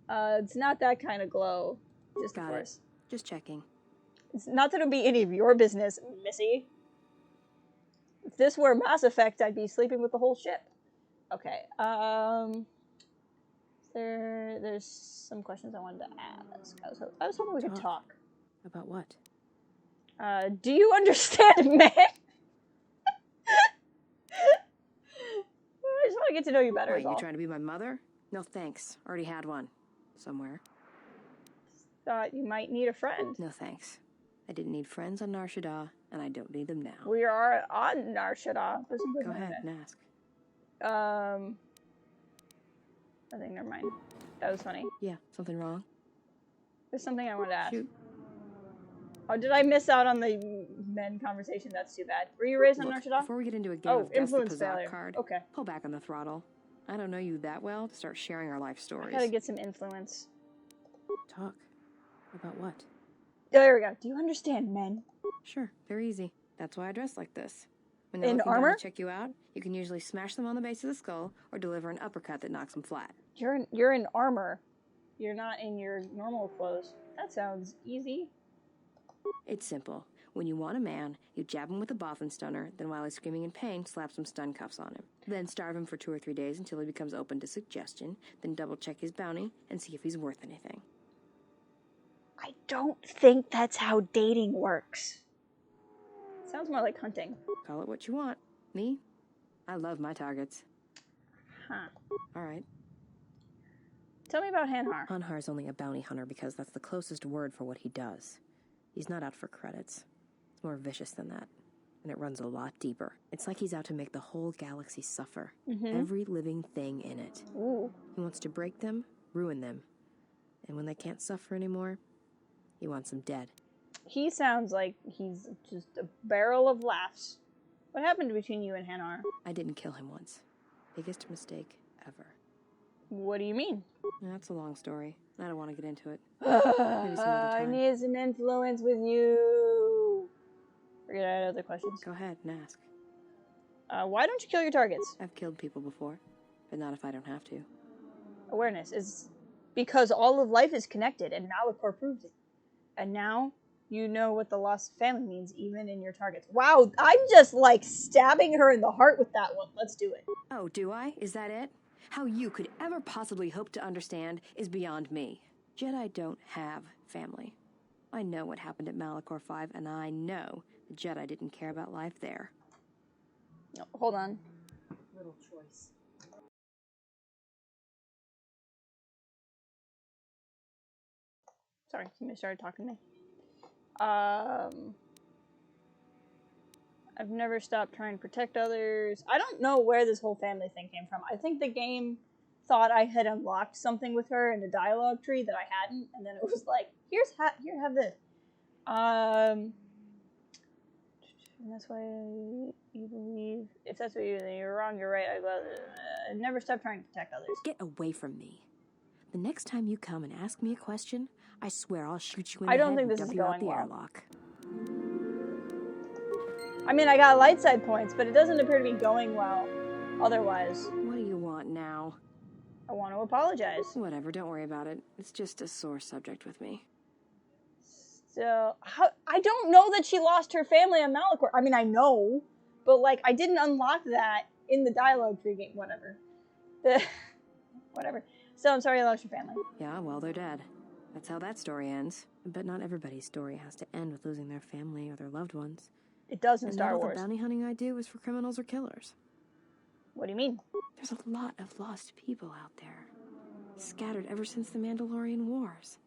It's not that kind of glow. Just Got of course. It. Just checking. It's not that it'll be any of your business, Missy. If this were Mass Effect, I'd be sleeping with the whole ship. Okay, there's some questions I wanted to ask. I was hoping we could talk. About what? Do you understand, man? I just want to get to know you better. Wait, you trying to be my mother? No thanks. Already had one. Somewhere. Thought you might need a friend. No thanks. I didn't need friends on Nar Shaddaa, and I don't need them now. We are on Nar Shaddaa. Go ahead and ask. I think never mind. That was funny. Yeah, something wrong? There's something I wanted to ask. Shoot. Oh, did I miss out on the men conversation? That's too bad. Were you raised on Nar Shaddaa? Before we get into a game of guess the influence failure. card, okay. Pull back on the throttle. I don't know you that well to start sharing our life stories. I gotta get some influence. Talk. About what? Oh, there we go. Do you understand men? Sure, they're easy. That's why I dress like this. When in armor? To check you out, you can usually smash them on the base of the skull or deliver an uppercut that knocks them flat. You're in armor. You're not in your normal clothes. That sounds easy. It's simple. When you want a man, you jab him with a boffin stunner, then while he's screaming in pain, slap some stun cuffs on him. Then starve him for 2 or 3 days until he becomes open to suggestion, then double-check his bounty and see if he's worth anything. I don't think that's how dating works. Sounds more like hunting. Call it what you want. Me? I love my targets. Huh. Alright. Tell me about Hanhar. Hanhar's only a bounty hunter because that's the closest word for what he does. He's not out for credits. It's more vicious than that. And it runs a lot deeper. It's like he's out to make the whole galaxy suffer. Every living thing in it. Ooh. He wants to break them, ruin them. And when they can't suffer anymore, he wants them dead. He sounds like he's just a barrel of laughs. What happened between you and Hanhar? I didn't kill him once. Biggest mistake ever. What do you mean? That's a long story. I don't want to get into it. Maybe some other I time. need some influence with you. Forget I had other questions. Go ahead and ask. Why don't you kill your targets? I've killed people before, but not if I don't have to. Awareness is because all of life is connected, and Malachor proved it. And now you know what the lost family means, even in your targets. Wow, I'm just like stabbing her in the heart with that one. Let's do it. Oh, do I? Is that it? How you could ever possibly hope to understand is beyond me. Jedi don't have family. I know what happened at Malachor 5, and I know the Jedi didn't care about life there. No, hold on. Little choice. Sorry, somebody started talking to me. I've never stopped trying to protect others. I don't know where this whole family thing came from. I think the game thought I had unlocked something with her in the dialogue tree that I hadn't, and then it was like, here, have this. And that's why you believe. If that's what you think, you're wrong. You're right. I never stopped trying to protect others. Get away from me. The next time you come and ask me a question, I swear I'll shoot you in I the don't head think and this is dump you out going the well. airlock. I mean, I got light side points, but it doesn't appear to be going well otherwise. What do you want now? I want to apologize. Whatever, don't worry about it. It's just a sore subject with me. So, I don't know that she lost her family on Malachor. I mean, I know, but, like, I didn't unlock that in the dialogue tree game. Whatever. Whatever. So, I'm sorry you lost your family. Yeah, well, they're dead. That's how that story ends. But not everybody's story has to end with losing their family or their loved ones. It does in And Star not all Wars. the bounty hunting I do is for criminals or killers. What do you mean? There's a lot of lost people out there, scattered ever since the Mandalorian Wars.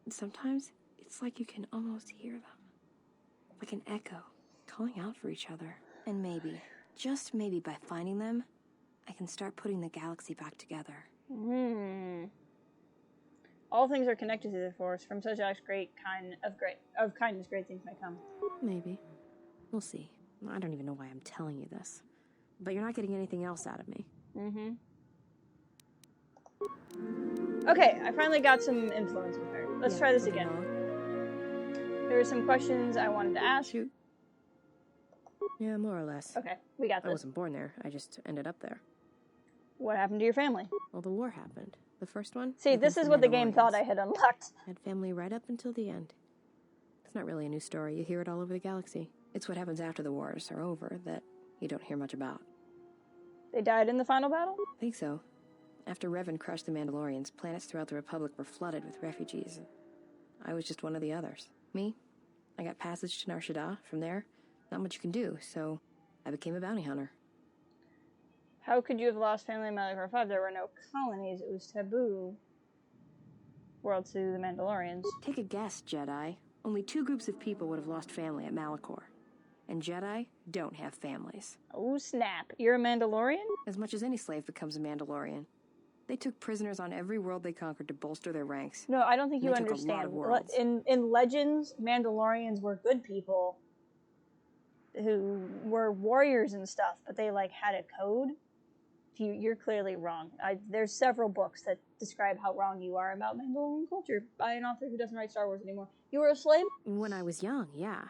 And sometimes it's like you can almost hear them, like an echo, calling out for each other. And maybe, just maybe by finding them, I can start putting the galaxy back together. All things are connected to the Force. From such acts, of kindness, great things may come. Maybe. We'll see. I don't even know why I'm telling you this. But you're not getting anything else out of me. Okay, I finally got some influence with her. Let's try this nothing again. wrong. There were some questions I wanted to ask. Shoot. Yeah, more or less. Okay, we got I this. wasn't born there. I just ended up there. What happened to your family? Well, the war happened. The first one? See, this against is what the game Mandalorians. thought I had unlocked. Had family right up until the end. It's not really a new story. You hear it all over the galaxy. It's what happens after the wars are over that you don't hear much about. They died in the final battle? I think so. After Revan crushed the Mandalorians, planets throughout the Republic were flooded with refugees. I was just one of the others. Me? I got passage to Nar Shaddaa. From there, not much you can do, so I became a bounty hunter. How could you have lost family in Malachor 5? There were no colonies. It was taboo world to the Mandalorians. Take a guess, Jedi. Only 2 groups of people would have lost family at Malachor. And Jedi don't have families. Oh, snap. You're a Mandalorian? As much as any slave becomes a Mandalorian. They took prisoners on every world they conquered to bolster their ranks. No, I don't think They you took a lot understand. of worlds. In Legends, Mandalorians were good people who were warriors and stuff, but they, like, had a code. You're clearly wrong. There's several books that describe how wrong you are about Mandalorian culture by an author who doesn't write Star Wars anymore. You were a slave? When I was young, yeah.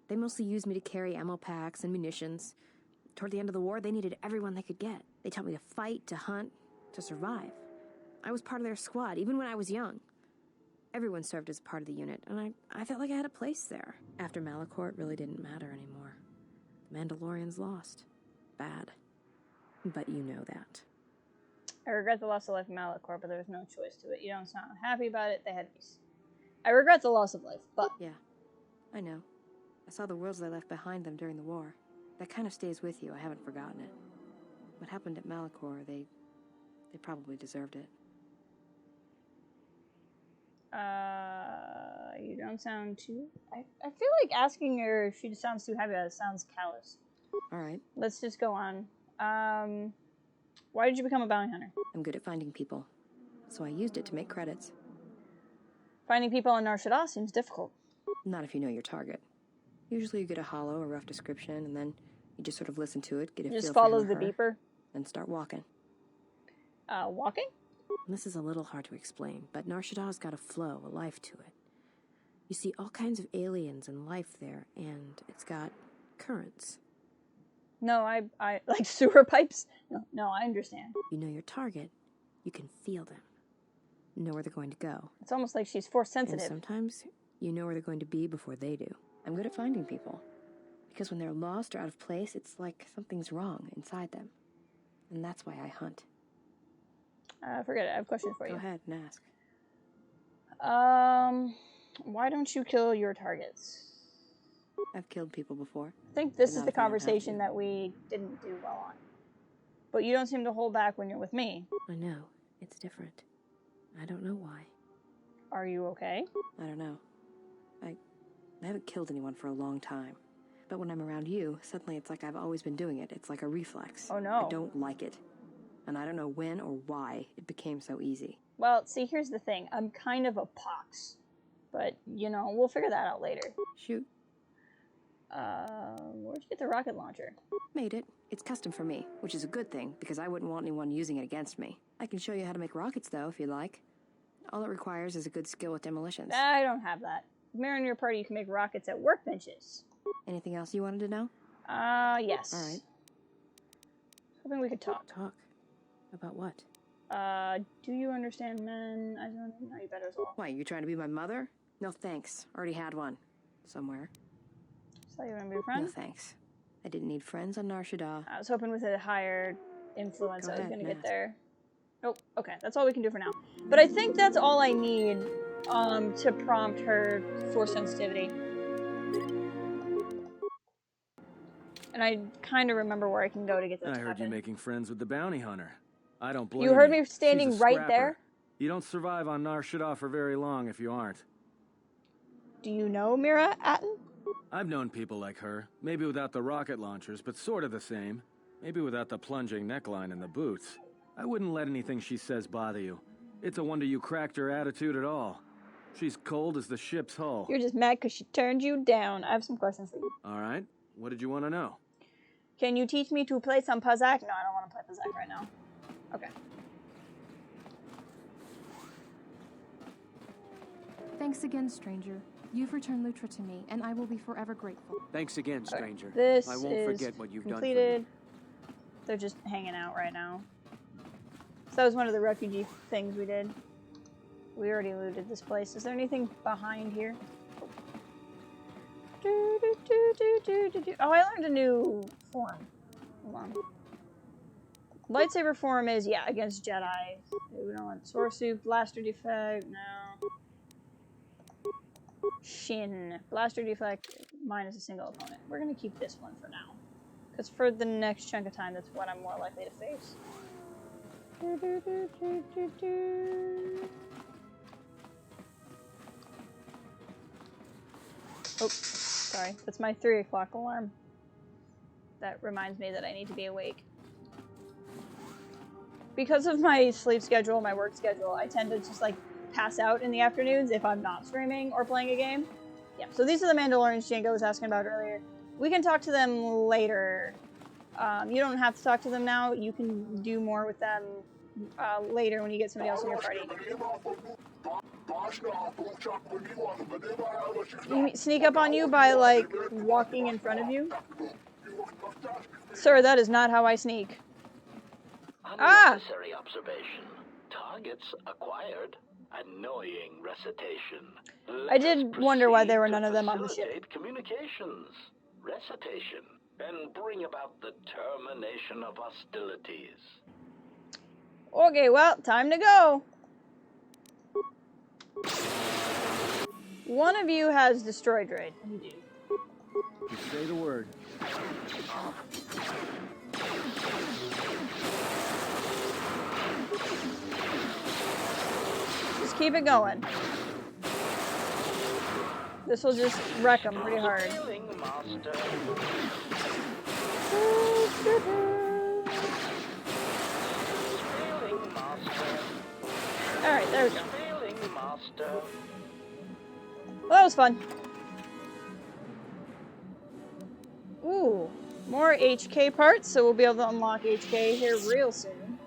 They mostly used me to carry ammo packs and munitions. Toward the end of the war, they needed everyone they could get. They taught me to fight, to hunt, to survive. I was part of their squad, even when I was young. Everyone served as part of the unit, and I felt like I had a place there. After Malachor, it really didn't matter anymore. The Mandalorians lost. Bad. But you know that. I regret the loss of life in Malachor, but there was no choice to it. You don't sound happy about it. They had peace. I regret the loss of life, but... Yeah, I know. I saw the worlds they left behind them during the war. That kind of stays with you. I haven't forgotten it. What happened at Malachor, they probably deserved it. You don't sound too... I feel like asking her if she sounds too happy about it sounds callous. Alright. Let's just go on. Why did you become a bounty hunter? I'm good at finding people, so I used it to make credits. Finding people in Nar Shaddaa seems difficult. Not if you know your target. Usually you get a hollow or rough description, and then you just sort of listen to it, get a feel Just for follow him or the her, beeper. and start walking. Walking? This is a little hard to explain, but Nar Shaddaa's got a flow, a life to it. You see all kinds of aliens and life there, and it's got currents. No, I like sewer pipes? No, I understand. You know your target, you can feel them. Know where they're going to go. It's almost like she's force And sensitive. sometimes, you know where they're going to be before they do. I'm good at finding people. Because when they're lost or out of place, it's like something's wrong inside them. And that's why I hunt. Forget it. I have questions for you. Go ahead and ask. Why don't you kill your targets? I've killed people before. I think this But is not the if I don't have conversation to. that we didn't do well on. But you don't seem to hold back when you're with me. I know. It's different. I don't know why. Are you okay? I don't know. I haven't killed anyone for a long time. But when I'm around you, suddenly it's like I've always been doing it. It's like a reflex. Oh, no. I don't like it. And I don't know when or why it became so easy. Well, see, here's the thing. I'm kind of a pox. But, you know, we'll figure that out later. Shoot. Where'd you get the rocket launcher? Made it. It's custom for me, which is a good thing, because I wouldn't want anyone using it against me. I can show you how to make rockets, though, if you'd like. All it requires is a good skill with demolitions. I don't have that. Mirror in your party, you can make rockets at workbenches. Anything else you wanted to know? Yes. All right. Hoping we could talk. Talk. About what? Do you understand men? I don't know you better as well. Why, you trying to be my mother? No thanks. Already had one. Somewhere. So you want to be a friend? No thanks. I didn't need friends on Nar Shaddaa. I was hoping with a higher influence Go I was ahead, going to get Matt. there. Nope. Okay, that's all we can do for now. But I think that's all I need to prompt her force sensitivity. And I kind of remember where I can go to get that I to heard happen. you making friends with the bounty hunter. I don't blame You heard me She's standing a right scrapper. there? You don't survive on Nar Shaddaa for very long if you aren't. Do you know Mira Atten? I've known people like her. Maybe without the rocket launchers, but sort of the same. Maybe without the plunging neckline and the boots. I wouldn't let anything she says bother you. It's a wonder you cracked her attitude at all. She's cold as the ship's hull. You're just mad because she turned you down. I have some questions for you. All right. What did you want to know? Can you teach me to play some Pazak? No, I don't want to play Pazak right now. Okay. Thanks again, stranger. You've returned Lutra to me, and I will be forever grateful. Thanks again, stranger. This I won't is forget what you've completed. done They're just hanging out right now. So that was one of the refugee things we did. We already looted this place. Is there anything behind here? Oh, I learned a new form. Hold on. Lightsaber form is, yeah, against Jedi. We don't want Sword Soup, Blaster Defect, no. Shin. Blaster Defect minus a single opponent. We're gonna keep this one for now. Because for the next chunk of time, that's what I'm more likely to face. Oh, sorry. That's my 3 o'clock alarm. That reminds me that I need to be awake. Because of my sleep schedule, my work schedule, I tend to just like pass out in the afternoons if I'm not streaming or playing a game. Yeah, so these are the Mandalorians Django was asking about earlier. We can talk to them later. You don't have to talk to them now. You can do more with them later when you get somebody else in your party. You mean sneak up on you by, like, walking in front of you? Sir, that is not how I sneak. Ah! Unnecessary observation. Targets acquired. Annoying recitation. I did wonder why there were none of them on the ship. Facilitate communications. Recitation. And bring about the termination of hostilities. Okay, well, time to go. One of you has destroyed droid. You do. Just say the word. Just keep it going. This will just wreck them pretty hard. Alright, there we go. Well, that was fun. Ooh, more HK parts, so we'll be able to unlock HK here real soon.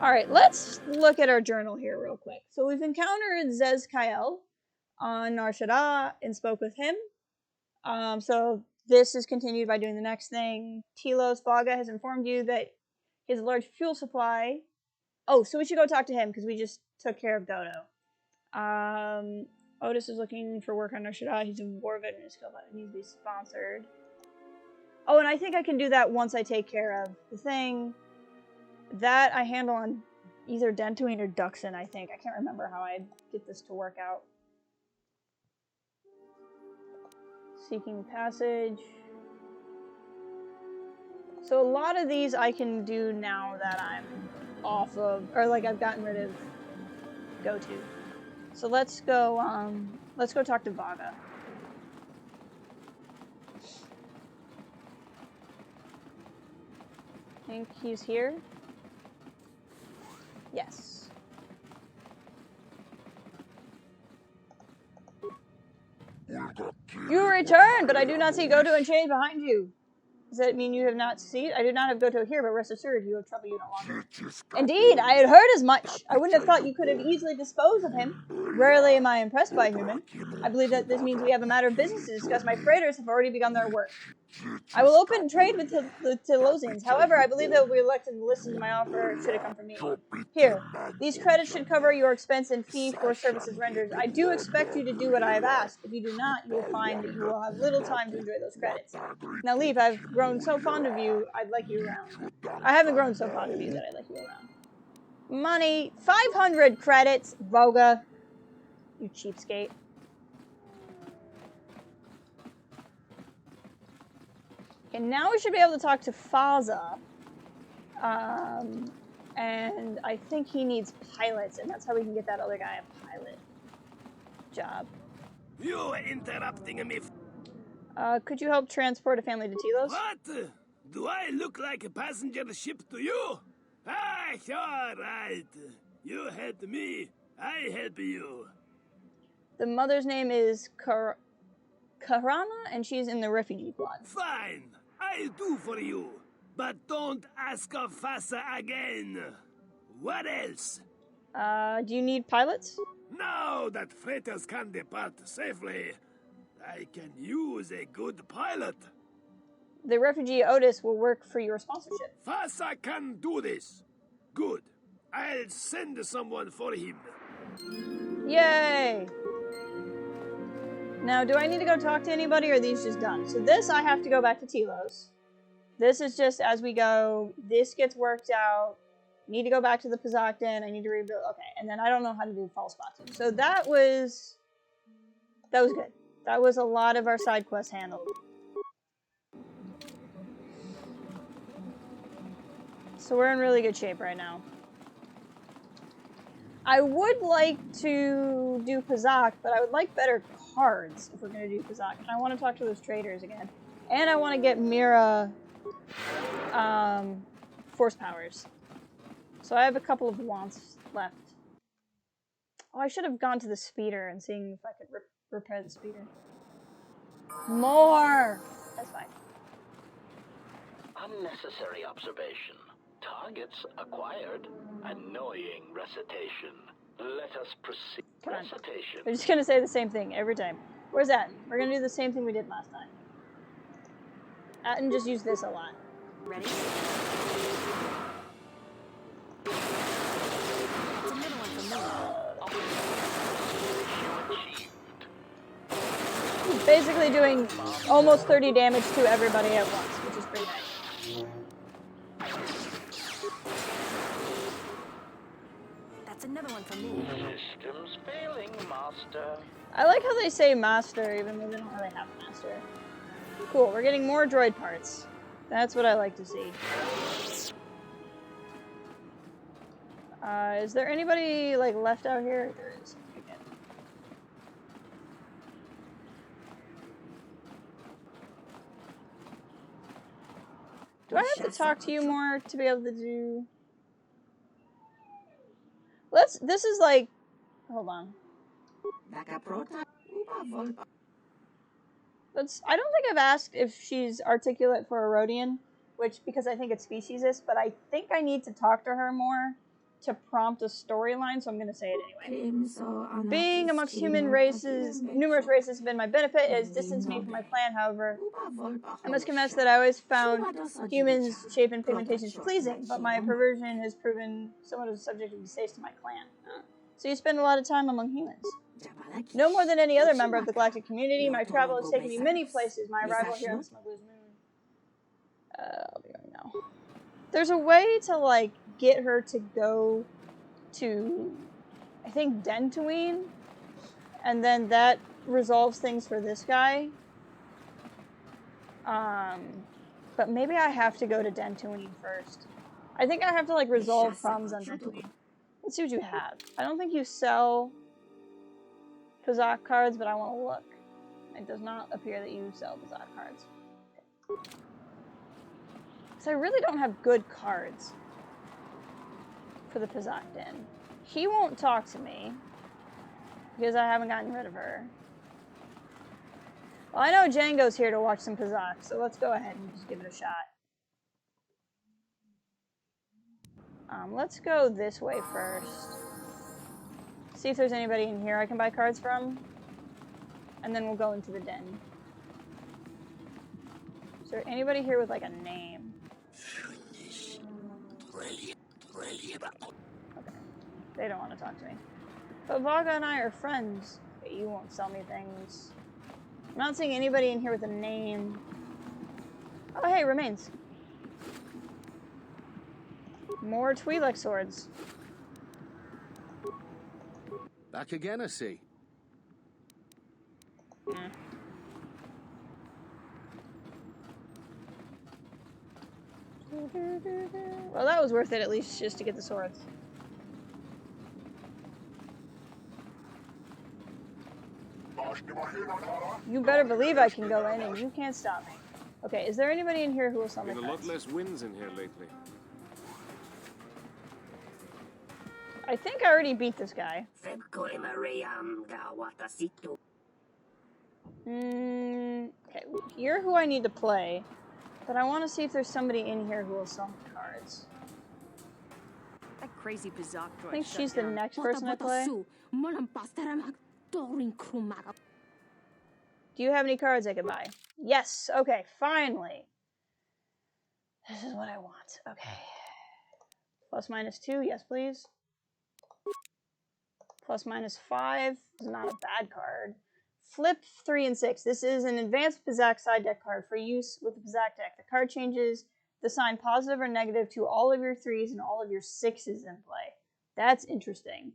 Alright, let's look at our journal here real quick. So we've encountered Zez Kael on Nar Shaddaa and spoke with him. So this is continued by doing the next thing. Telos Vaga has informed you that he has a large fuel supply. Oh, so we should go talk to him because we just took care of Dodo. Otis is looking for work on Nar Shaddaa. He's a war vet and his skill set needs to be sponsored. Oh, and I think I can do that once I take care of the thing. That I handle on either Dentooine or Duxon, I think. I can't remember how I get this to work out. Seeking passage. So a lot of these I can do now that I'm off of, or like I've gotten rid of Go-To. So let's go talk to Vaga. I think he's here. Yes. You returned, but I do not see Go-To and Change behind you. Does that mean you have not seen? I do not have Go-To here, but rest assured, you have trouble you no longer. Indeed, I had heard as much. I wouldn't have thought you could have easily disposed of him. Rarely am I impressed by a human. I believe that this means we have a matter of business to discuss. My freighters have already begun their work. I will open trade with the Telosians. However, I believe that we elected to listen to my offer should it come from me. Here, these credits should cover your expense and fee for services rendered. I do expect you to do what I have asked. If you do not, you will find that you will have little time to enjoy those credits. Now leave. I've grown so fond of you, I'd like you around. I haven't grown so fond of you that I'd like you around. Money. 500 credits, Voga. You cheapskate. Okay, now we should be able to talk to Faza. And I think he needs pilots, and that's how we can get that other guy a pilot job. You are interrupting me. Could you help transport a family to Telos? What? Do I look like a passenger ship to you? Ah, all right. You help me, I help you. The mother's name is Karana, and she's in the refugee pod. Fine, I'll do for you. But don't ask of Fasa again. What else? Do you need pilots? Now that freighters can depart safely, I can use a good pilot. The refugee Otis will work for your sponsorship. Fasa can do this. Good. I'll send someone for him. Yay! Now, do I need to go talk to anybody, or are these just done? So this, I have to go back to Telos. This is just as we go. This gets worked out. Need to go back to the Pazaktin. I need to rebuild. Okay, and then I don't know how to do false spots. So that was good. That was a lot of our side quests handled. So we're in really good shape right now. I would like to do Pazak, but I would like better cards if we're going to do Pazak. And I want to talk to those traders again. And I want to get Mira force powers. So I have a couple of wants left. Oh, I should have gone to the speeder and seeing if I could repair the speeder. More! That's fine. Unnecessary observation. Targets acquired. Annoying recitation. Let us proceed. Come on. Recitation. They're just gonna say the same thing every time. Where's that? We're gonna do the same thing we did last time. And just use this a lot. Ready? basically doing almost 30 damage to everybody at once, which is pretty nice. That's another one for me. Systems failing, Master. I like how they say master, even though they don't really have a master. Cool, we're getting more droid parts. That's what I like to see. Is there anybody, like, left out here? There is. Okay. Do I have to talk to you more to be able to do... This is like... Hold on. I don't think I've asked if she's articulate for a Rhodian, because I think it's speciesist, but I think I need to talk to her more to prompt a storyline, so I'm going to say it anyway. Being amongst numerous races has been my benefit. It has distanced me from my clan, however. I must confess that I always found humans' shape and pigmentations pleasing, but my perversion has proven somewhat of a subject of distaste to my clan. So you spend a lot of time among humans. No more than any other member of the galactic community, my travel has taken me many places. My arrival here on the Smuggler's Moon. I'll be going now. There's a way to, like, get her to go to, I think, Dantooine, and then that resolves things for this guy. But maybe I have to go to Dantooine first. I think I have to, like, resolve problems on Dantooine. Let's see what you have. I don't think you sell Pazak cards, but I want to look. It does not appear that you sell Pazak cards. Okay. So I really don't have good cards for the Pazak Den. He won't talk to me because I haven't gotten rid of her. Well, I know Django's here to watch some Pazak, so let's go ahead and just give it a shot. Let's go this way first. See if there's anybody in here I can buy cards from. And then we'll go into the den. Is there anybody here with, like, a name? Okay. They don't want to talk to me. But Vaga and I are friends. But you won't sell me things. I'm not seeing anybody in here with a name. Oh, hey, remains. More Twi'lek swords. Back again, I see. Well, that was worth it, at least, just to get the swords. You better believe I can go in, and you can't stop me. Okay, is there anybody in here who will sell me Been a lot cards? less wins in here lately. I think I already beat this guy. Okay, you're who I need to play, but I want to see if there's somebody in here who will sell me cards. That crazy Pazak droid. I think she's the next person I play. Do you have any cards I could buy? Yes, okay, finally. This is what I want, okay. ±2, yes please. ±5 is not a bad card. Flip 3 and 6. This is an advanced Pazak side deck card for use with the Pazak deck. The card changes the sign positive or negative to all of your 3s and all of your 6s in play. That's interesting.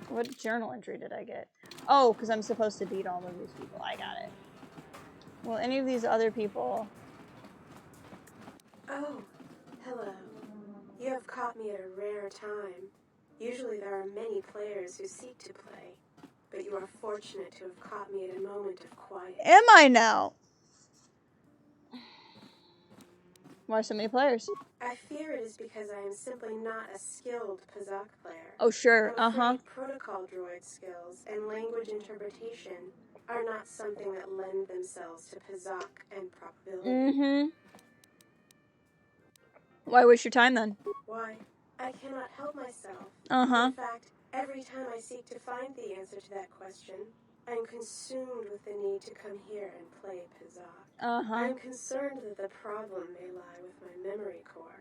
What journal entry did I get? Oh, because I'm supposed to beat all of these people. I got it. Well, any of these other people... Oh, hello. You have caught me at a rare time. Usually there are many players who seek to play, but you are fortunate to have caught me at a moment of quiet. Am I now? Why so many players? I fear it is because I am simply not a skilled Pazak player. Oh, sure, I'm afraid protocol droid skills and language interpretation are not something that lend themselves to Pazak and probability. Why waste your time then? Why? I cannot help myself. In fact, every time I seek to find the answer to that question, I am consumed with the need to come here and play Pazak. I am concerned that the problem may lie with my memory core.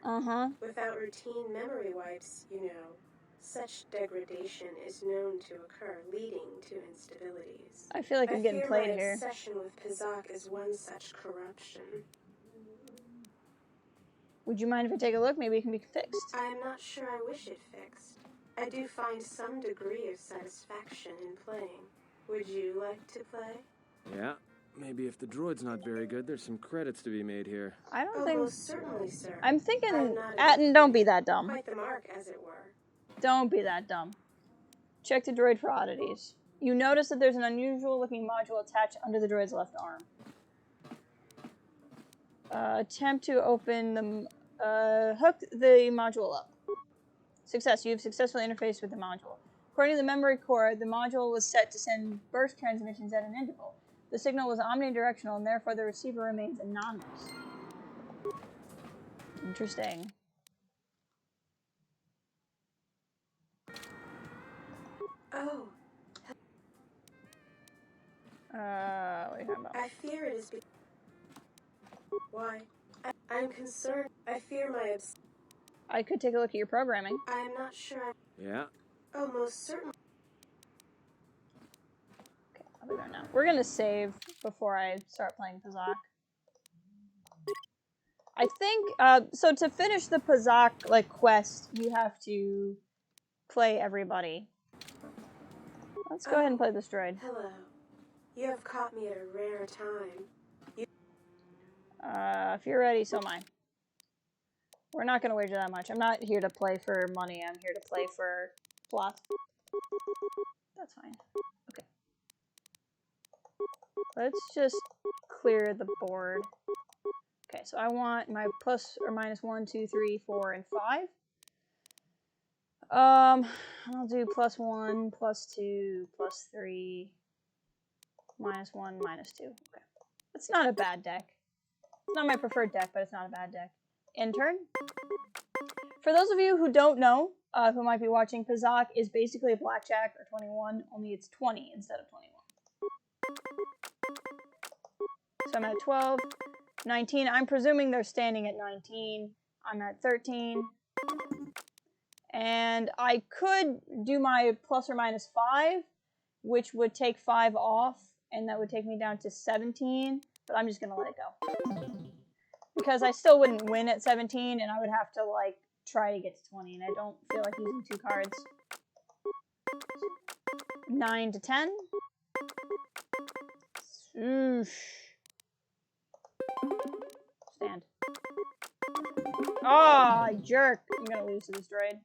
Without routine memory wipes, you know, Such degradation is known to occur, leading to instabilities. I feel like I'm getting played my here. obsession with Pizak is one such corruption. Would you mind if I take a look? Maybe it can be fixed. I am not sure I wish it fixed. I do find some degree of satisfaction in playing. Would you like to play? Yeah. Maybe if the droid's not very good, there's some credits to be made here. I don't think... Most certainly, sir. I'm thinking... Atten, don't be that dumb. Quite the mark, as it were. Don't be that dumb. Check the droid for oddities. You notice that there's an unusual looking module attached under the droid's left arm. Attempt to open the... hook the module up. Success. You've successfully interfaced with the module. According to the memory core, the module was set to send burst transmissions at an interval. The signal was omnidirectional, and therefore the receiver remains anonymous. Interesting. Oh. What are you talking about? I fear it is Why? I'm concerned. I fear my I could take a look at your programming. I am not sure. Yeah. Oh, most certainly. Okay, I'll be there now. We're gonna save before I start playing Pizak. I think, so to finish the Pizak, like, quest, you have to play everybody. Let's go ahead and play this droid. Hello. You have caught me at a rare time. If you're ready, so am I. We're not gonna wager that much. I'm not here to play for money, I'm here to play for fluff. That's fine. Okay. Let's just clear the board. Okay, so I want my plus or minus 1, 2, 3, 4, and 5. I'll do plus 1, plus 2, plus 3, minus 1, minus 2. Okay. It's not a bad deck. It's not my preferred deck, but it's not a bad deck. End turn. For those of you who don't know, who might be watching, Pizak is basically a blackjack or 21, only it's 20 instead of 21. So I'm at 12, 19. I'm presuming they're standing at 19. I'm at 13. And I could do my plus or minus 5, which would take 5 off, and that would take me down to 17, but I'm just going to let it go. Because I still wouldn't win at 17, and I would have to, like, try to get to 20, and I don't feel like using 2 cards. 9 to 10. Oosh. Stand. Ah, oh, jerk. I'm gonna lose to this droid.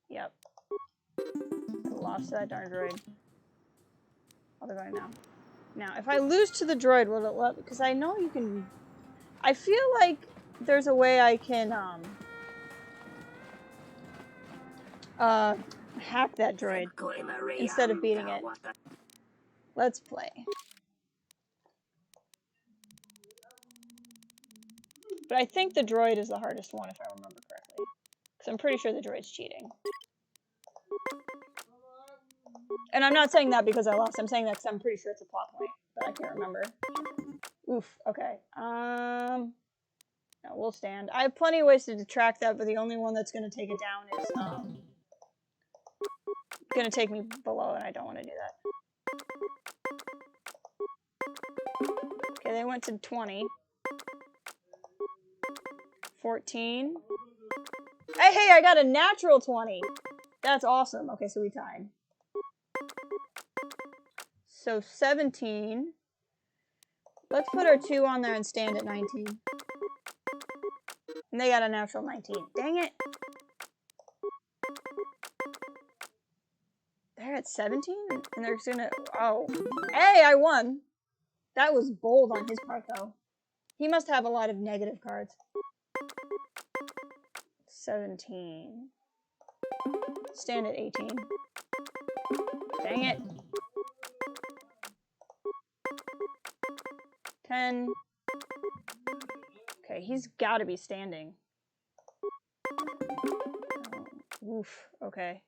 Yep. I lost to that darn droid. I'll be going now. Now, if I lose to the droid, will it let me? Because I know you can... I feel like there's a way I can, hack that droid instead of beating it. Let's play. But I think the droid is the hardest one, if I remember correctly. Because I'm pretty sure the droid's cheating. And I'm not saying that because I lost. I'm saying that because I'm pretty sure it's a plot point, but I can't remember. Oof. Okay. No, we'll stand. I have plenty of ways to detract that, but the only one that's going to take it down is going to take me below, and I don't want to do that. Okay, they went to 20. 14. Hey, I got a natural 20. That's awesome. Okay, so we tied. So 17. Let's put our 2 on there and stand at 19. And they got a natural 19. Dang it. They're at 17? And they're gonna... Oh. Hey, I won. That was bold on his part, though. He must have a lot of negative cards. 17. Stand at 18. Dang it. 10. Okay, he's gotta be standing. Oh, oof, okay.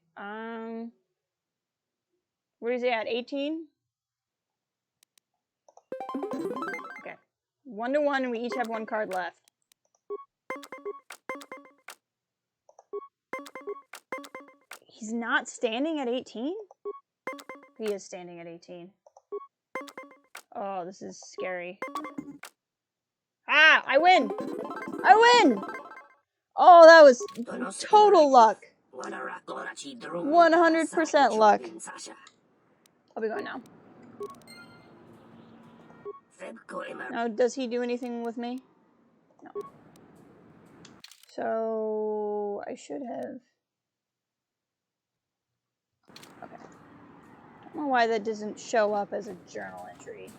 Where is he at? 18? Okay. 1 to 1, and we each have 1 card left. He's not standing at 18? He is standing at 18. Oh, this is scary. Ah, I win! I win! Oh, that was total luck. 100% luck. I'll be going now. Now, does he do anything with me? No. So, I should have... Okay. I don't know why that doesn't show up as a journal entry.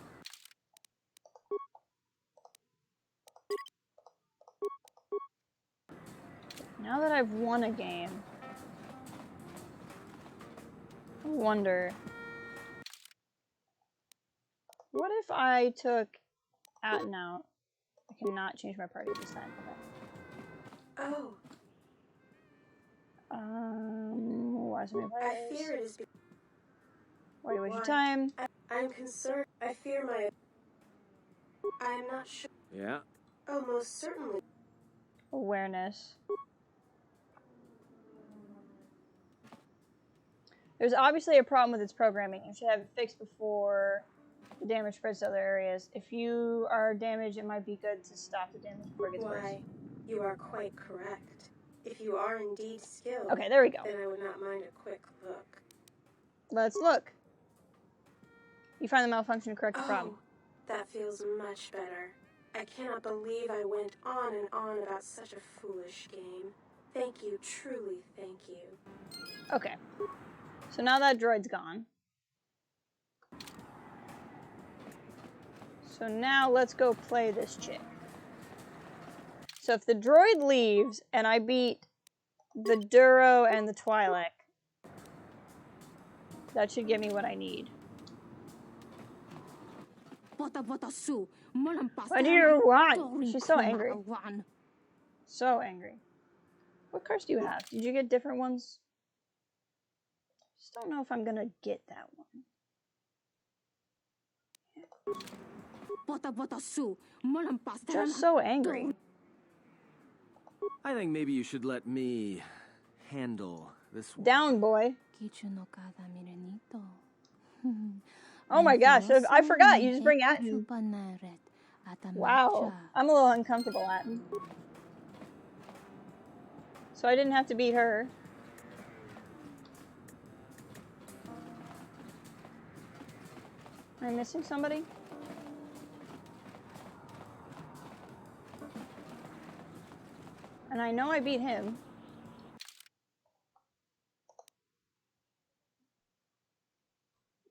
Now that I've won a game, I wonder... What if I took out and out? I cannot change my party this time. Okay. Oh. Why so many players? I fear it is. Why do you waste your time? I'm concerned. I fear my. I am not sure. Yeah. Oh, most certainly. Awareness. There's obviously a problem with its programming. You should have it fixed before the damage spreads to other areas. If you are damaged, it might be good to stop the damage before it gets worse. Why, you are quite correct. If you are indeed skilled, okay, there we go. Then I would not mind a quick look. Let's look. You find the malfunction and correct the problem. That feels much better. I cannot believe I went on and on about such a foolish game. Thank you, truly thank you. Okay. So now that droid's gone. So now let's go play this chick. So if the droid leaves and I beat the Duro and the Twi'lek, that should give me what I need. What do you want? She's so angry. So angry. What cars do you have? Did you get different ones? Just don't know if I'm gonna get that one. Just so angry. I think maybe you should let me handle this one. Down, boy. Oh my gosh, I forgot. You just bring Atten. Wow. I'm a little uncomfortable, Atten. So I didn't have to beat her. Am I missing somebody? And I know I beat him.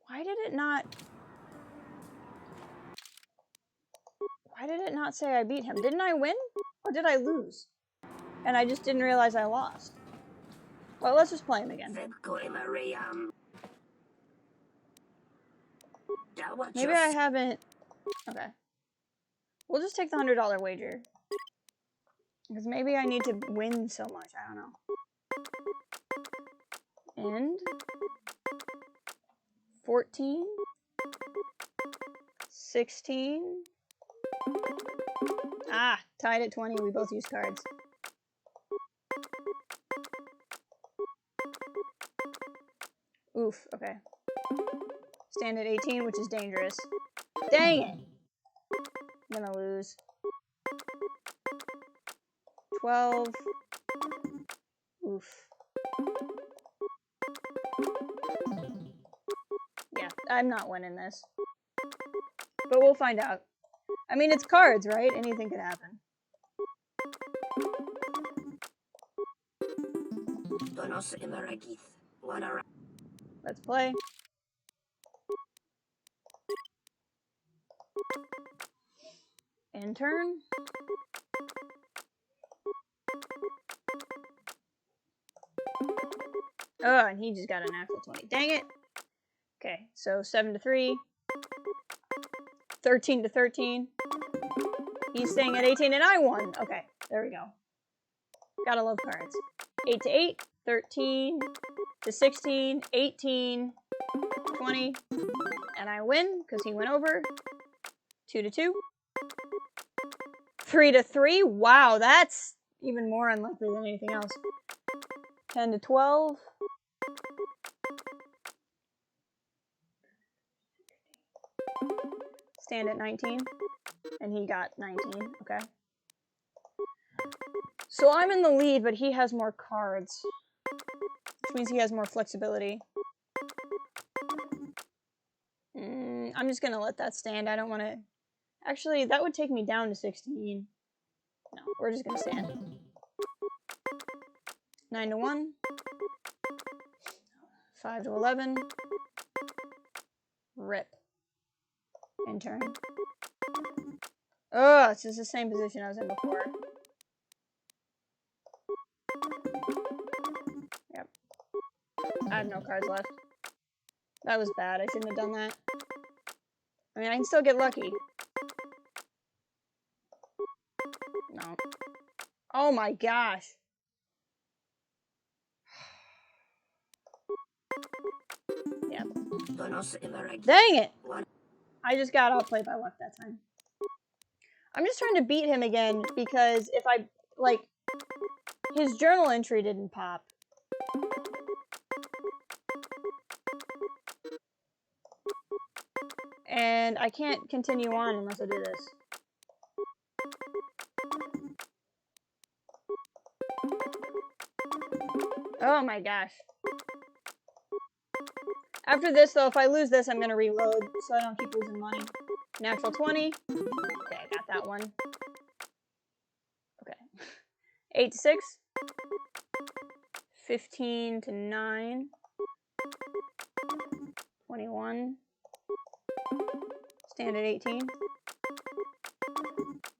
Why did it not say I beat him? Didn't I win? Or did I lose? And I just didn't realize I lost. Well, let's just play him again. Maybe I haven't... Okay. We'll just take the $100 wager. Because maybe I need to win so much. I don't know. And... 14? 16? Ah, tied at 20. We both use cards. Oof, okay. Stand at 18, which is dangerous. Dang it! I'm gonna lose. 12. Oof. Yeah, I'm not winning this. But we'll find out. I mean, it's cards, right? Anything could happen. Let's play. In turn. Oh, and he just got a natural 20. Dang it. Okay, so 7-3. 13-13. He's staying at 18 and I won. Okay, there we go. Gotta love cards. 8-8, 13-16, 18, 20. And I win because he went over. 2-2. 3-3. Wow, that's even more unlikely than anything else. 10-12. stand at 19. And he got 19. Okay. So I'm in the lead, but he has more cards. Which means he has more flexibility. I'm just gonna let that stand. I don't want to... Actually, that would take me down to 16. No, we're just gonna stand. 9 to 1. 5 to 11. Rip. In turn. Oh, it's just the same position I was in before. Yep. I have no cards left. That was bad. I shouldn't have done that. I mean, I can still get lucky. No. Oh my gosh. Yep. Dang it! I just got outplayed by luck that time. I'm just trying to beat him again because if I, like, his journal entry didn't pop. And I can't continue on unless I do this. Oh my gosh. After this, though, if I lose this, I'm going to reload so I don't keep losing money. Natural 20. Okay, I got that one. Okay. 8 to 6. 15 to 9. 21. Stand at 18.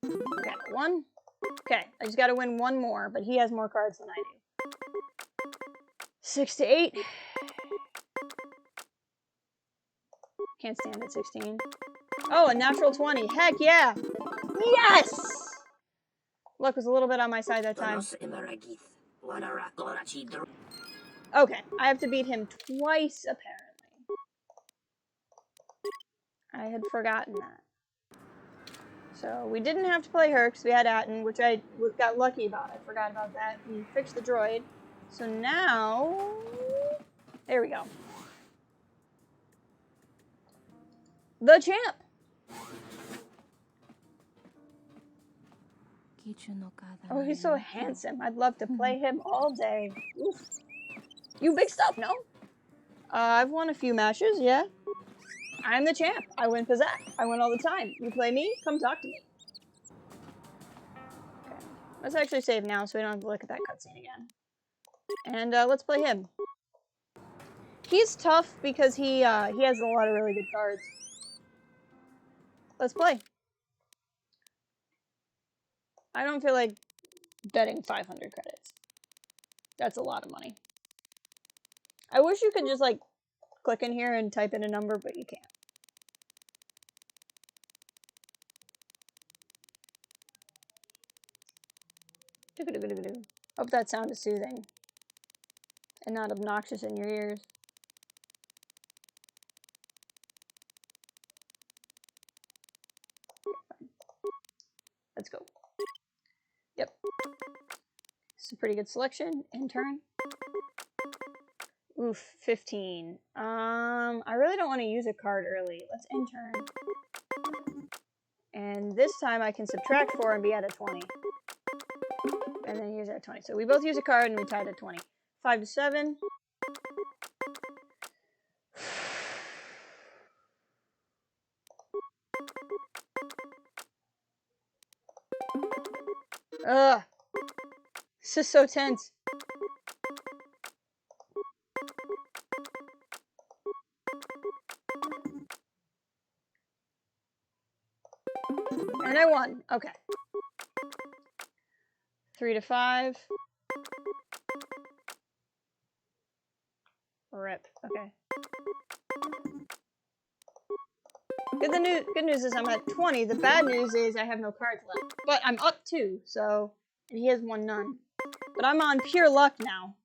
Okay, 1. Okay, I just got to win one more, but he has more cards than I do. 6 to 8. Can't stand at 16. Oh, a natural 20. Heck yeah! Yes! Luck was a little bit on my side that time. Okay, I have to beat him twice, apparently. I had forgotten that. So, we didn't have to play her because we had Atten, which I got lucky about. I forgot about that. We fixed the droid. So now... There we go. The champ! Oh, he's so handsome. I'd love to play him all day. Oof. You big stuff, no? I've won a few matches, yeah. I'm the champ. I win Pizzak. I win all the time. You play me? Come talk to me. Okay. Let's actually save now so we don't have to look at that cutscene again. And let's play him. He's tough because he has a lot of really good cards. Let's play. I don't feel like betting 500 credits. That's a lot of money. I wish you could just, like, click in here and type in a number, but you can't. Hope that sound is soothing and not obnoxious in your ears. Okay, fine. Let's go. Yep. It's a pretty good selection. In turn. Oof, 15. I really don't want to use a card early. Let's end turn. And this time I can subtract 4 and be at a 20. And then use at 20. So we both use a card and we tied at 20. 5 to 7. Ugh. This is so tense. And I won. Okay. 3 to 5. Rip. Okay. Good news is I'm at 20. The bad news is I have no cards left. But I'm up 2, so... And he has 1 none. But I'm on pure luck now.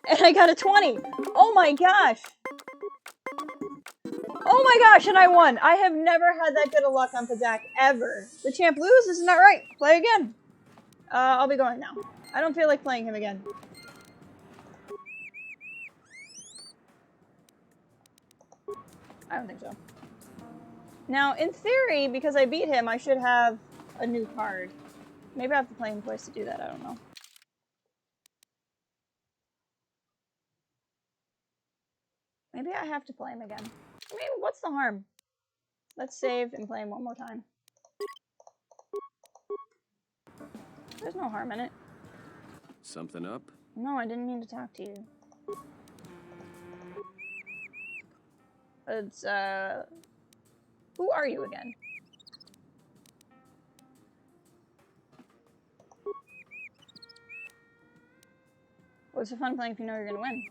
And I got a 20! Oh my gosh! Oh my gosh, and I won! I have never had that good of luck on Pizzak, ever. The champ loses? Isn't that right? Play again. I'll be going now. I don't feel like playing him again. I don't think so. Now, in theory, because I beat him, I should have a new card. Maybe I have to play him twice to do that, I don't know. Maybe I have to play him again. I mean, what's the harm? Let's save and play him one more time. There's no harm in it. Something up? No, I didn't mean to talk to you. It's, who are you again? What's the fun playing if you know you're gonna win?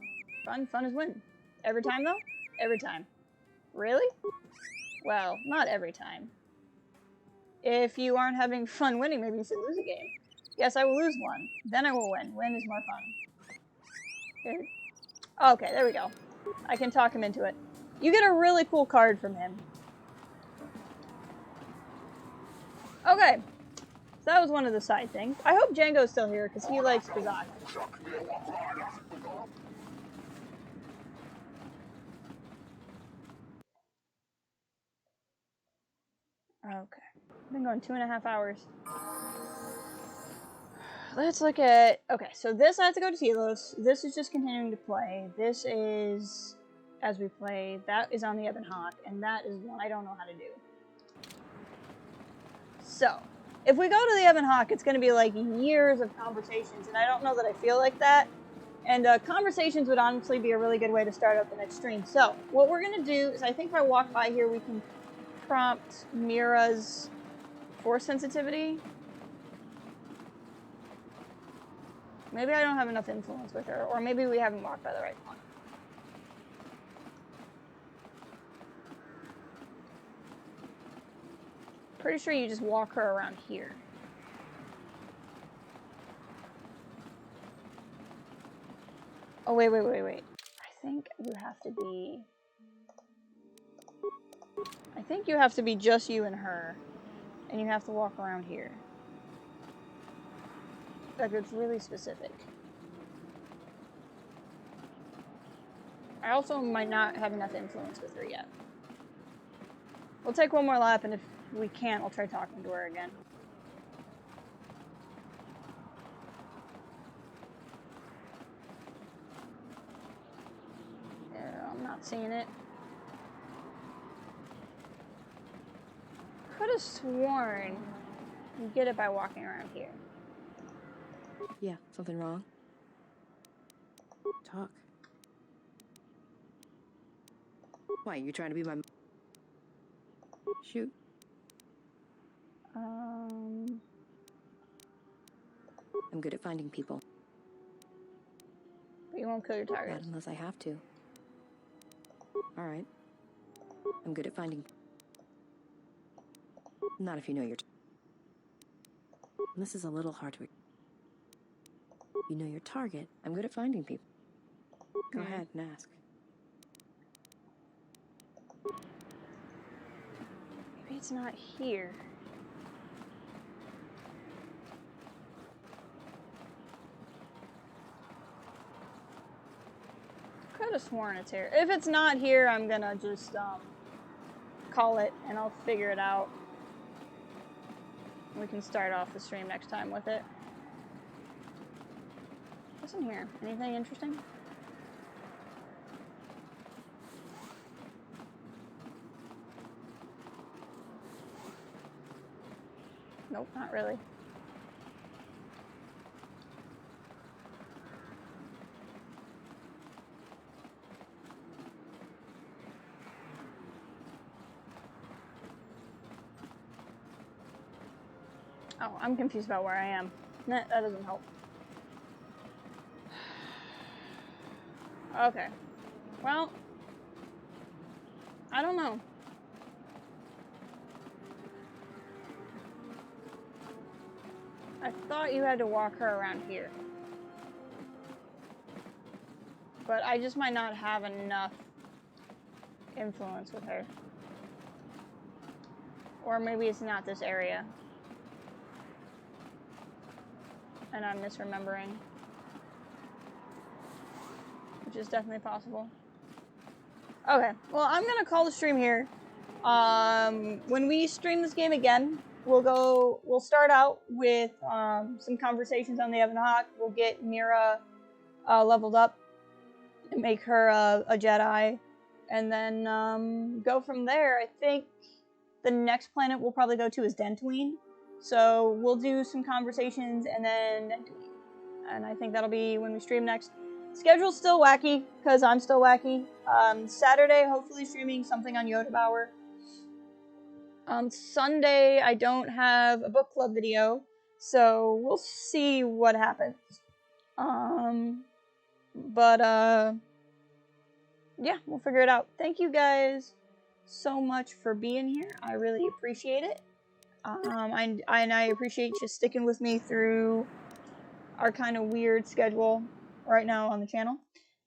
Fun is win. Every time, though? Every time. Really? Well, not every time. If you aren't having fun winning, maybe you should lose a game. Yes, I will lose one. Then I will win. Win is more fun. Here. Okay, there we go. I can talk him into it. You get a really cool card from him. Okay. So that was one of the side things. I hope Django's still here, because he likes Kazak. Okay. I've been going 2.5 hours. Let's look at... Okay, so this I have to go to Telos. This is just continuing to play. This is as we play. That is on the Ebon Hawk, and that is one I don't know how to do. So, if we go to the Ebon Hawk, it's going to be like years of conversations, and I don't know that I feel like that. And conversations would honestly be a really good way to start out the next stream. So, what we're going to do is, I think if I walk by here, we can prompt Mira's force sensitivity. Maybe I don't have enough influence with her, or maybe we haven't walked by the right one. Pretty sure you just walk her around here. Oh, wait. I think you have to be... I think you have to be just you and her. And you have to walk around here. Like, it's really specific. I also might not have enough influence with her yet. We'll take one more lap, and if we can't, I'll try talking to her again. I'm not seeing it. Could have sworn you get it by walking around here. Yeah, something wrong? Talk. Why, you trying to be my... Shoot. I'm good at finding people. But you won't kill your targets. Not unless I have to. Alright. I'm good at finding... Not if you know your... This is a little hard to... You know your target. I'm good at finding people. Go ahead and ask. Maybe it's not here. Could have sworn it's here. If it's not here, I'm gonna just call it and I'll figure it out. We can start off the stream next time with it. What's in here? Anything interesting? Nope, not really. Oh, I'm confused about where I am. That doesn't help. Okay. Well, I don't know. I thought you had to walk her around here. But I just might not have enough influence with her. Or maybe it's not this area. And I'm misremembering. Which is definitely possible. Okay, well, I'm gonna call the stream here. When we stream this game again, we'll start out with some conversations on the Ebon Hawk. We'll get Mira leveled up and make her a Jedi, and then go from there. I think the next planet we'll probably go to is Dantooine, so we'll do some conversations and then Dantooine, and I think that'll be when we stream next. Schedule's still wacky because I'm still wacky. Saturday, hopefully streaming something on Yoda Bower. Sunday, I don't have a book club video, so we'll see what happens. Yeah, we'll figure it out. Thank you guys so much for being here. I really appreciate it. I appreciate you sticking with me through our kind of weird schedule right now on the channel.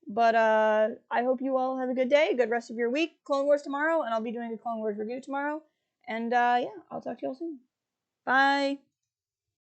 But I hope you all have a good day, good rest of your week. Clone Wars tomorrow, and I'll be doing a Clone Wars review tomorrow. And yeah, I'll talk to you all soon. Bye.